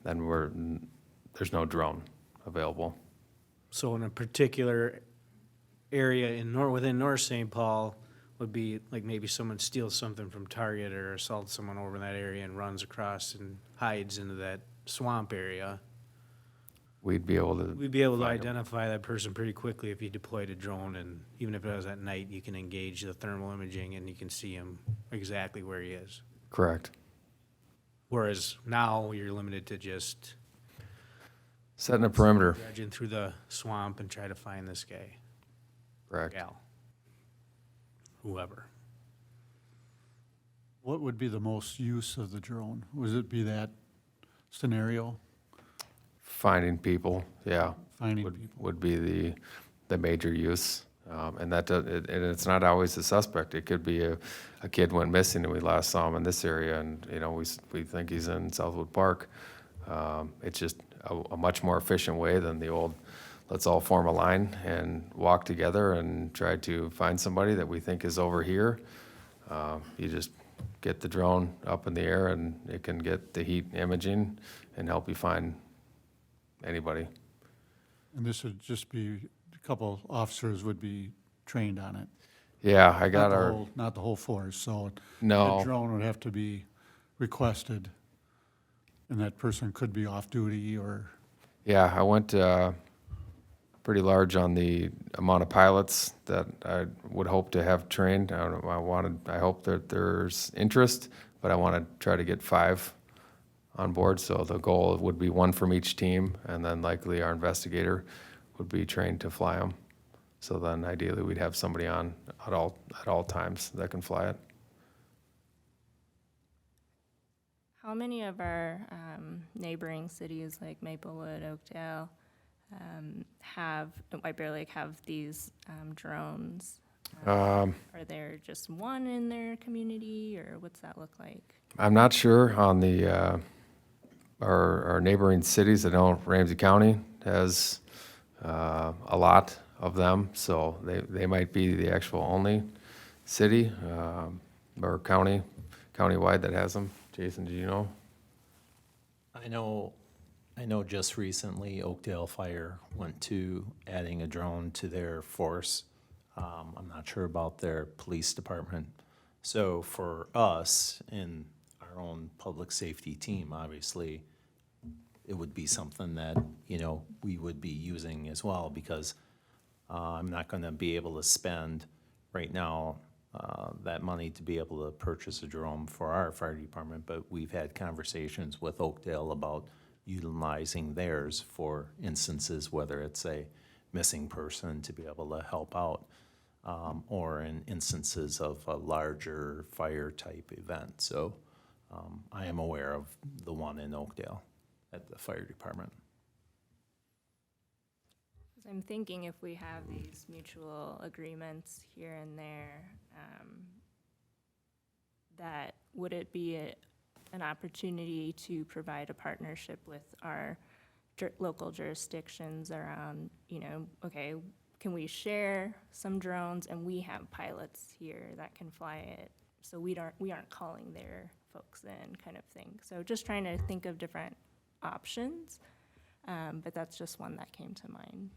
then there's no drone available. So in a particular area within North St. Paul, would be like maybe someone steals something from Target or assaults someone over in that area and runs across and hides into that swamp area. We'd be able to. We'd be able to find 'em. identify that person pretty quickly if you deployed a drone, and even if it was at night, you can engage the thermal imaging and you can see him exactly where he is. Correct. Whereas now you're limited to just Setting a perimeter. dredging through the swamp and try to find this guy, Correct. gal, whoever. What would be the most use of the drone? Would it be that scenario, Finding people, yeah. finding would, people? would be the major use. And that, and it's not always a suspect. It could be a kid went missing and we last saw him in this area and, you know, we think he's in Southwood Park. It's just a much more efficient way than the old, let's all form a line and walk together and try to find somebody that we think is over here. You just get the drone up in the air and it can get the heat imaging and help you find anybody. And this would just be, a couple officers would be trained on it. Yeah, I got Not the our, whole- Not the whole force, so no. that drone would have to be requested, and that person could be off duty or, Yeah, I went pretty large on the amount of pilots that I would hope to have trained. I don't know, I hope that there's interest, but I want to try to get 5 on board. So the goal would be 1 from each team, and then likely our investigator would be trained to fly them. So then ideally we'd have somebody on at all times that can fly it. How many of our neighboring cities like Maplewood, Oakdale, have, White Bear Lake have these drones? Are there just one in their community, or what's that look like? I'm not sure on the, our neighboring cities. I know Ramsey County has a lot of them, so they might be the actual only city or countywide that has them. Jason, do you know? I know just recently Oakdale Fire went to adding a drone to their force. I'm not sure about their police department. So for us in our own public safety team, obviously, it would be something that, you know, we would be using as well, because I'm not gonna be able to spend right now that money to be able to purchase a drone for our fire department, but we've had conversations with Oakdale about utilizing theirs for instances, whether it's a missing person to be able to help out, or in instances of a larger fire type event. So I am aware of the one in Oakdale at the fire department. 'Cause I'm thinking if we have these mutual agreements here and there, that would it be an opportunity to provide a partnership with our local jurisdictions around, you know, okay, can we share some drones and we have pilots here that can fly it, so we aren't calling their folks in, kind of thing. So just trying to think of different options, but that's just one that came to mind.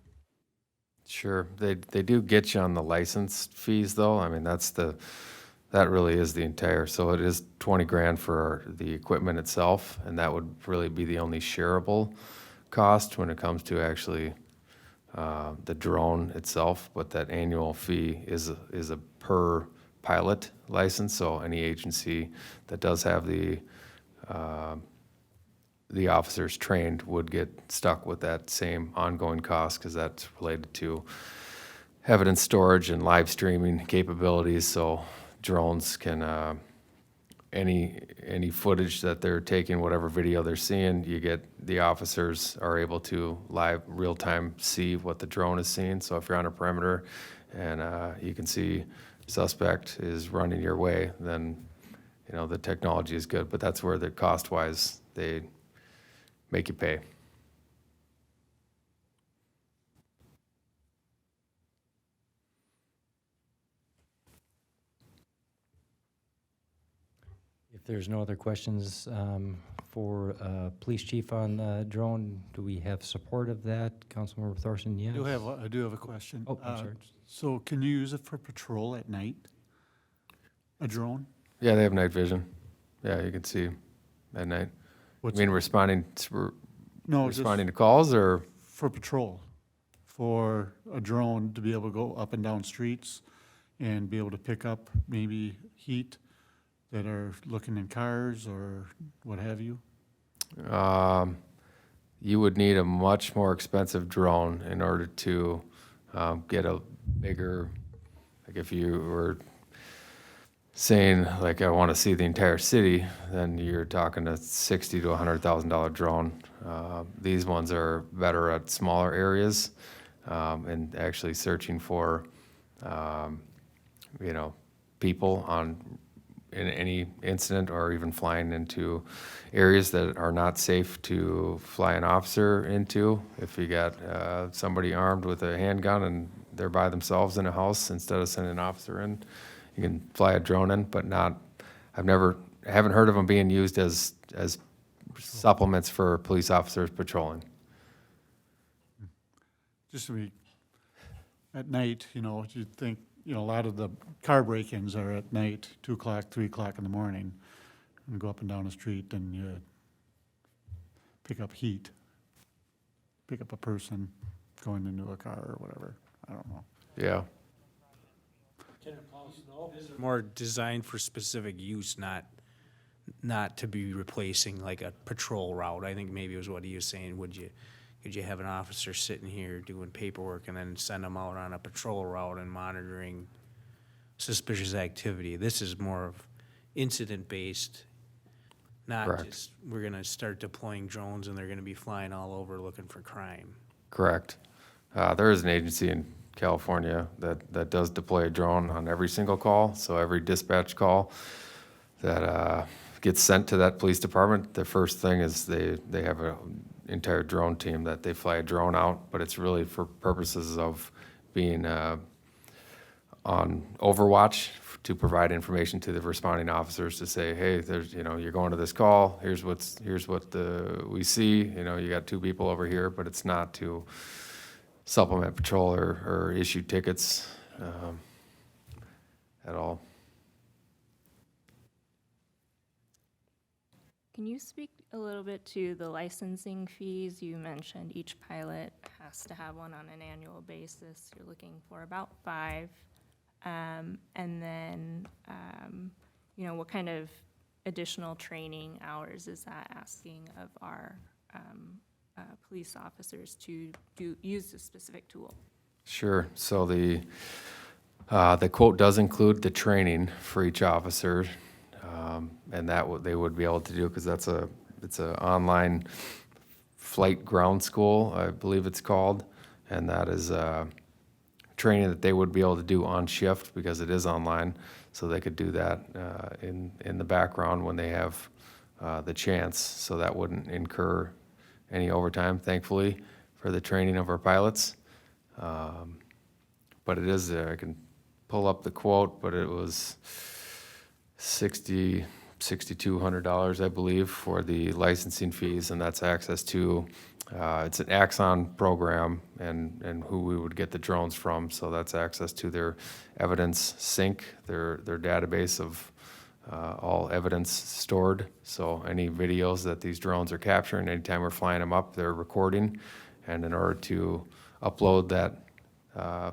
Sure, they do get you on the license fees though. I mean, that really is the entire, so it is 20 grand for the equipment itself, and that would really be the only shareable cost when it comes to actually the drone itself. But that annual fee is a per pilot license, so any agency that does have the officers trained would get stuck with that same ongoing cost, because that's related to evidence storage and live streaming capabilities. So drones can, any footage that they're taking, whatever video they're seeing, the officers are able to live, real-time see what the drone is seeing. So if you're on a perimeter and you can see suspect is running your way, then, you know, the technology is good. But that's where the cost-wise, they make you pay. If there's no other questions for Police Chief on drone, do we have support of that? Councilmember Thorson, yes? I do have a question. Oh, I'm sorry. So can you use it for patrol at night? A drone? Yeah, they have night vision. Yeah, you can see at night. I What's- mean, responding No, just responding to calls, or for patrol, for a drone to be able to go up and down streets and be able to pick up maybe heat that are looking in cars or what have you? you would need a much more expensive drone in order to get a bigger, like if you were saying, like, I want to see the entire city, then you're talking a $60,000 to $100,000 drone. These ones are better at smaller areas and actually searching for, people in any incident, or even flying into areas that are not safe to fly an officer into. If you got somebody armed with a handgun and they're by themselves in a house, instead of sending an officer in, you can fly a drone in, but not, I haven't heard of them being used as supplements for police officers patrolling. Just to be, at night, you'd think, a lot of the car break-ins are at night, 2 o'clock, 3 o'clock in the morning, and go up and down the street and you pick up heat, pick up a person going into a car or whatever, I don't know. Yeah. More designed for specific use, not to be replacing like a patrol route. I think maybe was what he was saying. Could you have an officer sitting here doing paperwork and then send them out on a patrol route and monitoring suspicious activity? This is more of incident-based, not Correct. just, we're gonna start deploying drones and they're gonna be flying all over looking for crime. Correct. There is an agency in California that does deploy a drone on every single call. So every dispatch call that gets sent to that police department, the first thing is they have an entire drone team that they fly a drone out, but it's really for purposes of being on overwatch to provide information to the responding officers to say, hey, there's, you're going to this call. Here's what we see. You got 2 people over here, but it's not to supplement patrol or issue tickets at all. Can you speak a little bit to the licensing fees? You mentioned each pilot has to have one on an annual basis. You're looking for about 5. And then, what kind of additional training hours is that asking of our police officers to use this specific tool? Sure. So the quote does include the training for each officer, and that they would be able to do, because it's a online flight ground school, I believe it's called, and that is training that they would be able to do on shift because it is online, so they could do that in the background when they have the chance. So that wouldn't incur any overtime, thankfully, for the training of our pilots. But it is there. I can pull up the quote, but it was $6,200, I believe, for the licensing fees, and that's access to, it's an Axon program and who we would get the drones from. So that's access to their evidence sync, their database of all evidence stored. So any videos that these drones are capturing, anytime we're flying them up, they're recording. And in order to upload that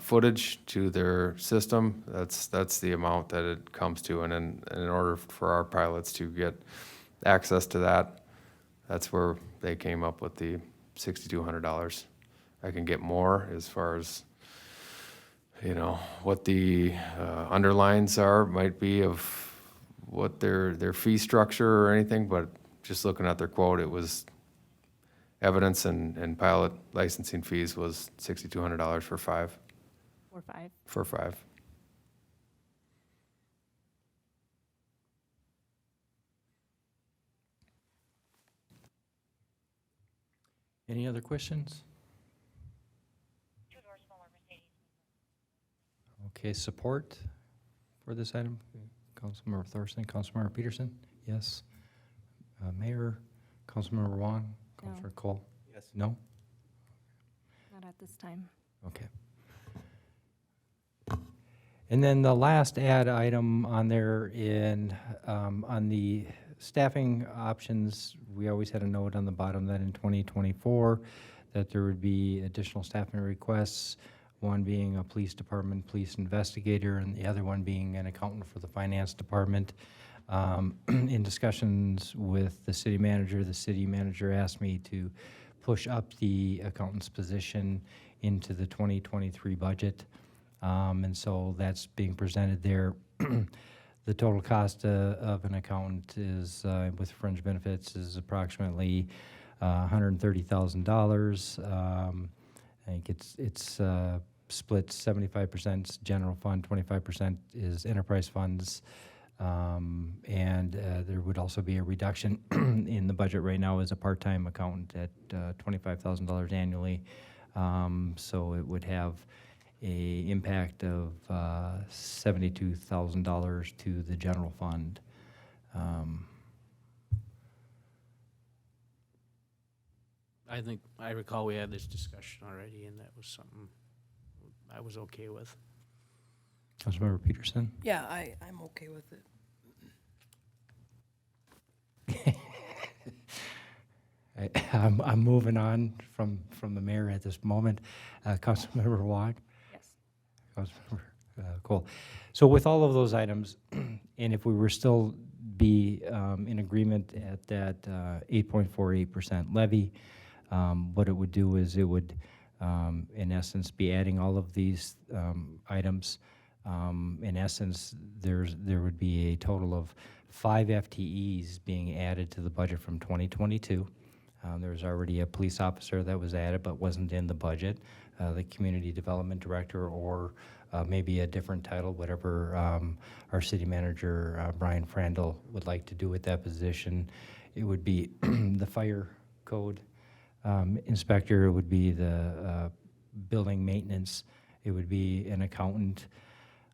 footage to their system, that's the amount that it comes to. And in order for our pilots to get access to that, that's where they came up with the $6,200. I can get more as far as, what the underlines are, might be of what their fee structure or anything, but just looking at their quote, it was evidence and pilot licensing fees was $6,200 for 5. Or 5? For 5. Any other questions? Okay, support for this item? Councilmember Thorson, Councilmember Peterson? Yes. Mayor, Councilmember Wong, No. Councilor Cole? Yes. No? Not at this time. Okay. And then the last add item on there on the staffing options, we always had a note on the bottom that in 2024, that there would be additional staffing requests, one being a police department, police investigator, and the other one being an accountant for the finance department. In discussions with the city manager asked me to push up the accountant's position into the 2023 budget. And so that's being presented there. The total cost of an accountant is, with fringe benefits, is approximately $130,000. I think it's split 75% general fund, 25% is enterprise funds. And there would also be a reduction in the budget right now as a part-time accountant at $25,000 annually. So it would have a impact of $72,000 to the general fund. I think, I recall we had this discussion already, and that was something I was okay with. Councilmember Peterson? Yeah, I'm okay with it. I'm moving on from the mayor at this moment. Councilmember Wong? Yes. Councilmember Cole. So with all of those items, and if we were still be in agreement at that 8.48% levy, what it would do is it would, in essence, be adding all of these items. In essence, there would be a total of 5 FTEs being added to the budget from 2022. There was already a police officer that was added but wasn't in the budget, the community development director, or maybe a different title, whatever our city manager, Brian Frandl, would like to do with that position. It would be the fire code inspector, it would be the building maintenance, it would be an accountant,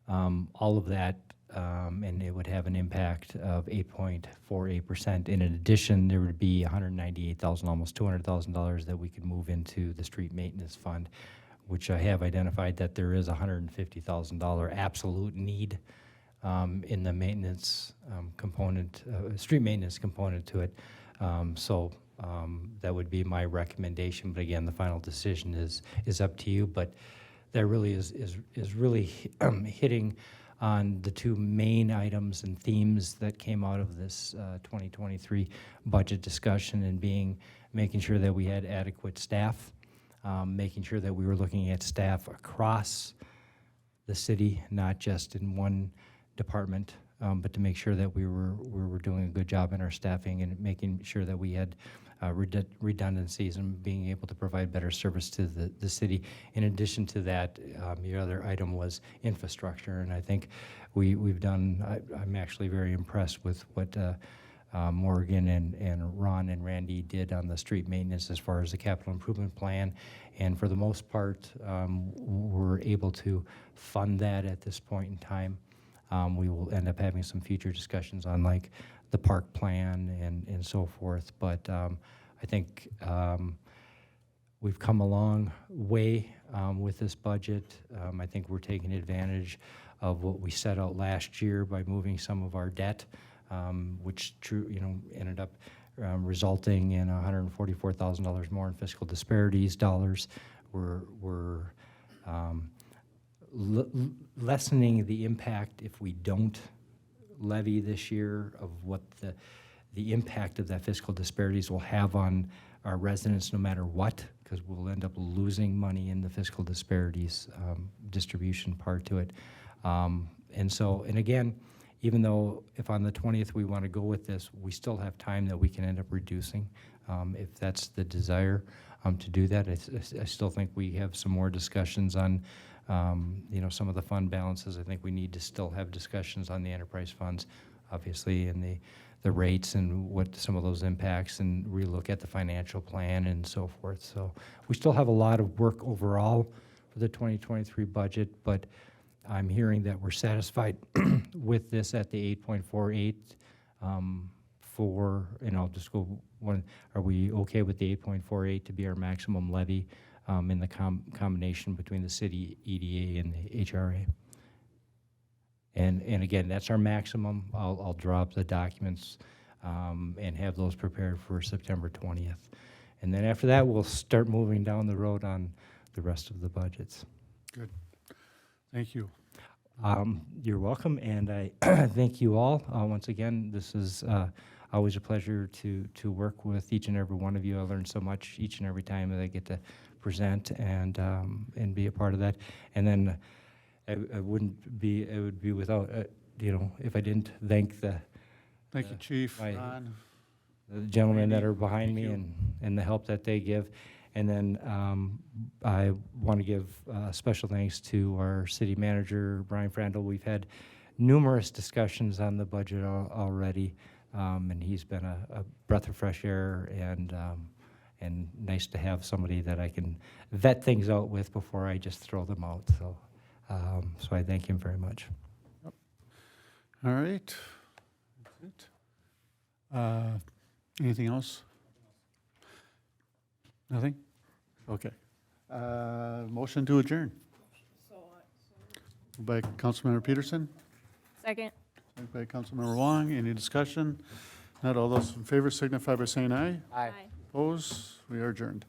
all of that, and it would have an impact of 8.48%. In addition, there would be $198,000, almost $200,000 that we could move into the street maintenance fund, which I have identified that there is $150,000 absolute need in the maintenance component, street maintenance component to it. So that would be my recommendation. But again, the final decision is up to you. But that really is really hitting on the two main items and themes that came out of this 2023 budget discussion, and making sure that we had adequate staff, making sure that we were looking at staff across the city, not just in one department, but to make sure that we were doing a good job in our staffing and making sure that we had redundancies and being able to provide better service to the city. In addition to that, the other item was infrastructure, and I think we've done, I'm actually very impressed with what Morgan and Ron and Randy did on the street maintenance as far as the capital improvement plan, and for the most part, we're able to fund that at this point in time. We will end up having some future discussions on like the park plan and so forth, but I think we've come a long way with this budget. I think we're taking advantage of what we set out last year by moving some of our debt, which ended up resulting in $144,000 more in fiscal disparities dollars. We're lessening the impact if we don't levy this year of what the impact of that fiscal disparities will have on our residents no matter what, because we'll end up losing money in the fiscal disparities distribution part to it. And again, even though if on the 20th we want to go with this, we still have time that we can end up reducing if that's the desire to do that. I still think we have some more discussions on some of the fund balances. I think we need to still have discussions on the enterprise funds, obviously, and the rates and what some of those impacts, and relook at the financial plan and so forth. So we still have a lot of work overall for the 2023 budget, but I'm hearing that we're satisfied with this at the 8.48 and I'll just go one, are we okay with the 8.48 to be our maximum levy in the combination between the city EDA and the HRA? And again, that's our maximum. I'll draw up the documents and have those prepared for September 20th. And then after that, we'll start moving down the road on the rest of the budgets. Good. Thank you. You're welcome, and I thank you all. Once again, this is always a pleasure to work with each and every one of you. I learn so much each and every time that I get to present and be a part of that. And then I wouldn't be, it would be without, if I didn't thank the Thank you, Chief. my- Ron. the gentlemen that are behind Thank me you. and the help that they give. And then I want to give special thanks to our city manager, Brian Frandl. We've had numerous discussions on the budget already, and he's been a breath of fresh air and nice to have somebody that I can vet things out with before I just throw them out. So I thank him very much. All right. That's it. Anything else? Nothing? Okay. Motion to adjourn. Moved by Councilmember Peterson, Second. second by Councilmember Wong. Any discussion? Not all those in favor signify by saying aye. Aye. Opposed? We are adjourned.